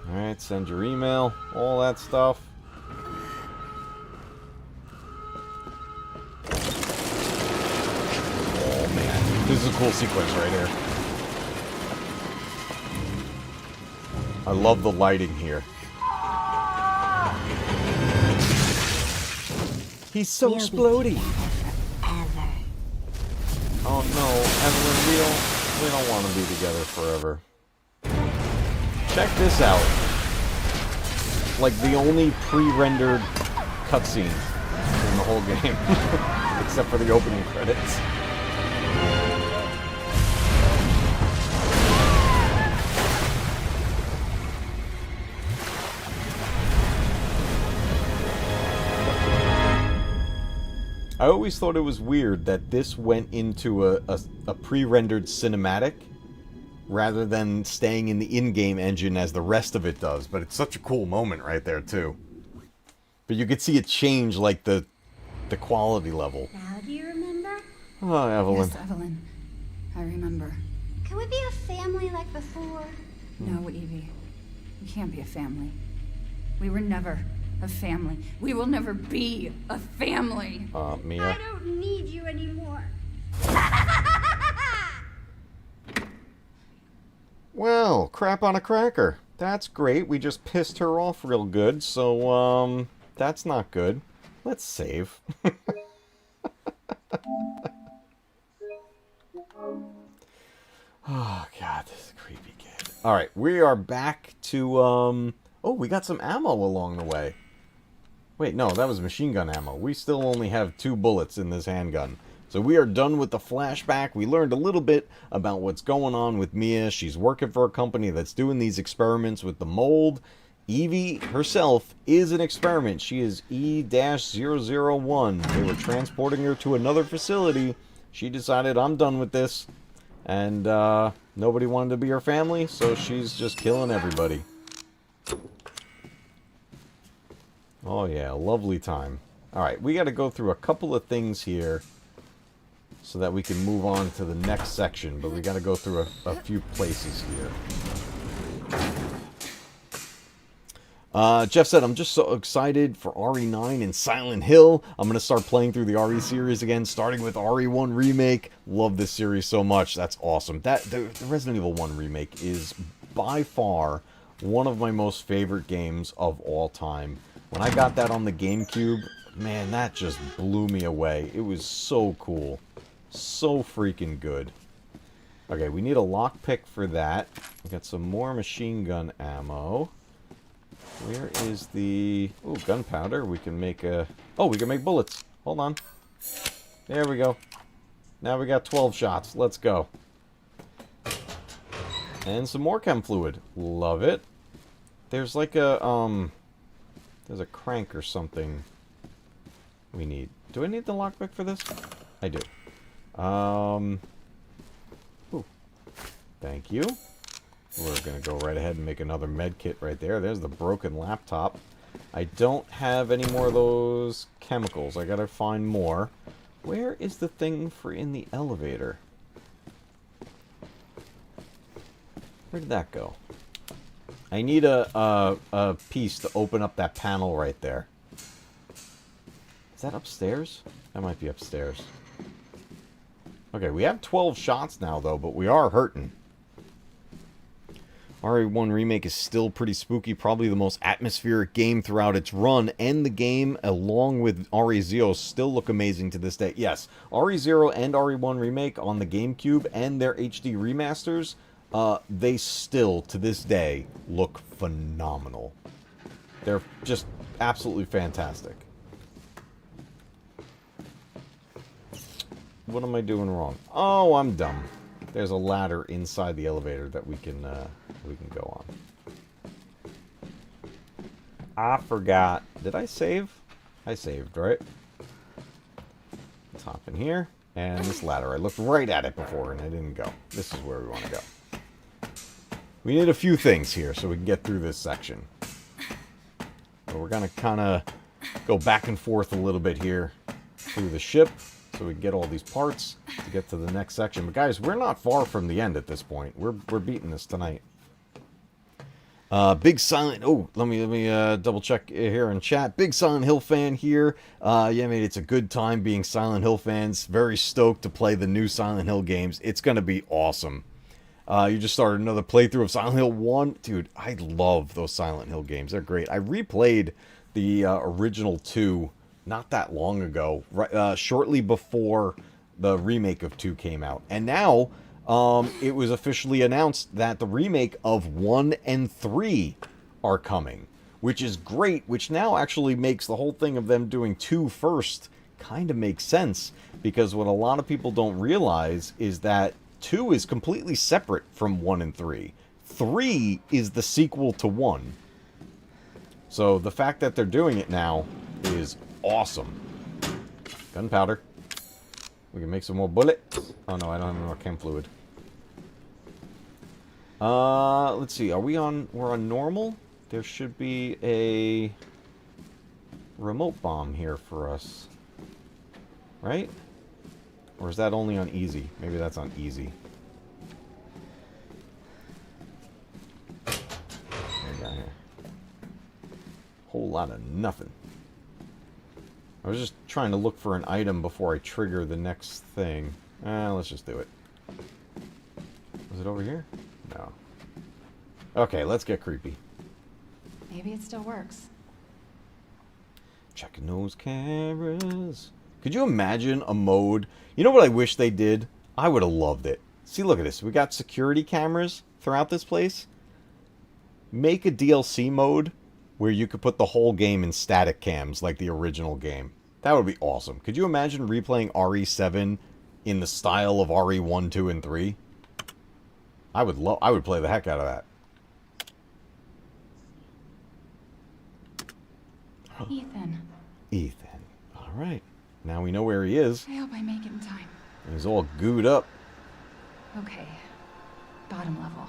Alright, send your email, all that stuff. Oh man, this is a cool sequence right here. I love the lighting here. He's so explodey. Oh no, Evelyn, we don't want to be together forever. Check this out. Like the only pre-rendered cutscene in the whole game. Except for the opening credits. I always thought it was weird that this went into a pre-rendered cinematic rather than staying in the in-game engine as the rest of it does. But it's such a cool moment right there, too. But you could see it change, like, the quality level. Now do you remember? Oh, Evelyn. Yes, Evelyn. I remember. Can we be a family like before? No, Evie. We can't be a family. We were never a family. We will never be a family. Mia. I don't need you anymore. Well, crap on a cracker. That's great. We just pissed her off real good, so, that's not good. Let's save. Oh, God, this is a creepy kid. Alright, we are back to, oh, we got some ammo along the way. Wait, no, that was machine gun ammo. We still only have 2 bullets in this handgun. So we are done with the flashback. We learned a little bit about what's going on with Mia. She's working for a company that's doing these experiments with the mold. Evie herself is an experiment. She is E-001. They were transporting her to another facility. She decided, I'm done with this. And nobody wanted to be her family, so she's just killing everybody. Oh yeah, lovely time. Alright, we got to go through a couple of things here so that we can move on to the next section, but we got to go through a few places here. Jeff said, I'm just so excited for RE9 and Silent Hill. I'm going to start playing through the RE series again, starting with RE1 Remake. Love this series so much. That's awesome. The Resident Evil 1 Remake is by far one of my most favorite games of all time. When I got that on the GameCube, man, that just blew me away. It was so cool. So freaking good. Okay, we need a lockpick for that. We got some more machine gun ammo. Where is the... Ooh, gunpowder. We can make a... Oh, we can make bullets. Hold on. There we go. Now we got 12 shots. Let's go. And some more chem fluid. Love it. There's like a, there's a crank or something we need. Do I need the lockpick for this? I do. Ooh. Thank you. We're going to go right ahead and make another med kit right there. There's the broken laptop. I don't have any more of those chemicals. I got to find more. Where is the thing for in the elevator? Where did that go? I need a piece to open up that panel right there. Is that upstairs? That might be upstairs. Okay, we have 12 shots now, though, but we are hurting. RE1 Remake is still pretty spooky, probably the most atmospheric game throughout its run, and the game, along with RE0, still look amazing to this day. Yes, RE0 and RE1 Remake on the GameCube and their HD remasters, they still, to this day, look phenomenal. They're just absolutely fantastic. What am I doing wrong? Oh, I'm dumb. There's a ladder inside the elevator that we can go on. I forgot. Did I save? I saved, right? Let's hop in here. And this ladder. I looked right at it before and I didn't go. This is where we want to go. We need a few things here so we can get through this section. But we're going to kind of go back and forth a little bit here through the ship so we can get all these parts to get to the next section. But guys, we're not far from the end at this point. We're beating this tonight. Big Silent... Oh, let me double check here in chat. Big Silent Hill fan here. Yeah, mate, it's a good time being Silent Hill fans. Very stoked to play the new Silent Hill games. It's going to be awesome. You just started another playthrough of Silent Hill 1. Dude, I love those Silent Hill games. They're great. I replayed the original 2 not that long ago, right, shortly before the remake of 2 came out. And now, it was officially announced that the remake of 1 and 3 are coming, which is great, which now actually makes the whole thing of them doing 2 first kind of makes sense, because what a lot of people don't realize is that 2 is completely separate from 1 and 3. 3 is the sequel to 1. So the fact that they're doing it now is awesome. Gunpowder. We can make some more bullets. Oh no, I don't have any more chem fluid. Let's see. We're on normal? There should be a remote bomb here for us. Right? Or is that only on easy? Maybe that's on easy. What do we got here? Whole lot of nothing. I was just trying to look for an item before I trigger the next thing. Let's just do it. Was it over here? No. Okay, let's get creepy. Maybe it still works. Checking those cameras. Could you imagine a mode? You know what I wish they did? I would have loved it. See, look at this. We got security cameras throughout this place. Make a DLC mode where you could put the whole game in static cams like the original game. That would be awesome. Could you imagine replaying RE7 in the style of RE1, 2, and 3? I would play the heck out of that. Ethan. Ethan. All right. Now we know where he is. I hope I make it in time. He's all gooed up. Okay. Bottom level.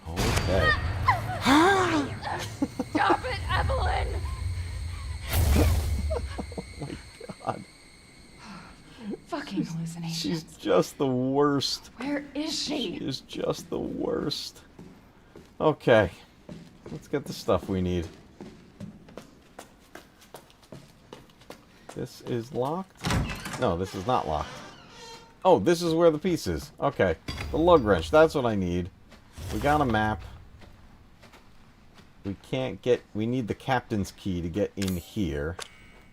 Okay. Stop it, Evelyn! Oh my god. Fucking hallucination. She's just the worst. Where is she? She is just the worst. Okay. Let's get the stuff we need. This is locked? No, this is not locked. Oh, this is where the piece is. Okay. The lug wrench. That's what I need. We got a map. We can't get... We need the captain's key to get in here.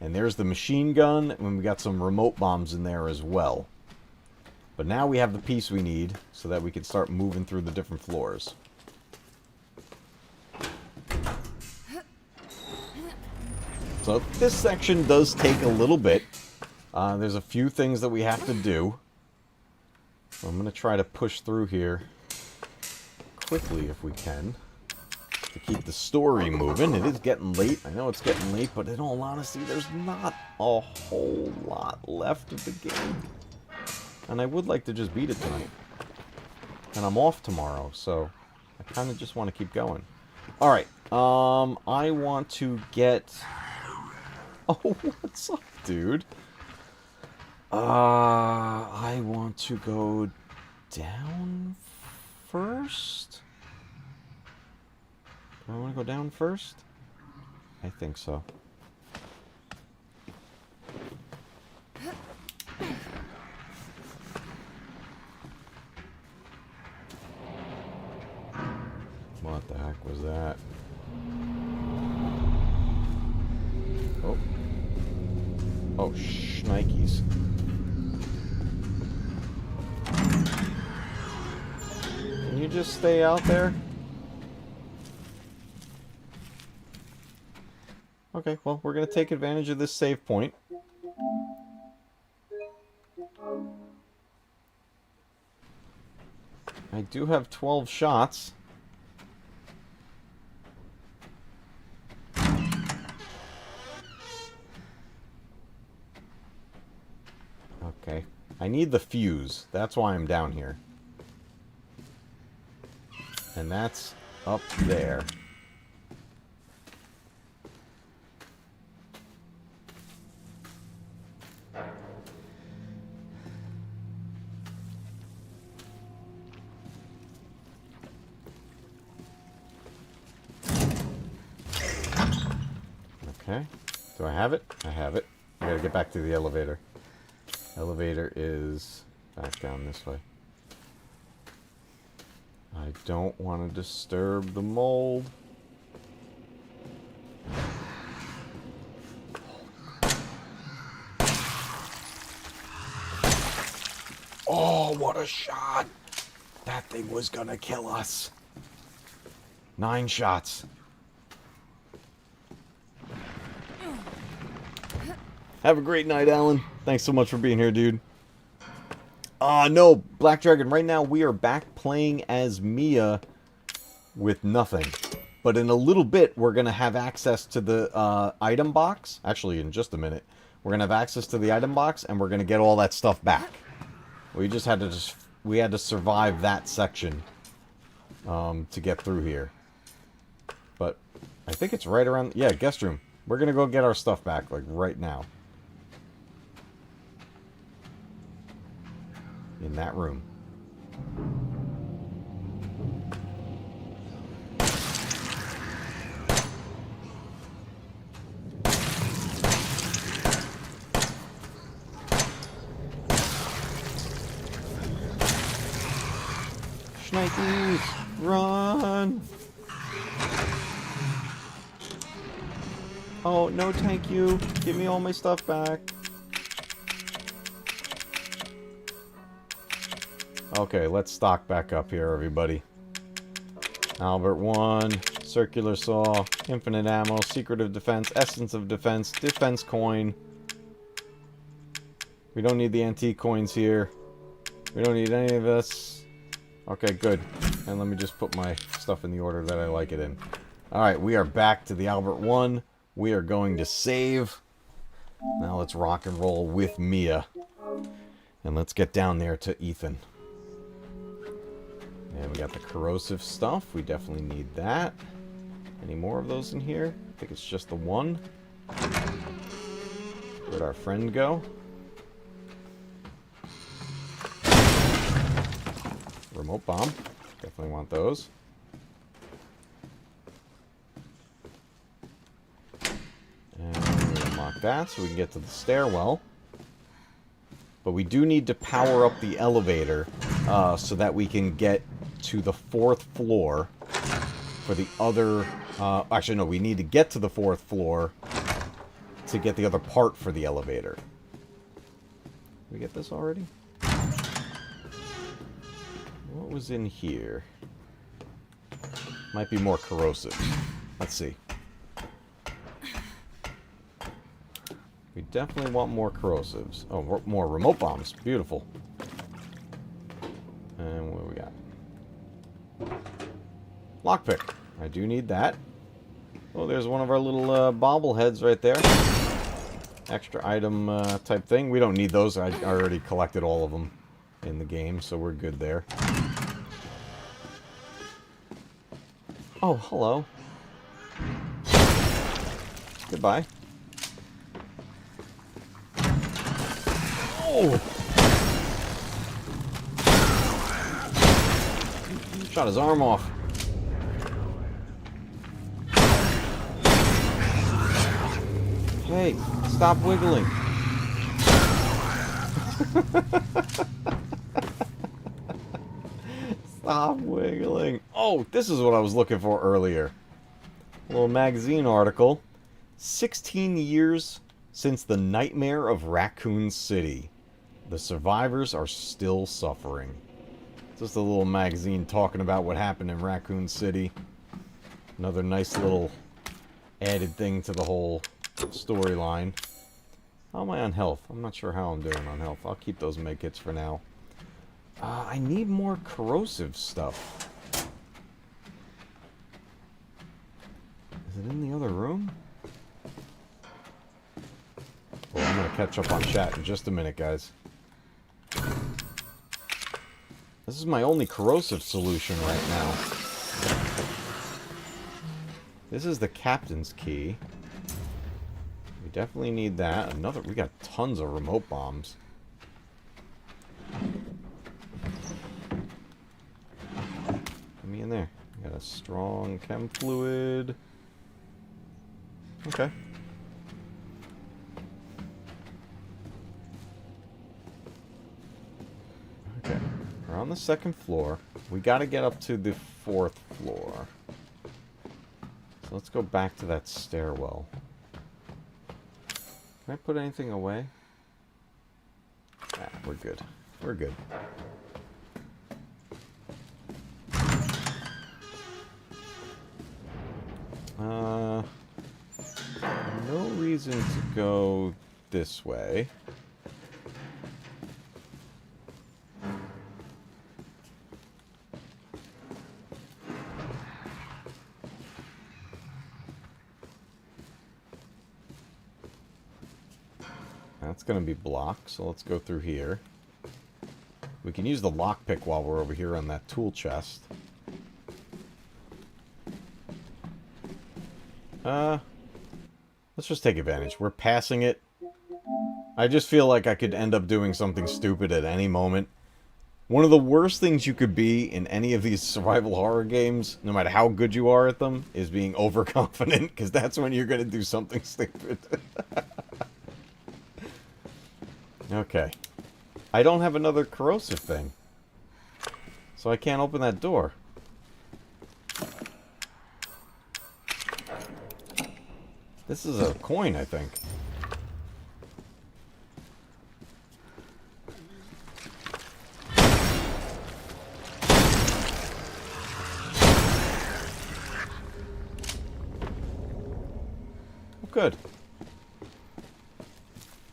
And there's the machine gun. And we got some remote bombs in there as well. But now we have the piece we need so that we can start moving through the different floors. So this section does take a little bit. There's a few things that we have to do. So I'm going to try to push through here quickly if we can. To keep the story moving. It is getting late. I know it's getting late, but in all honesty, there's not a whole lot left of the game. And I would like to just beat it tonight. And I'm off tomorrow, so I kind of just want to keep going. Alright, I want to get... Oh, what's up, dude? I want to go down first? Do I want to go down first? I think so. What the heck was that? Oh. Oh, shnikes. Can you just stay out there? Okay, well, we're going to take advantage of this save point. I do have 12 shots. Okay. I need the fuse. That's why I'm down here. And that's up there. Okay. Do I have it? I have it. I gotta get back to the elevator. Elevator is back down this way. I don't want to disturb the mold. Oh, what a shot! That thing was gonna kill us. 9 shots. Have a great night, Alan. Thanks so much for being here, dude. No, Black Dragon, right now we are back playing as Mia with nothing. But in a little bit, we're going to have access to the item box. Actually, in just a minute. We're going to have access to the item box, and we're going to get all that stuff back. We just had to we had to survive that section to get through here. But I think it's right around... Yeah, guest room. We're going to go get our stuff back, like, right now. In that room. Shnikes, run! Oh, no thank you. Give me all my stuff back. Okay, let's stock back up here, everybody. Albert 1, circular saw, infinite ammo, secret of defense, essence of defense, defense coin. We don't need the antique coins here. We don't need any of this. Okay, good. And let me just put my stuff in the order that I like it in. Alright, we are back to the Albert 1. We are going to save. Now let's rock and roll with Mia. And let's get down there to Ethan. And we got the corrosive stuff. We definitely need that. Any more of those in here? I think it's just the one. Where'd our friend go? Remote bomb. Definitely want those. And we unlock that so we can get to the stairwell. But we do need to power up the elevator so that we can get to the 4th floor for the other... actually, no, we need to get to the 4th floor to get the other part for the elevator. Did we get this already? What was in here? Might be more corrosive. Let's see. We definitely want more corrosives. Oh, more remote bombs. Beautiful. And what do we got? Lockpick. I do need that. Oh, there's one of our little bobbleheads right there. Extra item type thing. We don't need those. I already collected all of them in the game, so we're good there. Oh, hello. Goodbye. Oh! Shot his arm off. Hey, stop wiggling. Stop wiggling. Oh, this is what I was looking for earlier. A little magazine article. 16 years since the nightmare of Raccoon City. The survivors are still suffering. Just a little magazine talking about what happened in Raccoon City. Another nice little added thing to the whole storyline. How am I on health? I'm not sure how I'm doing on health. I'll keep those medkits for now. I need more corrosive stuff. Is it in the other room? Well, I'm going to catch up on chat in just a minute, guys. This is my only corrosive solution right now. This is the captain's key. We definitely need that. Another. We got tons of remote bombs. Get me in there. We got a strong chem fluid. Okay. Okay. We're on the 2nd floor. We gotta get up to the 4th floor. So let's go back to that stairwell. Can I put anything away? Ah, we're good. We're good. No reason to go this way. That's going to be blocked, so let's go through here. We can use the lockpick while we're over here on that tool chest. Let's just take advantage. We're passing it. I just feel like I could end up doing something stupid at any moment. One of the worst things you could be in any of these survival horror games, no matter how good you are at them, is being overconfident, because that's when you're going to do something stupid. Okay. I don't have another corrosive thing, so I can't open that door. This is a coin, I think. Oh, good.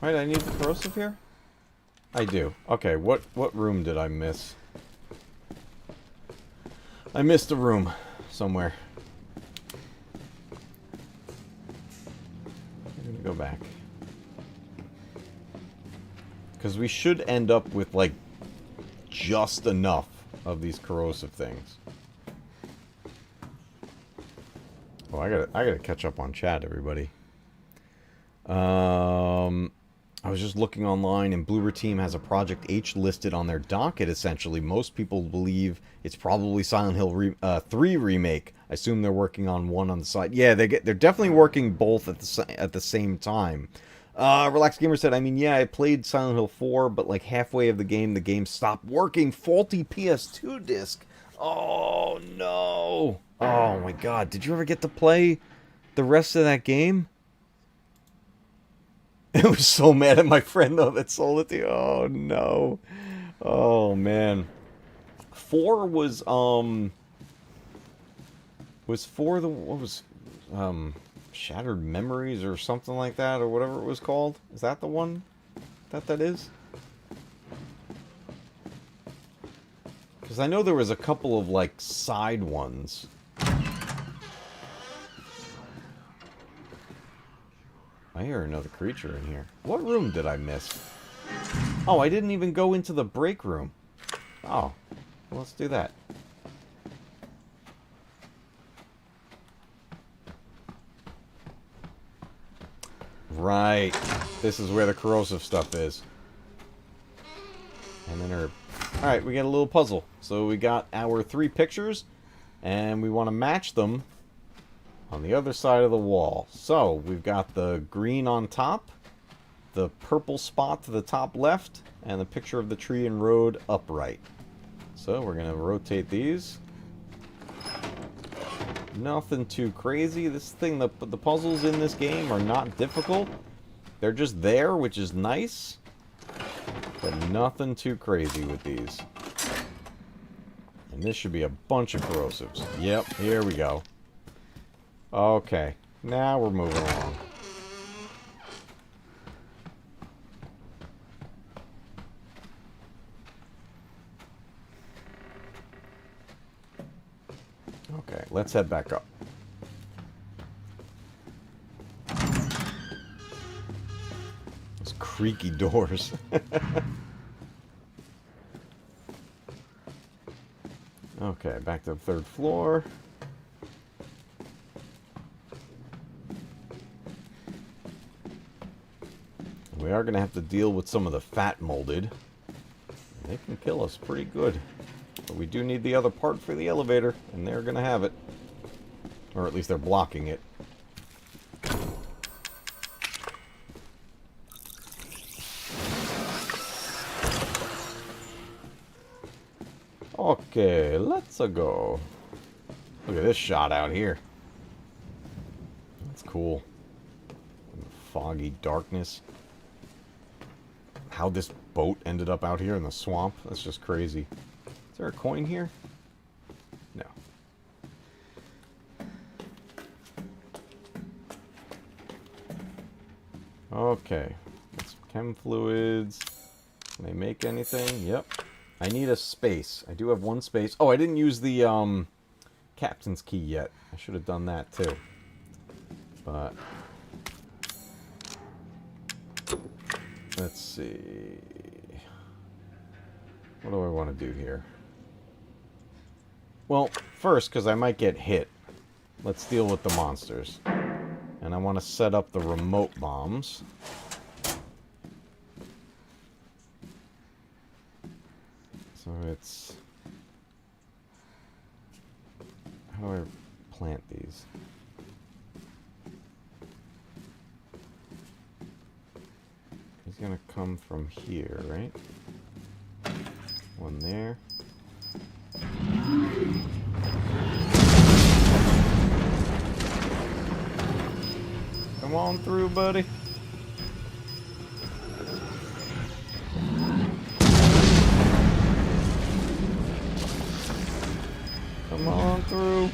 Right, I need the corrosive here? I do. Okay, what room did I miss? I missed a room somewhere. I'm gonna go back. Because we should end up with, like, just enough of these corrosive things. Oh, I gotta catch up on chat, everybody. I was just looking online, and Bloober Team has a Project H listed on their docket, essentially. Most people believe it's probably Silent Hill 3 remake. I assume they're working on one on the side. Yeah, they're definitely working both at the same time. Relax Gamer said, I mean, yeah, I played Silent Hill 4, but like halfway of the game stopped working. Faulty PS2 disc. Oh, no. Oh, my God. Did you ever get to play the rest of that game? I was so mad at my friend, though, that sold it to you. Oh, no. Oh, man. 4 was 4 the... What was... Shattered Memories or something like that, or whatever it was called? Is that the one that is? Because I know there was a couple of, like, side ones. I hear another creature in here. What room did I miss? Oh, I didn't even go into the break room. Oh, well, let's do that. Right. This is where the corrosive stuff is. And then herb. Alright, we got a little puzzle. So we got our 3 pictures, and we want to match them on the other side of the wall. So, we've got the green on top, the purple spot to the top left, and the picture of the tree and road upright. So, we're going to rotate these. Nothing too crazy. This thing, the puzzles in this game are not difficult. They're just there, which is nice. But nothing too crazy with these. And this should be a bunch of corrosives. Yep, here we go. Okay, now we're moving along. Okay, let's head back up. Those creaky doors. Okay, back to the 3rd floor. We are going to have to deal with some of the fat molded. They can kill us pretty good. But we do need the other part for the elevator, and they're going to have it. Or at least they're blocking it. Okay, let's go. Look at this shot out here. That's cool. Foggy darkness. How this boat ended up out here in the swamp, that's just crazy. Is there a coin here? No. Okay. That's chem fluids. Can they make anything? Yep. I need a space. I do have 1 space. Oh, I didn't use the captain's key yet. I should have done that too. But let's see. What do I want to do here? Well, first, because I might get hit, let's deal with the monsters. And I want to set up the remote bombs. So it's... How do I plant these? He's gonna come from here, right? 1 there. Come on through, buddy. Come on through.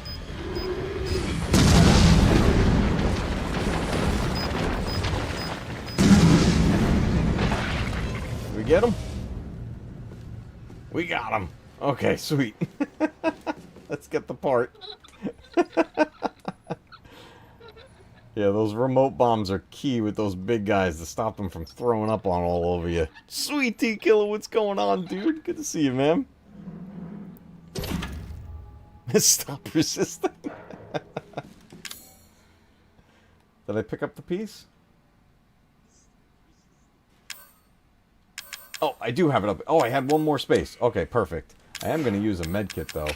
Did we get him? We got him. Okay, sweet. Let's get the part. Yeah, those remote bombs are key with those big guys to stop them from throwing up on all over you. Sweet T-Killer, what's going on, dude? Good to see you, man. Stop resisting. Did I pick up the piece? Oh, I do have it up. Oh, I had one more space. Okay, perfect. I am going to use a med kit, though.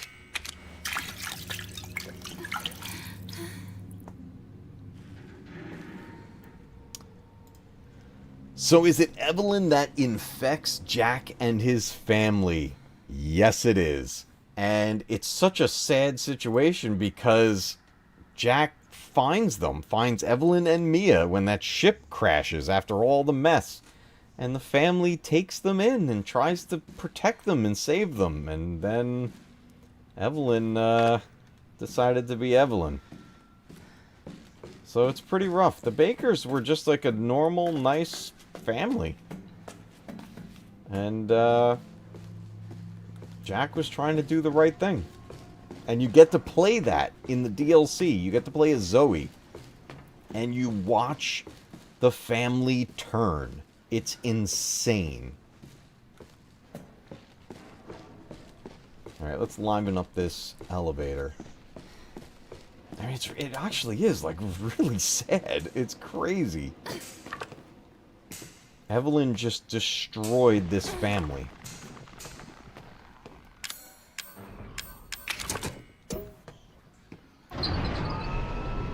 So is it Evelyn that infects Jack and his family? Yes, it is. And it's such a sad situation because Jack finds Evelyn and Mia when that ship crashes after all the mess. And the family takes them in and tries to protect them and save them. And then Evelyn decided to be Evelyn. So it's pretty rough. The Bakers were just like a normal, nice family. And Jack was trying to do the right thing. And you get to play that in the DLC. You get to play as Zoe. And you watch the family turn. It's insane. Alright, let's liven up this elevator. I mean, it actually is, like, really sad. It's crazy. Evelyn just destroyed this family.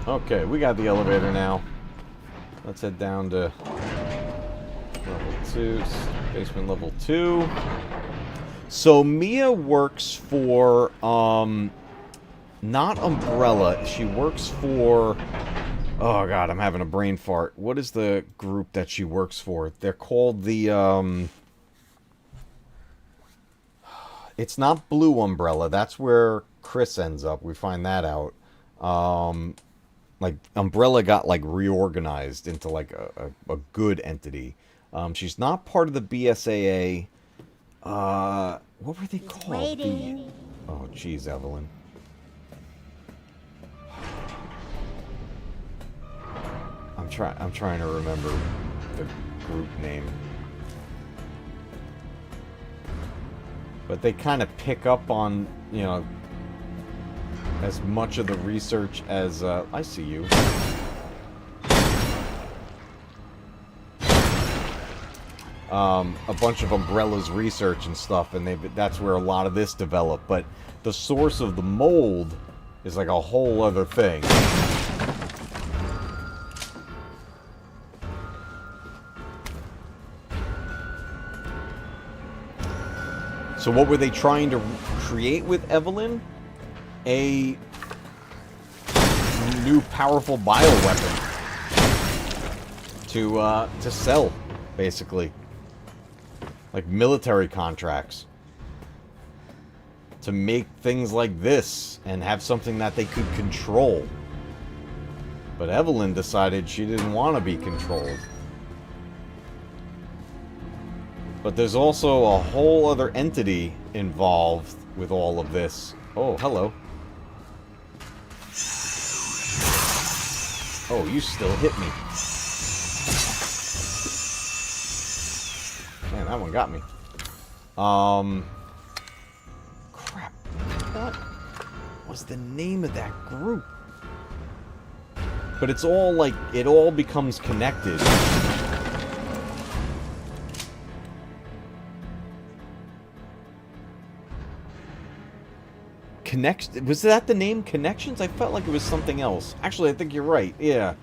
Okay, we got the elevator now. Let's head down to level 2, basement level 2. So Mia works for, not Umbrella. She works for, oh god, I'm having a brain fart. What is the group that she works for? They're called the, it's not Blue Umbrella. That's where Chris ends up. We find that out. Like, Umbrella got, like, reorganized into, like, a good entity. She's not part of the BSAA. What were they called? Oh, jeez, Evelyn. I'm trying to remember the group name. But they kind of pick up on, you know, as much of the research as, I see you. A bunch of Umbrella's research and stuff, and that's where a lot of this developed. But the source of the mold is like a whole other thing. So what were they trying to create with Evelyn? A new powerful bioweapon to sell, basically. Like military contracts. To make things like this and have something that they could control. But Evelyn decided she didn't want to be controlled. But there's also a whole other entity involved with all of this. Oh, hello. Oh, you still hit me. Man, that one got me. Crap. What was the name of that group? But it's all like, it all becomes connected. Was that the name? Connections? I felt like it was something else. Actually, I think you're right. Yeah.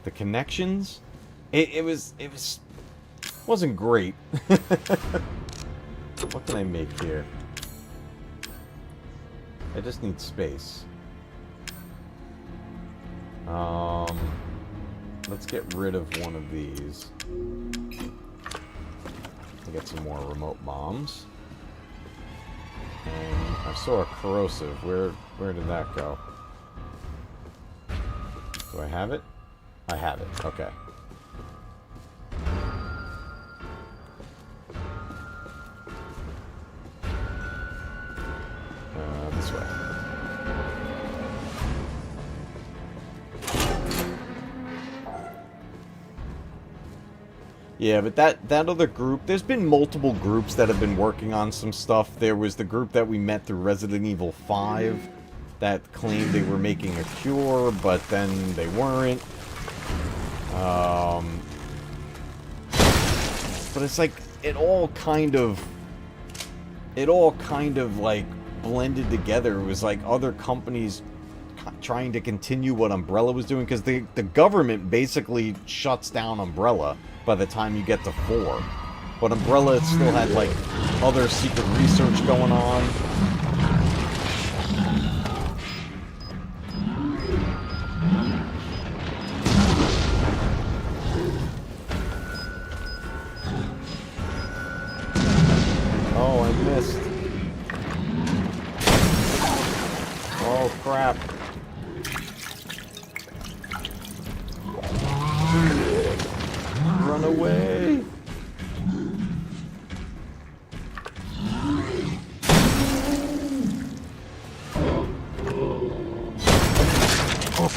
The Connections? It wasn't great. What can I make here? I just need space. Let's get rid of one of these. I'll get some more remote bombs. And I saw a corrosive. Where did that go? Do I have it? I have it. Okay. This way. Yeah, but that other group, there's been multiple groups that have been working on some stuff. There was the group that we met through Resident Evil 5. that claimed they were making a cure, but then they weren't. But it's like, it all kind of like blended together. It was like other companies trying to continue what Umbrella was doing, because the government basically shuts down Umbrella by the time you get to 4. But Umbrella still had like other secret research going on. Oh, I missed. Oh, crap. Run away.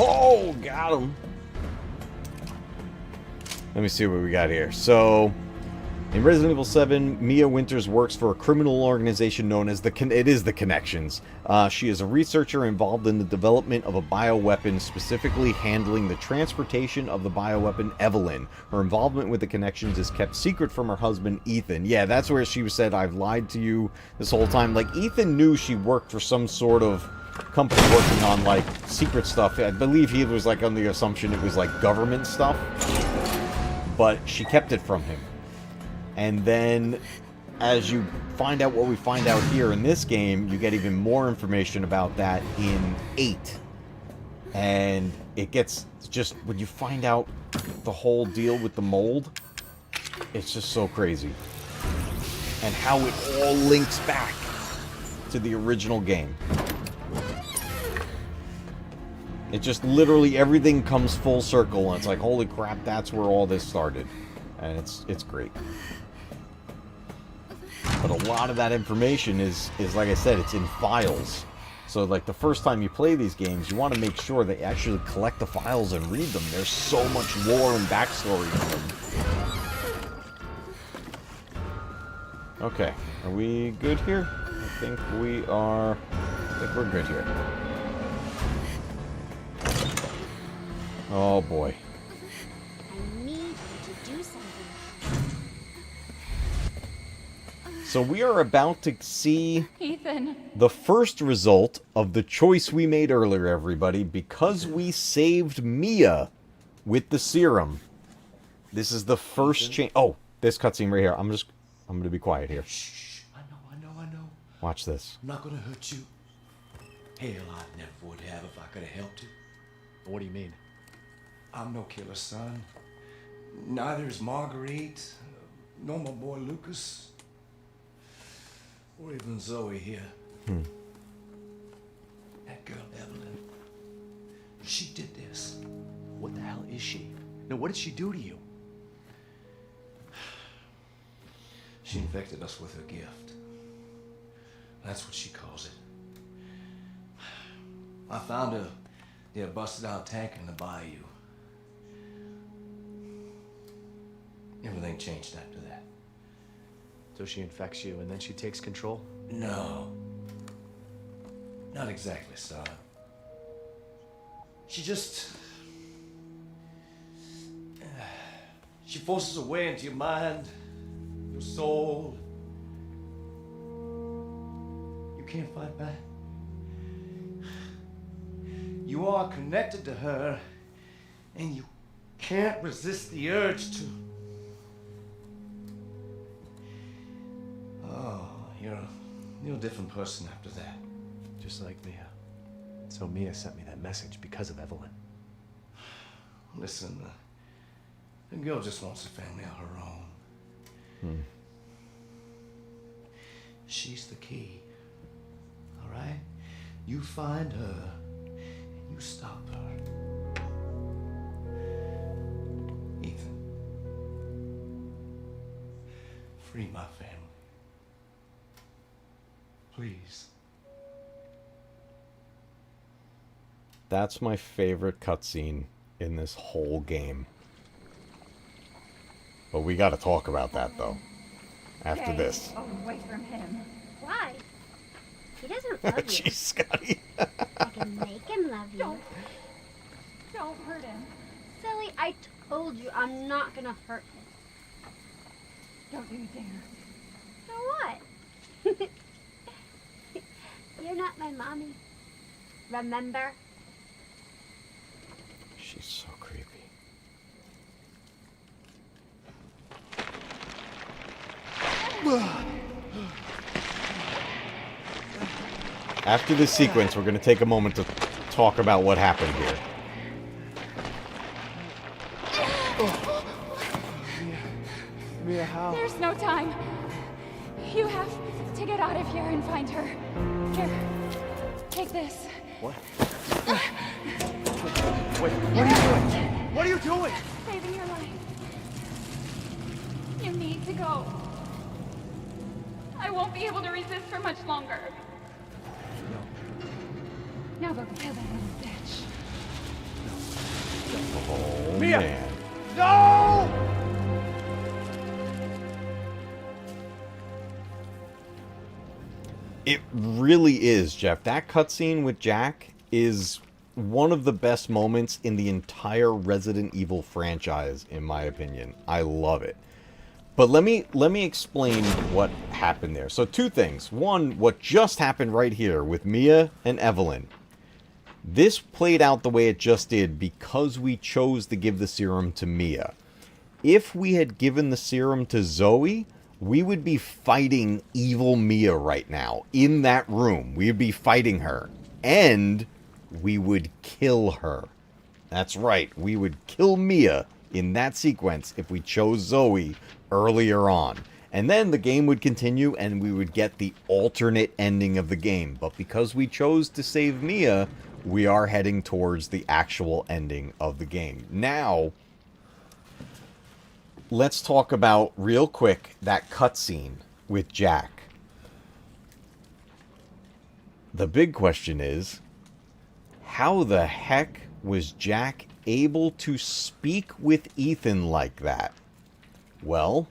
Oh, got him. Let me see what we got here. So, in Resident Evil 7, Mia Winters works for a criminal organization known as the Connections. She is a researcher involved in the development of a bioweapon, specifically handling the transportation of the bioweapon Evelyn. Her involvement with the Connections is kept secret from her husband, Ethan. Yeah, that's where she said, I've lied to you this whole time. Like, Ethan knew she worked for some sort of company working on, like, secret stuff. I believe he was, like, on the assumption it was, like, government stuff. But she kept it from him. And then, as you find out what we find out here in this game, you get even more information about that in 8. And it gets just, when you find out the whole deal with the mold, it's just so crazy. And how it all links back to the original game. It just literally, everything comes full circle, and it's like, holy crap, that's where all this started. And it's great. But a lot of that information is like I said, it's in files. So like the first time you play these games, you want to make sure that you actually collect the files and read them. There's so much lore and backstory to them. Okay, are we good here? I think we're good here. Oh boy. I need to do something. So we are about to see Ethan. the first result of the choice we made earlier, everybody. Because we saved Mia with the serum. This is the first change. Oh, this cutscene right here. I'm going to be quiet here. Shh. I know. Watch this. I'm not gonna hurt you. Hell, I never would have if I could have helped you. What do you mean? I'm no killer, son. Neither is Marguerite, nor my boy Lucas, or even Zoe here. That girl, Evelyn, she did this. What the hell is she? No, what did she do to you? She infected us with her gift. That's what she calls it. I found her near a busted out tank in the bayou. Everything changed after that. So she infects you and then she takes control? No. Not exactly, son. She just... she forces her way into your mind, your soul. You can't fight back. You are connected to her, and you can't resist the urge to... Oh, you're a different person after that. Just like Mia. So Mia sent me that message because of Evelyn. Listen, the girl just wants a family of her own. She's the key. All right? You find her, and you stop her. Ethan. Free my family. Please. That's my favorite cutscene in this whole game. But we got to talk about that, though. After this. Oh, away from him. Why? He doesn't love you. Jeez, Scotty. I can make him love you. Don't hurt him. Silly, I told you I'm not gonna hurt him. Don't you dare. For what? You're not my mommy. Remember? She's so creepy. After this sequence, we're going to take a moment to talk about what happened here. Mia, how? There's no time. You have to get out of here and find her. Here, take this. What? Wait, what are you doing? What are you doing? Saving your life. You need to go. I won't be able to resist for much longer. Now go kill that little bitch. Oh, Mia! man. No! It really is, Jeff. That cutscene with Jack is one of the best moments in the entire Resident Evil franchise, in my opinion. I love it. But let me explain what happened there. So two things. One, what just happened right here with Mia and Evelyn. This played out the way it just did because we chose to give the serum to Mia. If we had given the serum to Zoe, we would be fighting evil Mia right now in that room. We would be fighting her. And we would kill her. That's right. We would kill Mia in that sequence if we chose Zoe earlier on. And then the game would continue and we would get the alternate ending of the game. But because we chose to save Mia, we are heading towards the actual ending of the game. Now, let's talk about, real quick, that cutscene with Jack. The big question is, how the heck was Jack able to speak with Ethan like that? Well,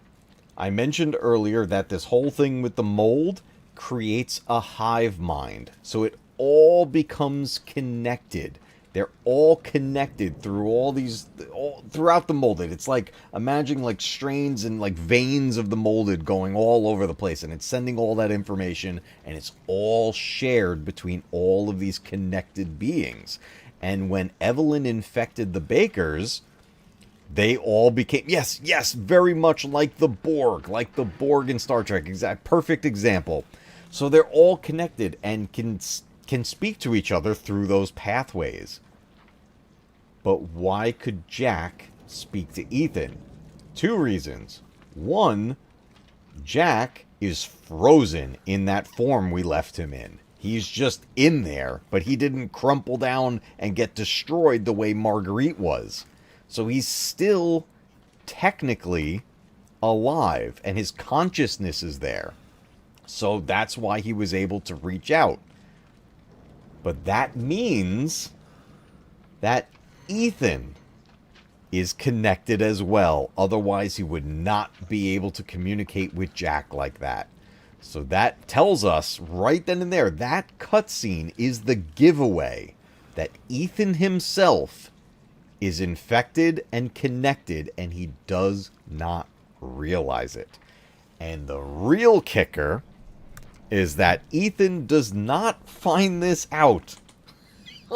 I mentioned earlier that this whole thing with the mold creates a hive mind. So it all becomes connected. They're all connected through all these, throughout the molded. It's like, imagine like strains and like veins of the molded going all over the place. And it's sending all that information and it's all shared between all of these connected beings. And when Evelyn infected the Bakers, they all became, yes, very much like the Borg in Star Trek. Perfect example. So they're all connected and can speak to each other through those pathways. But why could Jack speak to Ethan? Two reasons. One, Jack is frozen in that form we left him in. He's just in there, but he didn't crumple down and get destroyed the way Marguerite was. So he's still technically alive, and his consciousness is there. So that's why he was able to reach out. But that means that Ethan is connected as well. Otherwise, he would not be able to communicate with Jack like that. So that tells us right then and there, that cutscene is the giveaway that Ethan himself is infected and connected, and he does not realize it. And the real kicker is that Ethan does not find this out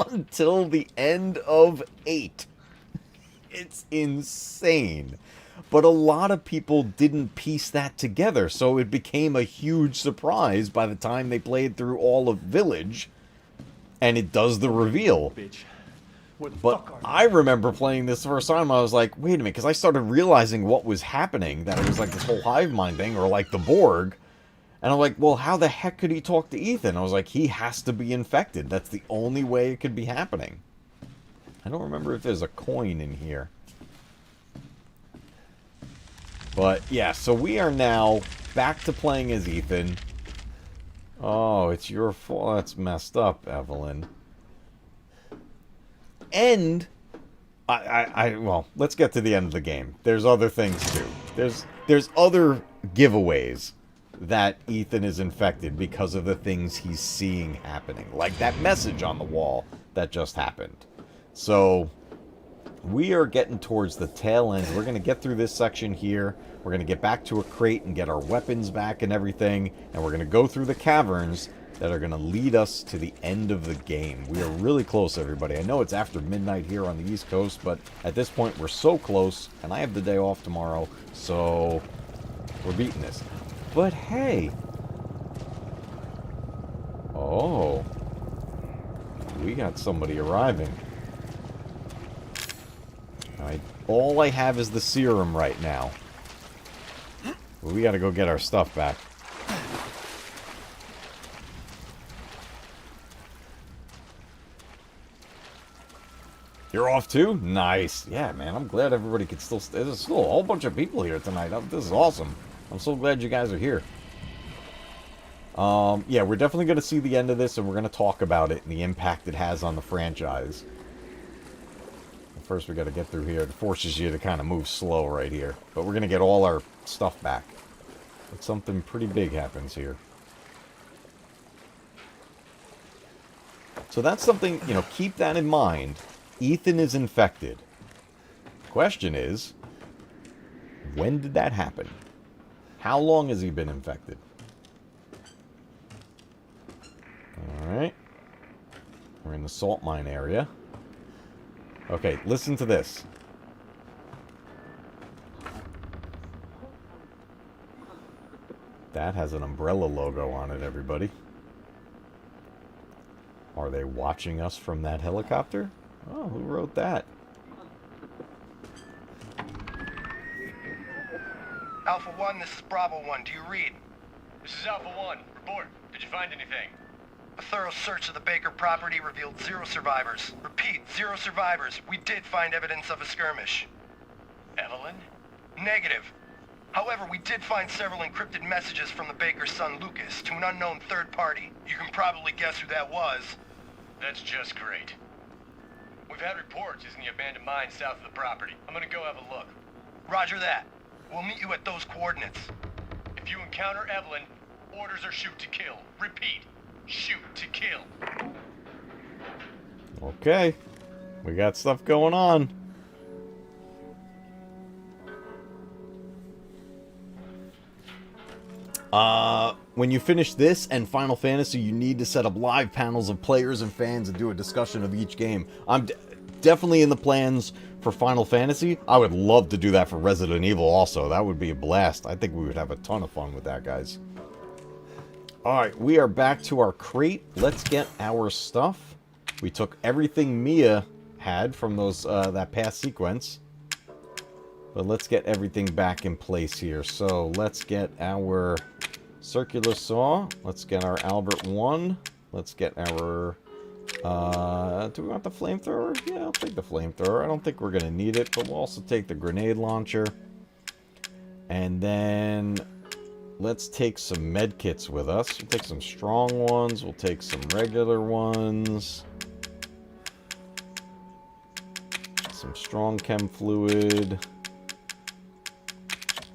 until the end of 8. It's insane. But a lot of people didn't piece that together, so it became a huge surprise by the time they played through all of Village, and it does the reveal. But I remember playing this the first time, I was like, wait a minute, because I started realizing what was happening, that it was like this whole hive mind thing, or like the Borg. And I'm like, well, how the heck could he talk to Ethan? I was like, he has to be infected. That's the only way it could be happening. I don't remember if there's a coin in here. But, yeah, so we are now back to playing as Ethan. Oh, it's your fault. That's messed up, Evelyn. And, well, let's get to the end of the game. There's other things, too. There's other giveaways that Ethan is infected because of the things he's seeing happening. Like that message on the wall that just happened. So, we are getting towards the tail end. We're going to get through this section here. We're going to get back to a crate and get our weapons back and everything. And we're going to go through the caverns that are going to lead us to the end of the game. We are really close, everybody. I know it's after midnight here on the East Coast, but at this point we're so close, and I have the day off tomorrow, so we're beating this. But hey. Oh. We got somebody arriving. Alright, all I have is the serum right now. We gotta go get our stuff back. You're off too? Nice. Yeah, man, I'm glad everybody can still stay. There's still a whole bunch of people here tonight. This is awesome. I'm so glad you guys are here. Yeah, we're definitely going to see the end of this, and we're going to talk about it and the impact it has on the franchise. First, we got to get through here. It forces you to kind of move slow right here. But we're going to get all our stuff back. But something pretty big happens here. So that's something, you know, keep that in mind. Ethan is infected. Question is, when did that happen? How long has he been infected? Alright. We're in the salt mine area. Okay, listen to this. That has an umbrella logo on it, everybody. Are they watching us from that helicopter? Oh, who wrote that? Alpha 1, this is Bravo 1. Do you read? This is Alpha 1. Report. Did you find anything? A thorough search of the Baker property revealed 0 survivors. Repeat, 0 survivors. We did find evidence of a skirmish. Evelyn? Negative. However, we did find several encrypted messages from the Baker's son Lucas to an unknown third party. You can probably guess who that was. That's just great. We've had reports in the abandoned mine south of the property. I'm gonna go have a look. Roger that. We'll meet you at those coordinates. If you encounter Evelyn, orders are shoot to kill. Repeat, shoot to kill. Okay. We got stuff going on. When you finish this and Final Fantasy, you need to set up live panels of players and fans and do a discussion of each game. I'm definitely in the plans for Final Fantasy. I would love to do that for Resident Evil also. That would be a blast. I think we would have a ton of fun with that, guys. Alright, we are back to our crate. Let's get our stuff. We took everything Mia had from those that past sequence. But let's get everything back in place here. So let's get our circular saw. Let's get our Albert 1. Let's get our... do we want the flamethrower? Yeah, I'll take the flamethrower. I don't think we're going to need it, but we'll also take the grenade launcher. And then let's take some med kits with us. We'll take some strong ones. We'll take some regular ones. Some strong chem fluid.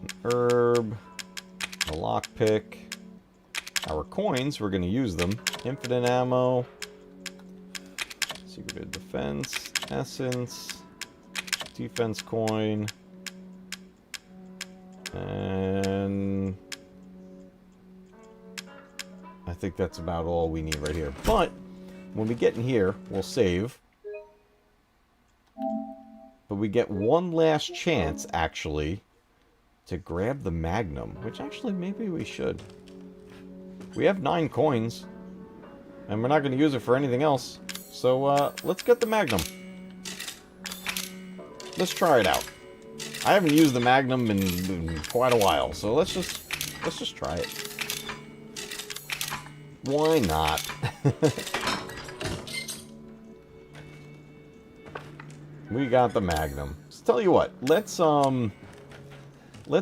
An herb. A lockpick. Our coins, we're going to use them. Infinite ammo. Secret defense. Essence. Defense coin. And I think that's about all we need right here. But when we get in here, we'll save. But we get one last chance, actually, to grab the Magnum. Which actually, maybe we should. We have 9 coins. And we're not going to use it for anything else. So, let's get the Magnum. Let's try it out. I haven't used the Magnum in quite a while, so let's just try it. Why not? We got the Magnum. So tell you what, let's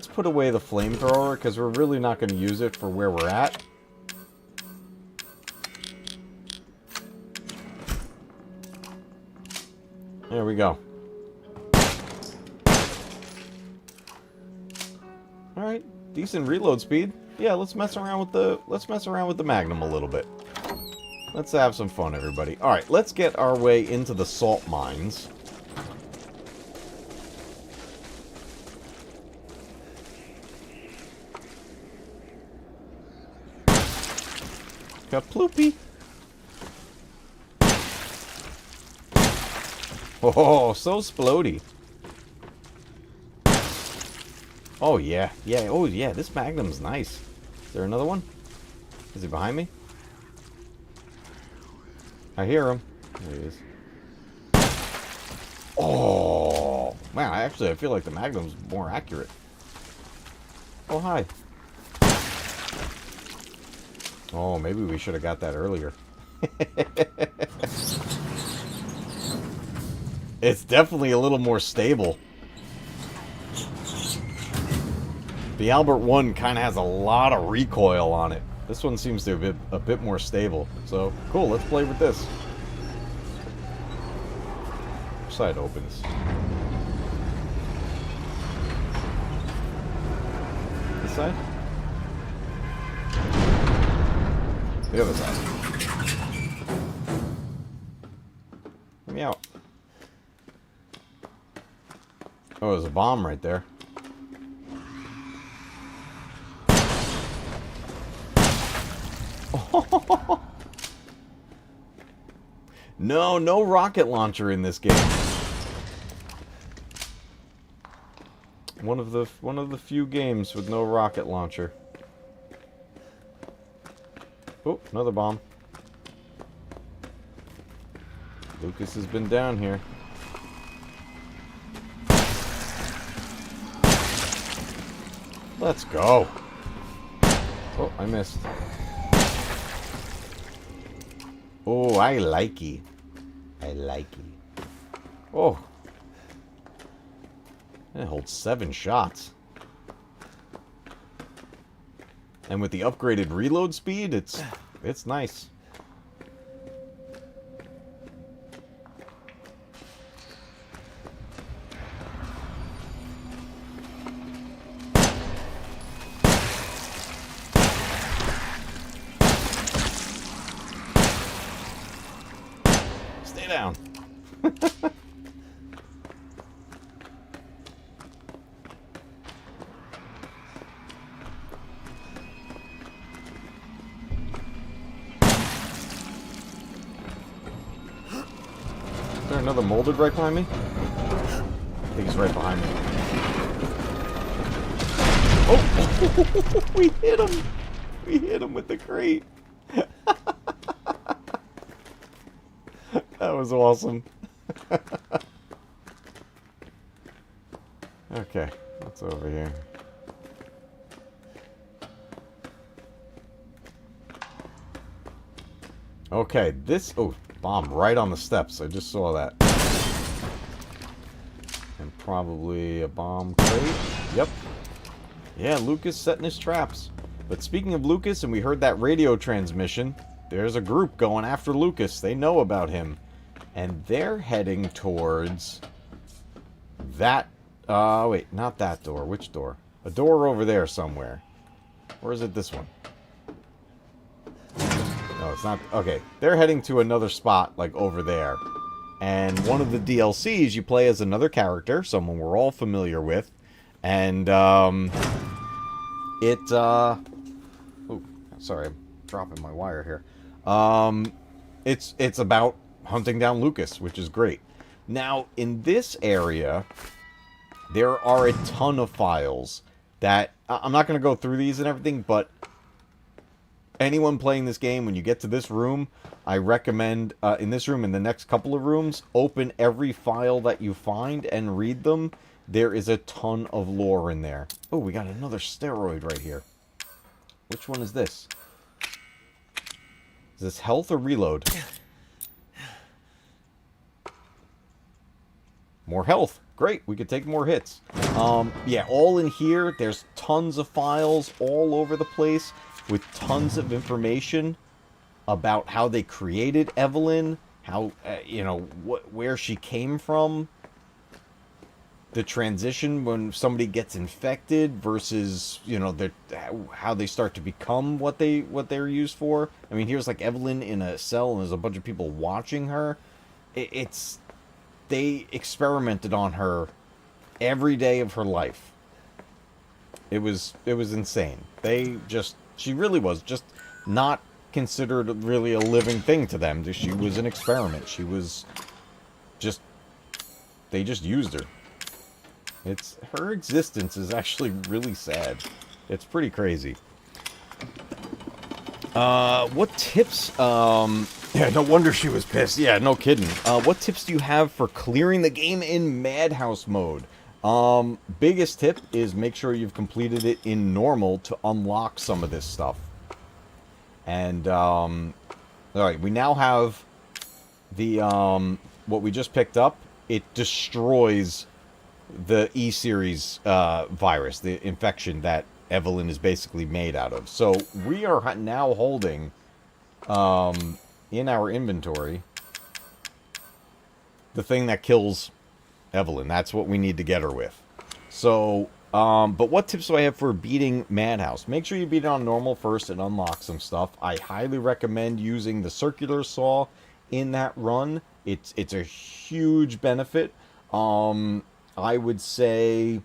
put away the flamethrower because we're really not going to use it for where we're at. There we go. Alright, decent reload speed. Yeah, let's mess around with the Magnum a little bit. Let's have some fun, everybody. All right, let's get our way into the salt mines. Kaploopy. Oh, so splody. Oh, yeah. Yeah, oh, yeah, this Magnum's nice. Is there another one? Is he behind me? I hear him. There he is. Oh, man, I feel like the Magnum's more accurate. Oh, hi. Oh, maybe we should have got that earlier. It's definitely a little more stable. The Albert 1 kind of has a lot of recoil on it. This one seems to be a bit more stable. So, cool, let's play with this. Which side opens? This side? The other side. Let me out. Oh, there's a bomb right there. No, no rocket launcher in this game. One of the few games with no rocket launcher. Oh, another bomb. Lucas has been down here. Let's go. Oh, I missed. Oh, I likey. I likey. Oh. It holds 7 shots. And with the upgraded reload speed, it's nice. Stay down. Is there another molded right behind me? I think he's right behind me. Oh! We hit him! We hit him with the crate! That was awesome. Okay, what's over here? Okay, this... Oh, bomb right on the steps. I just saw that. And probably a bomb crate. Yep. Yeah, Lucas setting his traps. But speaking of Lucas, and we heard that radio transmission, there's a group going after Lucas. They know about him. And they're heading towards that... wait, not that door. Which door? A door over there somewhere. Or is it this one? No, it's not. Okay, they're heading to another spot, like over there. And one of the DLCs, you play as another character, someone we're all familiar with. And, oh, sorry, I'm dropping my wire here. It's about hunting down Lucas, which is great. Now, in this area, there are a ton of files that... I'm not going to go through these and everything, but... anyone playing this game, when you get to this room, I recommend, in this room and the next couple of rooms, open every file that you find and read them. There is a ton of lore in there. Oh, we got another steroid right here. Which one is this? Is this health or reload? More health. Great, we could take more hits. Yeah, all in here, there's tons of files all over the place with tons of information about how they created Evelyn, how, you know, where she came from. the transition when somebody gets infected versus, you know, how they start to become what they're used for. I mean, here's like Evelyn in a cell and there's a bunch of people watching her. They experimented on her every day of her life. It was insane. She really was just not considered really a living thing to them. She was an experiment. She was just, they just used her. Her existence is actually really sad. It's pretty crazy. What tips, yeah, no wonder she was pissed. Yeah, no kidding. What tips do you have for clearing the game in Madhouse mode? Biggest tip is make sure you've completed it in normal to unlock some of this stuff. And, alright, we now have the, what we just picked up. It destroys the E-Series, virus, the infection that Evelyn is basically made out of. So, we are now holding, in our inventory, the thing that kills Evelyn. That's what we need to get her with. So, but what tips do I have for beating Madhouse? Make sure you beat it on normal first and unlock some stuff. I highly recommend using the circular saw in that run. It's a huge benefit. I would say,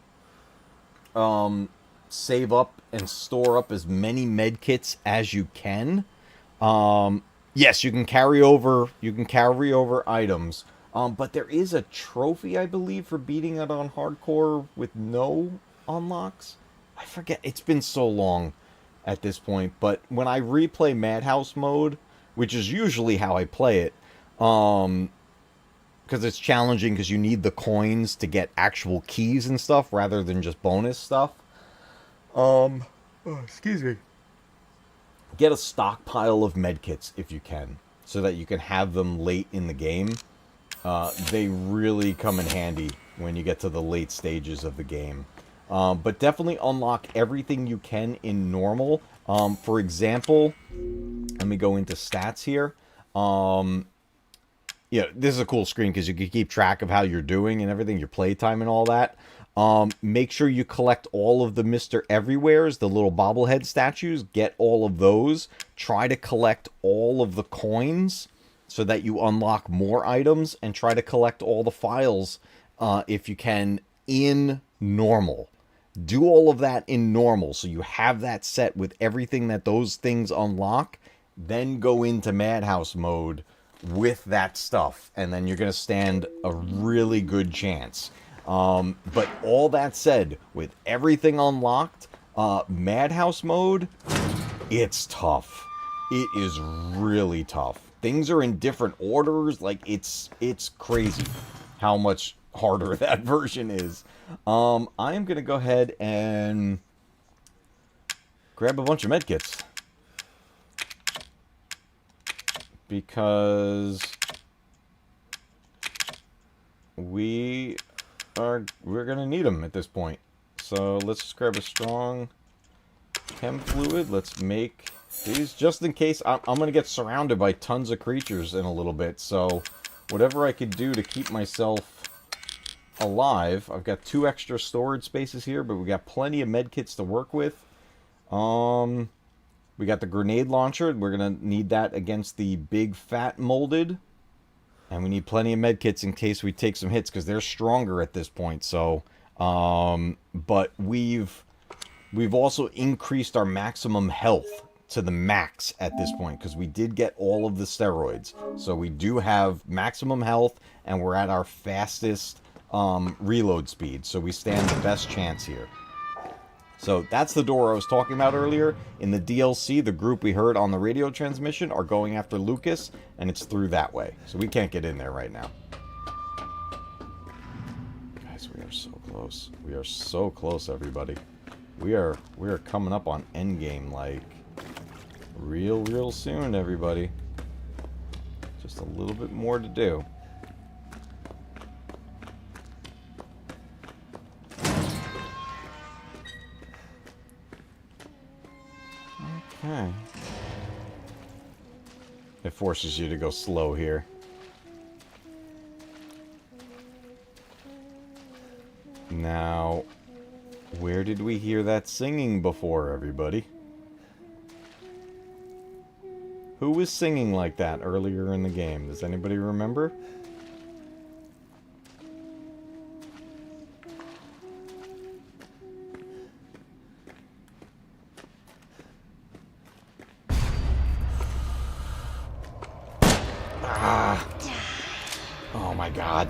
save up and store up as many med kits as you can. Yes, you can carry over items. But there is a trophy, I believe, for beating it on hardcore with no unlocks. I forget. It's been so long at this point. But when I replay Madhouse mode, which is usually how I play it, because it's challenging because you need the coins to get actual keys and stuff rather than just bonus stuff. Excuse me. Get a stockpile of medkits if you can, so that you can have them late in the game. They really come in handy when you get to the late stages of the game. But definitely unlock everything you can in normal. For example, let me go into stats here. Yeah, this is a cool screen because you can keep track of how you're doing and everything, your playtime and all that. Make sure you collect all of the Mr. Everywheres, the little bobblehead statues. Get all of those. Try to collect all of the coins so that you unlock more items, and try to collect all the files, if you can, in normal. Do all of that in normal, so you have that set with everything that those things unlock. Then go into Madhouse mode with that stuff, and then you're going to stand a really good chance. But all that said, with everything unlocked, Madhouse mode, it's tough. It is really tough. Things are in different orders. Like, it's crazy how much harder that version is. I am going to go ahead and grab a bunch of medkits, because we're going to need them at this point. So let's just grab a strong chem fluid. Let's make these just in case. I'm going to get surrounded by tons of creatures in a little bit. So whatever I could do to keep myself alive. I've got 2 extra storage spaces here, but we got plenty of medkits to work with. We got the grenade launcher. We're going to need that against the big fat molded. And we need plenty of medkits in case we take some hits, because they're stronger at this point. So, but we've also increased our maximum health to the max at this point, because we did get all of the steroids. So we do have maximum health, and we're at our fastest reload speed. So we stand the best chance here. So that's the door I was talking about earlier. In the DLC, the group we heard on the radio transmission are going after Lucas, and it's through that way. So we can't get in there right now. Guys, we are so close. We are so close, everybody. We are coming up on endgame, like, real soon, everybody. Just a little bit more to do. Okay. It forces you to go slow here. Now, where did we hear that singing before, everybody? Who was singing like that earlier in the game? Does anybody remember? Ah. Oh my god.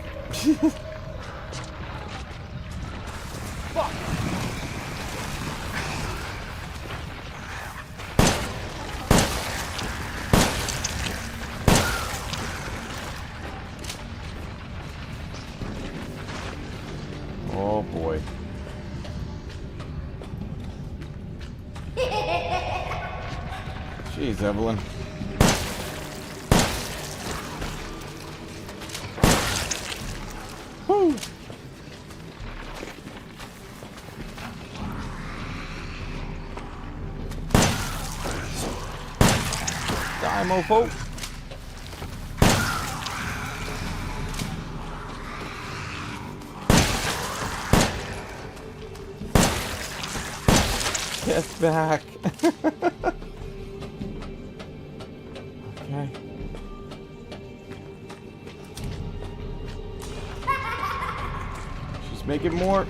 Oh boy. Jeez, Evelyn. Woo! Die, mofo! Get back! Okay. She's making more.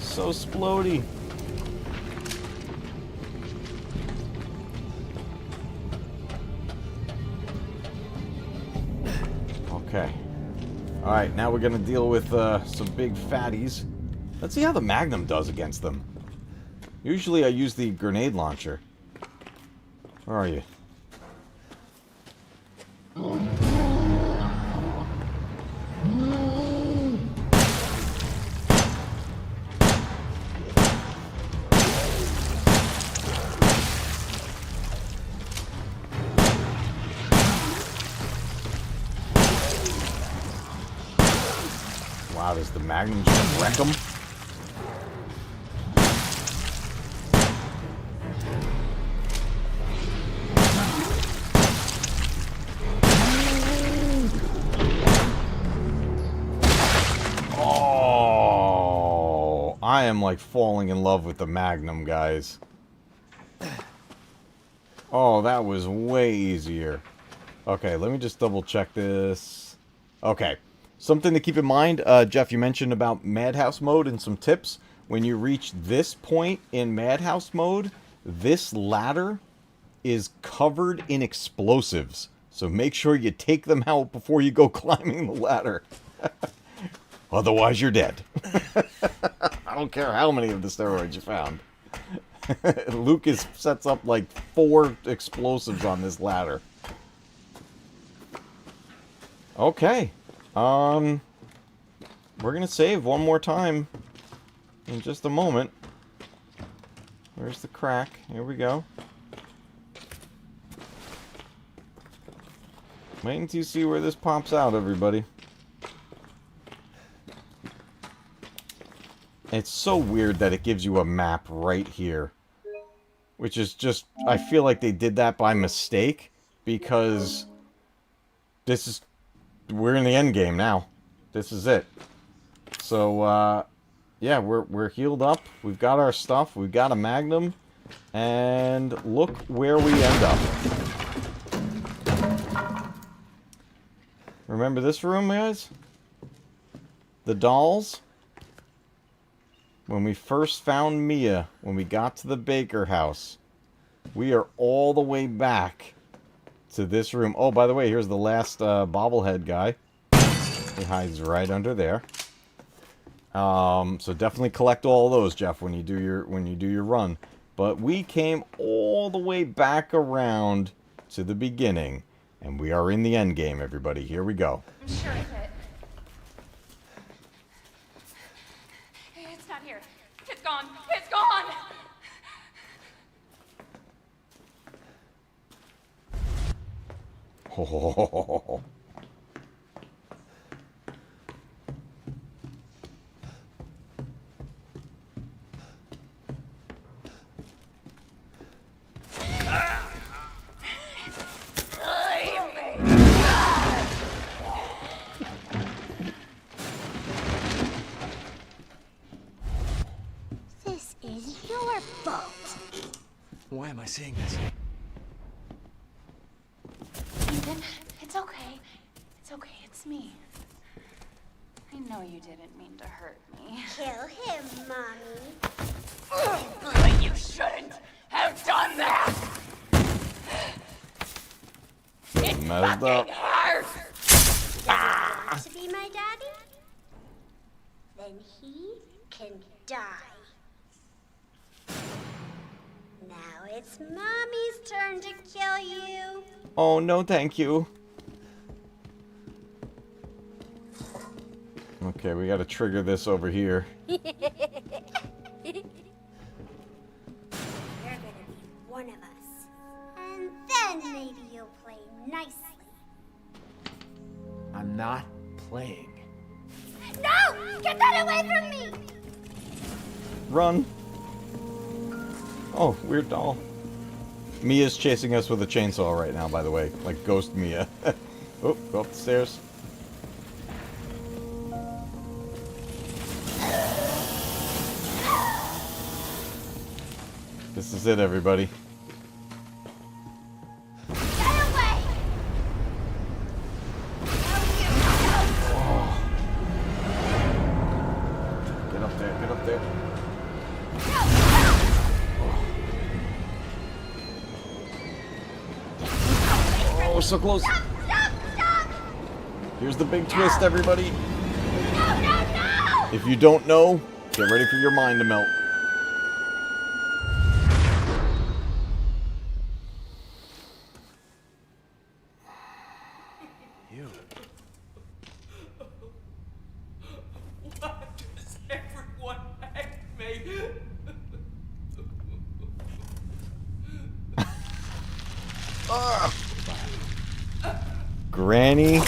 So splody. Okay. Alright, now we're gonna deal with some big fatties. Let's see how the Magnum does against them. Usually I use the grenade launcher. Where are you? Wow, does the Magnum just wreck them? Oh, I am like falling in love with the Magnum, guys. Oh, that was way easier. Okay, let me just double check this. Okay. Something to keep in mind, Jeff, you mentioned about Madhouse mode and some tips. When you reach this point in Madhouse mode, this ladder is covered in explosives. So make sure you take them out before you go climbing the ladder. Otherwise, you're dead. I don't care how many of the steroids you found. Lucas sets up like 4 explosives on this ladder. Okay. We're gonna save one more time in just a moment. Where's the crack? Here we go. Wait until you see where this pops out, everybody. It's so weird that it gives you a map right here. Which is just... I feel like they did that by mistake. Because... this is... we're in the end game now. This is it. So, yeah, we're healed up. We've got our stuff. We've got a Magnum. And look where we end up. Remember this room, guys? The dolls? When we first found Mia, when we got to the Baker house, we are all the way back to this room. Oh, by the way, here's the last bobblehead guy. He hides right under there. So definitely collect all those, Jeff, when you do your run. But we came all the way back around to the beginning, and we are in the end game, everybody. Here we go. I'm sure of it. It's not here. It's gone. It's gone. Oh. Why am I seeing this? Ethan, it's okay. It's okay, it's me. I know you didn't mean to hurt me. Kill him, Mommy. But you shouldn't have done that! It Messed up. hurts! Want to be my daddy? Then he can die. Now it's Mommy's turn to kill you. Oh, no, thank you. Okay, we gotta trigger this over here. You're gonna be one of us. And then maybe you'll play nicely. I'm not playing. No! Get that away from me! Run. Oh, weird doll. Mia's chasing us with a chainsaw right now, by the way. Like Ghost Mia. Oh, go up the stairs. This is it, everybody. Get up there, get up there. Oh, we're so close. Here's the big twist, everybody. If you don't know, get ready for your mind to melt. You. Why does everyone hate me? Granny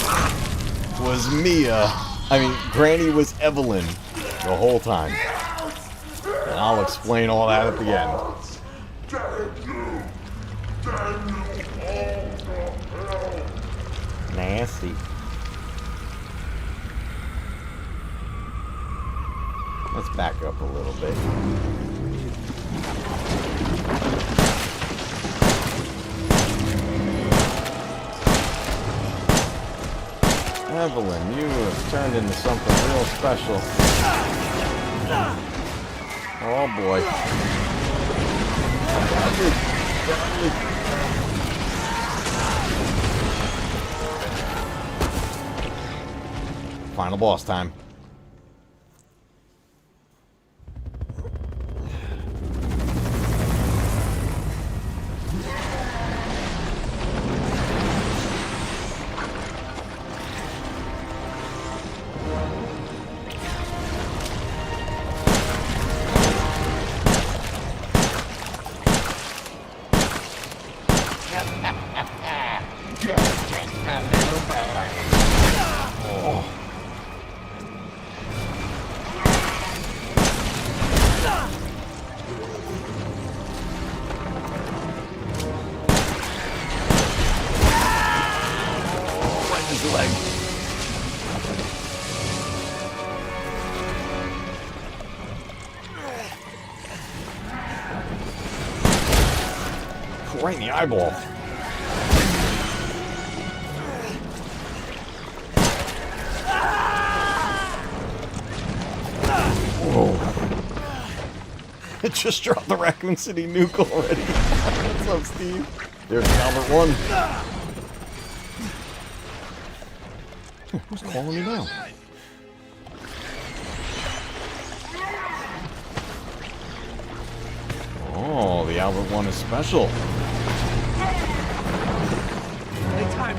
was Mia. I mean, Granny was Evelyn the whole time. And I'll explain all that at the end. Nasty. Let's back up a little bit. Evelyn, you have turned into something real special. Oh boy. Final boss time. Right in the eyeball. Whoa. It just dropped the Raccoon City nuke already. What's up, Steve? There's Albert 1. Who's calling me now? Oh, the Albert 1 is special. It's got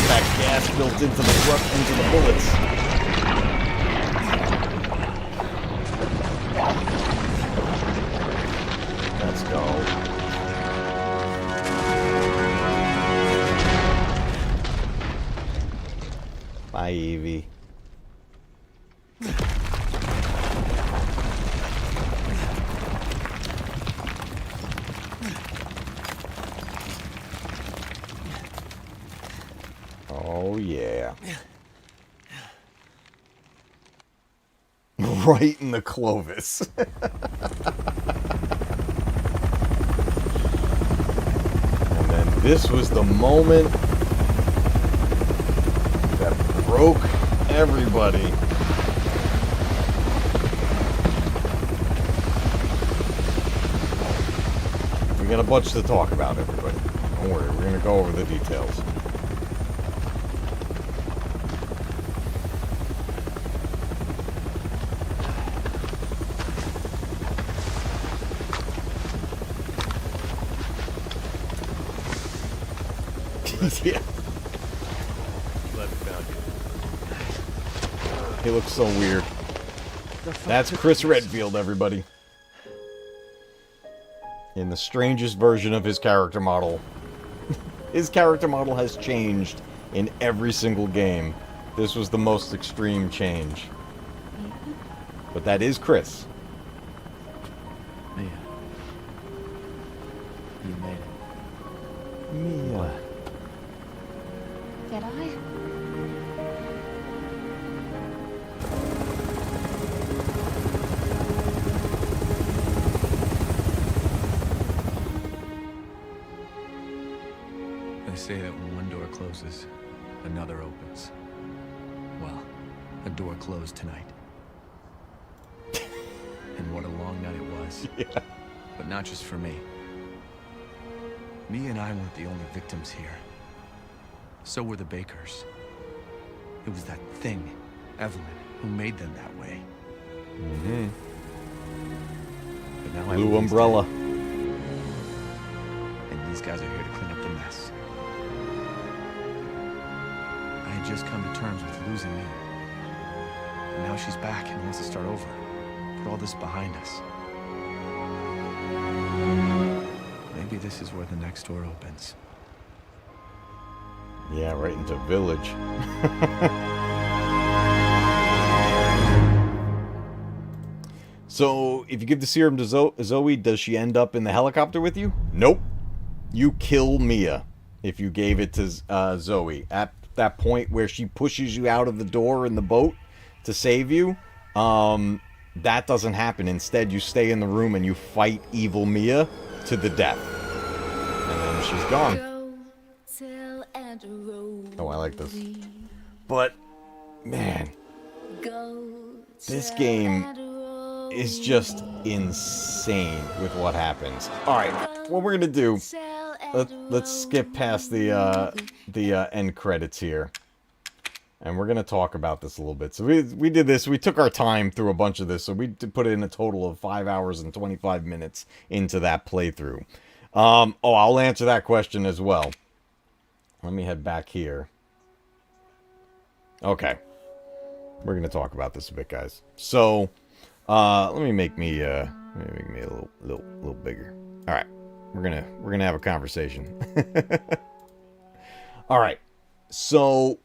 that gas built into the bullets. Let's go. Bye, Evie. Oh, yeah. right in the Clovis. And then this was the moment that broke everybody. We got a bunch to talk about, everybody. Don't worry, we're gonna go over the details. Yeah. Glad we found you. He looks so weird. That's Chris Redfield, everybody. In the strangest version of his character model. His character model has changed in every single game. This was the most extreme change. But that is Chris. Mia. You made it. Mia. Did I? They say that when one door closes, another opens. Well, a door closed tonight. And what a long night it was. Yeah. But not just for me. Mia and I weren't the only victims here. So were the Bakers. It was that thing, Evelyn, who made them that way. Mm-hmm. But now Blue umbrella. And these guys are here to clean up the mess. I had just come to terms with losing Mia. And now she's back and wants to start over. Put all this behind us. Maybe this is where the next door opens. Yeah, right into Village. So, if you give the serum to Zoe, does she end up in the helicopter with you? Nope. You kill Mia if you gave it to Zoe. At that point where she pushes you out of the door in the boat to save you, that doesn't happen. Instead, you stay in the room and you fight evil Mia to the death. And then she's gone. Oh, I like this. But, man, this game is just insane with what happens. Alright, what we're gonna do, let's skip past the end credits here. And we're gonna talk about this a little bit. So we did this, we took our time through a bunch of this, so we put in a total of 5 hours and 25 minutes into that playthrough. I'll answer that question as well. Let me head back here. Okay. We're going to talk about this a bit, guys. So, let me make me a little bigger. All right. We're going to have a conversation. All right. So,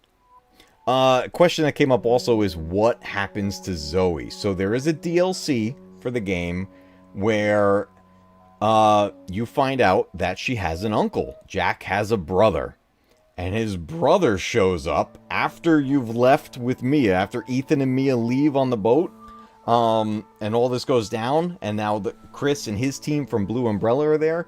a question that came up also is what happens to Zoe? So, there is a DLC for the game where you find out that she has an uncle. Jack has a brother. And his brother shows up after you've left with Mia, after Ethan and Mia leave on the boat, and all this goes down, and now Chris and his team from Blue Umbrella are there.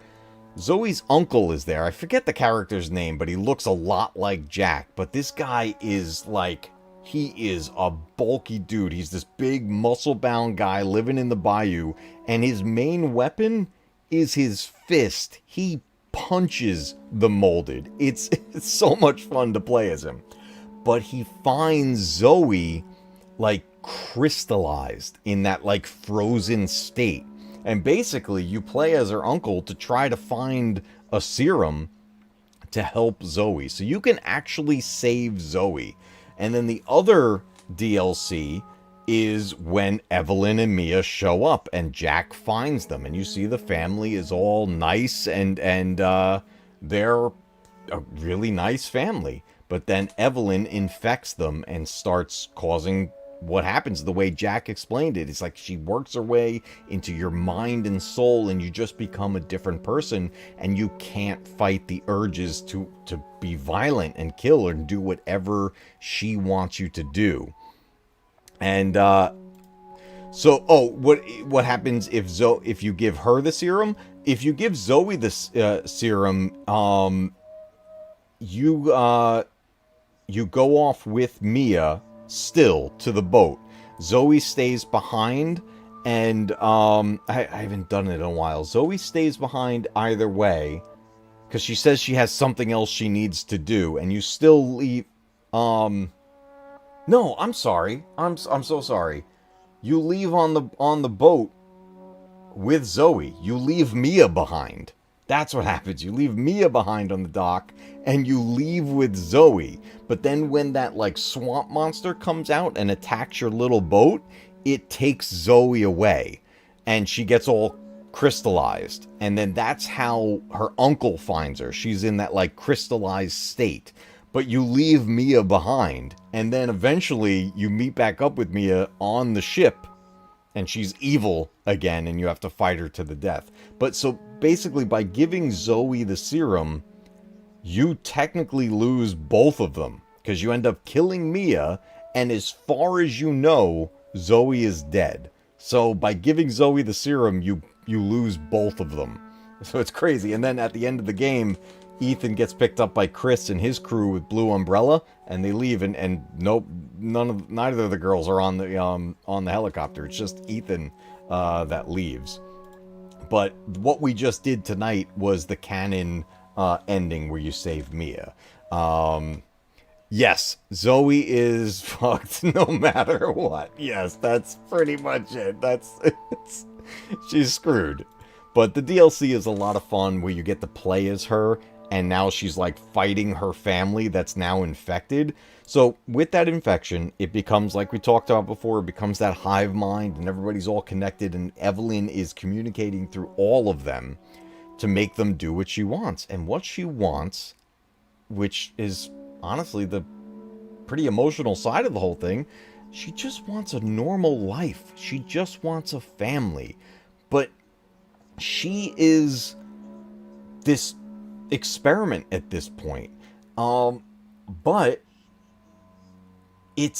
Zoe's uncle is there. I forget the character's name, but he looks a lot like Jack. But this guy is like, he is a bulky dude. He's this big, muscle-bound guy living in the bayou, and his main weapon is his fist. He punches the molded. It's so much fun to play as him. But he finds Zoe like crystallized in that like frozen state. And basically you play as her uncle to try to find a serum to help Zoe. So you can actually save Zoe. And then the other DLC is when Evelyn and Mia show up and Jack finds them, and you see the family is all nice and they're a really nice family. But then Evelyn infects them and starts causing what happens the way Jack explained it. It's like she works her way into your mind and soul, and you just become a different person, and you can't fight the urges to be violent and kill and do whatever she wants you to do. And So, what happens if you give her the serum? If you give Zoe the serum, you go off with Mia still to the boat. Zoe stays behind, and I haven't done it in a while. Zoe stays behind either way, because she says she has something else she needs to do, and you still leave. No, I'm sorry. I'm so sorry. You leave on the boat with Zoe. You leave Mia behind. That's what happens. You leave Mia behind on the dock, and you leave with Zoe. But then when that, like, swamp monster comes out and attacks your little boat, it takes Zoe away. And she gets all crystallized. And then that's how her uncle finds her. She's in that, like, crystallized state. But you leave Mia behind. And then eventually you meet back up with Mia on the ship. And she's evil again, and you have to fight her to the death. But so basically, by giving Zoe the serum, you technically lose both of them. Because you end up killing Mia, and as far as you know, Zoe is dead. So by giving Zoe the serum, you lose both of them. So it's crazy. And then at the end of the game, Ethan gets picked up by Chris and his crew with Blue Umbrella, and they leave, and nope, neither of the girls are on the helicopter. It's just Ethan that leaves. But what we just did tonight was the canon ending where you save Mia. Yes, Zoe is fucked no matter what. Yes, that's pretty much it. She's screwed. But the DLC is a lot of fun where you get to play as her, and now she's like fighting her family that's now infected. So with that infection, it becomes, like we talked about before, it becomes that hive mind, and everybody's all connected, and Evelyn is communicating through all of them to make them do what she wants. And what she wants, which is honestly the pretty emotional side of the whole thing, she just wants a normal life. She just wants a family. But she is this experiment at this point. But her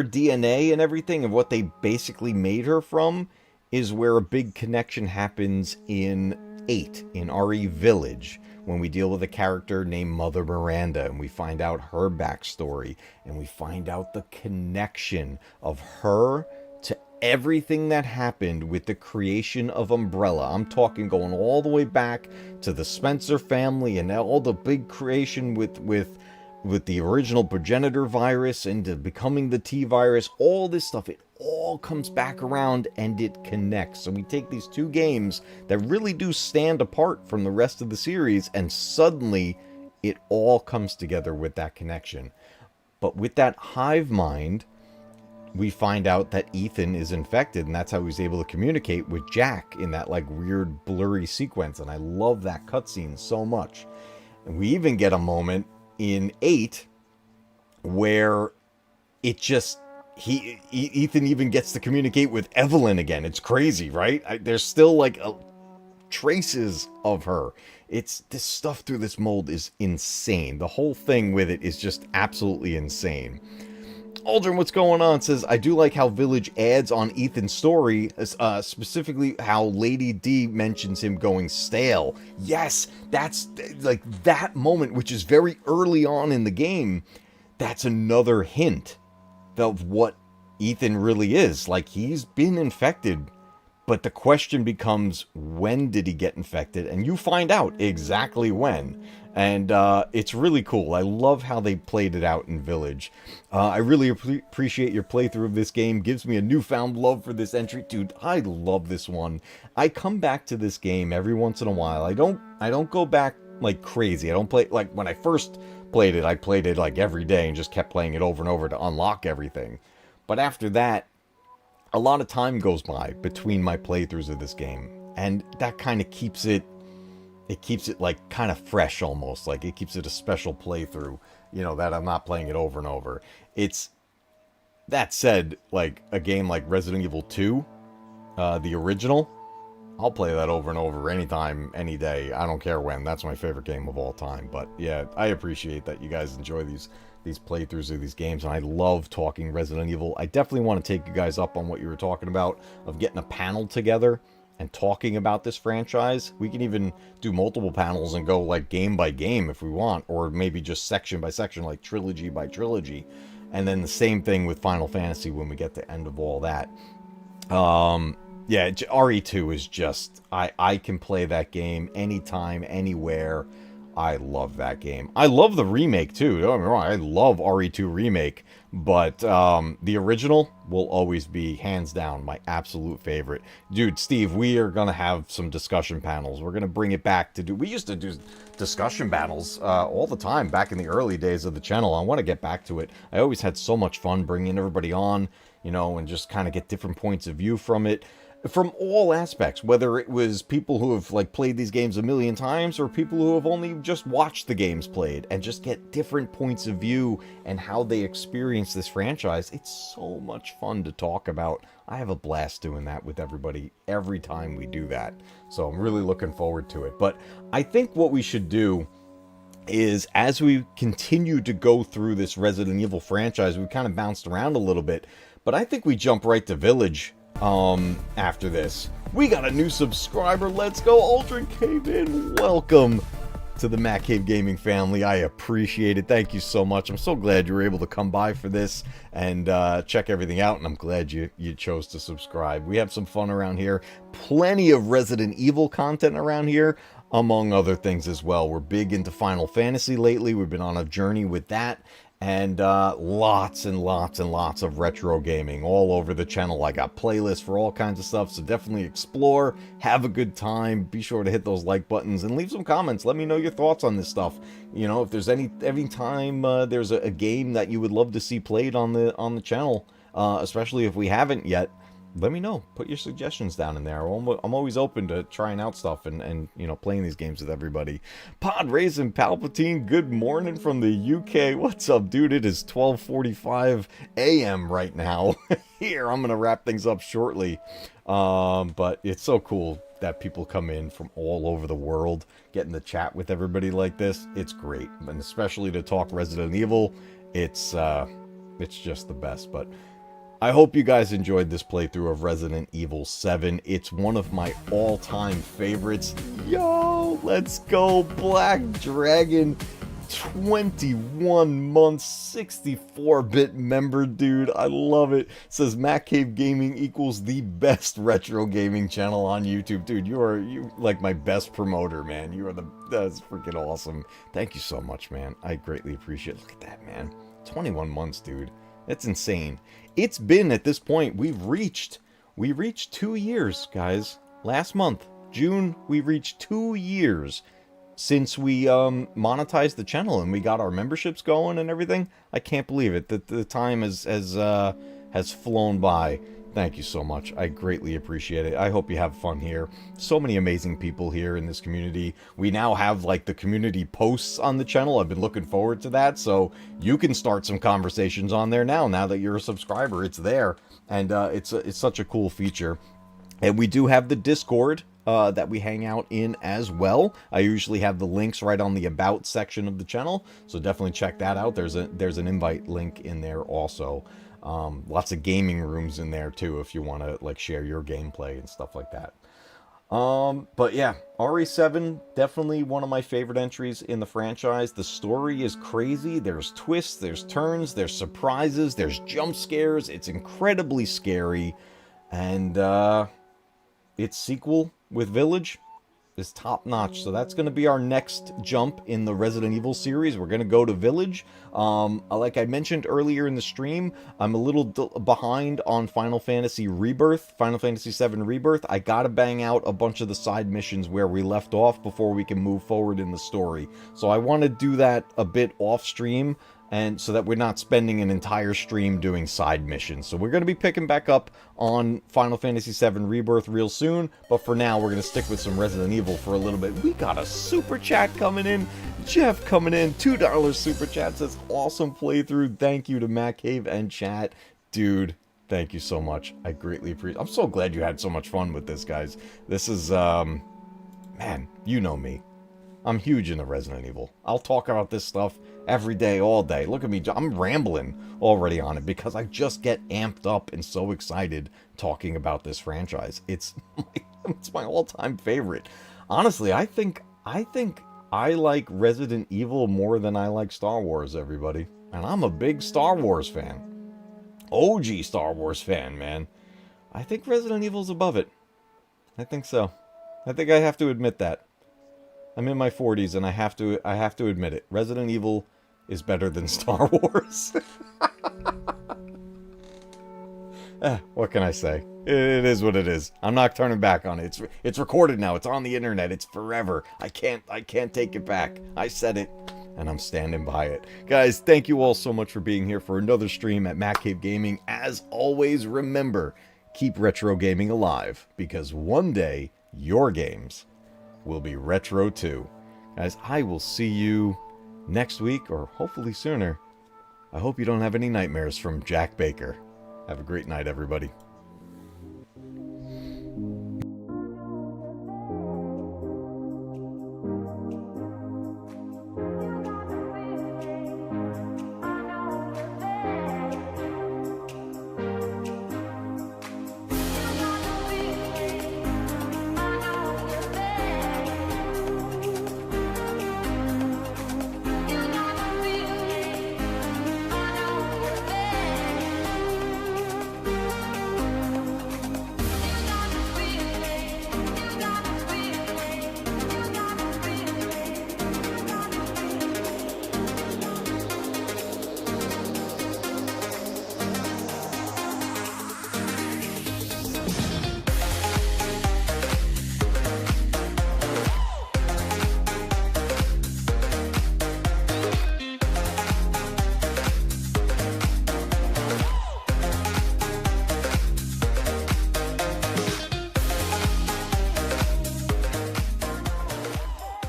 DNA and everything, and what they basically made her from, is where a big connection happens in 8, in RE Village, when we deal with a character named Mother Miranda, and we find out her backstory, and we find out the connection of her to everything that happened with the creation of Umbrella. I'm talking going all the way back to the Spencer family and all the big creation with the original progenitor virus into becoming the T virus. All this stuff, it all comes back around and it connects. So we take these two games that really do stand apart from the rest of the series, and suddenly it all comes together with that connection. But with that hive mind, we find out that Ethan is infected, and that's how he's able to communicate with Jack in that like weird blurry sequence. And I love that cutscene so much. And we even get a moment in 8 where it just Ethan even gets to communicate with Evelyn again. It's crazy, right? There's still like traces of her. This stuff through this mold is insane. The whole thing with it is just absolutely insane. Aldrin, what's going on? Says, I do like how Village adds on Ethan's story, specifically how Lady D mentions him going stale. Yes, that's like that moment, which is very early on in the game. That's another hint of what Ethan really is. Like, he's been infected, but the question becomes, when did he get infected? And you find out exactly when. And it's really cool. I love how they played it out in Village. I really appreciate your playthrough of this game. Gives me a newfound love for this entry. Dude, I love this one. I come back to this game every once in a while. I don't go back like crazy. I don't play, like when I first played it, I played it like every day and just kept playing it over and over to unlock everything. But after that, a lot of time goes by between my playthroughs of this game. And that kind of keeps it like kind of fresh almost. Like it keeps it a special playthrough, you know, that I'm not playing it over and over. It's, that said, like a game like Resident Evil 2, the original, I'll play that over and over anytime, any day. I don't care when. That's my favorite game of all time. But yeah, I appreciate that you guys enjoy these these playthroughs of these games, and I love talking Resident Evil. I definitely want to take you guys up on what you were talking about, of getting a panel together and talking about this franchise. We can even do multiple panels and go like game by game if we want, or maybe just section by section, like trilogy by trilogy. And then the same thing with Final Fantasy when we get to the end of all that. Yeah, RE2 is just, I can play that game anytime, anywhere. I love that game. I love the remake too. Don't get me wrong, I love RE2 Remake, but the original will always be hands down my absolute favorite. Dude, Steve, we are gonna have some discussion panels. We're gonna bring it back to do. We used to do discussion panels all the time back in the early days of the channel. I want to get back to it. I always had so much fun bringing everybody on, you know, and just kind of get different points of view from it. From all aspects, whether it was people who have like played these games a million times or people who have only just watched the games played, and just get different points of view and how they experience this franchise. It's so much fun to talk about. I have a blast doing that with everybody every time we do that. So I'm really looking forward to it. But I think what we should do is, as we continue to go through this Resident Evil franchise, we kind of bounced around a little bit, but I think we jump right to Village. After this, we got a new subscriber. Let's go, Ultra Cave In. Welcome to the Matt Cave Gaming family. I appreciate it. Thank you so much. I'm so glad you were able to come by for this and check everything out, and I'm glad you chose to subscribe. We have some fun around here. Plenty of Resident Evil content around here, among other things as well. We're big into Final Fantasy lately. We've been on a journey with that. And lots and lots and lots of retro gaming all over the channel. I got playlists for all kinds of stuff, so definitely explore, have a good time. Be sure to hit those like buttons and leave some comments. Let me know your thoughts on this stuff. You know, if there's any time there's a game that you would love to see played on the channel, especially if we haven't yet, let me know. Put your suggestions down in there. I'm always open to trying out stuff and you know, playing these games with everybody. Pod Raisin Palpatine, good morning from the UK. What's up, dude? It is 12:45 a.m. right now. Here, I'm going to wrap things up shortly. But it's so cool that people come in from all over the world, getting to chat with everybody like this. It's great. And especially to talk Resident Evil, it's just the best. But I hope you guys enjoyed this playthrough of Resident Evil 7. It's one of my all-time favorites. Yo, let's go, Black Dragon. 21 months, 64-bit member, dude. I love it. Says Matt Cave Gaming equals the best retro gaming channel on YouTube. Dude, you like my best promoter, man. That's freaking awesome. Thank you so much, man. I greatly appreciate it. Look at that, man. 21 months, dude. That's insane. It's been, at this point, we reached 2 years, guys. Last month, June, we reached 2 years since we monetized the channel and we got our memberships going and everything. I can't believe it. The time has flown by. Thank you so much. I greatly appreciate it. I hope you have fun here. So many amazing people here in this community. We now have like the community posts on the channel. I've been looking forward to that. So you can start some conversations on there now that you're a subscriber. It's there. And it's such a cool feature. And we do have the Discord that we hang out in as well. I usually have the links right on the About section of the channel. So definitely check that out. There's an invite link in there also. Lots of gaming rooms in there too if you want to like share your gameplay and stuff like that. But yeah, RE7, definitely one of my favorite entries in the franchise. The story is crazy. There's twists, there's turns, there's surprises, there's jump scares. It's incredibly scary. And its sequel with Village is top notch. So that's going to be our next jump in the Resident Evil series. We're going to go to Village. Like I mentioned earlier in the stream, I'm a little behind on Final Fantasy Rebirth, Final Fantasy VII Rebirth. I got to bang out a bunch of the side missions where we left off before we can move forward in the story. So I want to do that a bit off stream, and so that we're not spending an entire stream doing side missions. So we're going to be picking back up on Final Fantasy VII Rebirth real soon, but for now we're going to stick with some Resident Evil for a little bit. We got a super chat coming in. Jeff coming in, $2 super chat, says awesome playthrough. Thank you to Matt Cave and chat. Dude, thank you so much. I greatly appreciate it. I'm so glad you had so much fun with this, guys. This is, man, you know me. I'm huge into Resident Evil. I'll talk about this stuff every day, all day. Look at me, I'm rambling already on it because I just get amped up and so excited talking about this franchise. It's my all-time favorite. Honestly, I think I like Resident Evil more than I like Star Wars, everybody. And I'm a big Star Wars fan. OG Star Wars fan, man. I think Resident Evil's above it. I think so. I think I have to admit that. I'm in my 40s and I have to admit it. Resident Evil is better than Star Wars. What can I say? It is what it is. I'm not turning back on it. It's recorded now. It's on the internet. It's forever. I can't take it back. I said it, and I'm standing by it. Guys, thank you all so much for being here for another stream at Matt Cave Gaming. As always, remember, keep retro gaming alive, because one day your games will be retro too. Guys, I will see you next week, or hopefully sooner. I hope you don't have any nightmares from Jack Baker. Have a great night, everybody.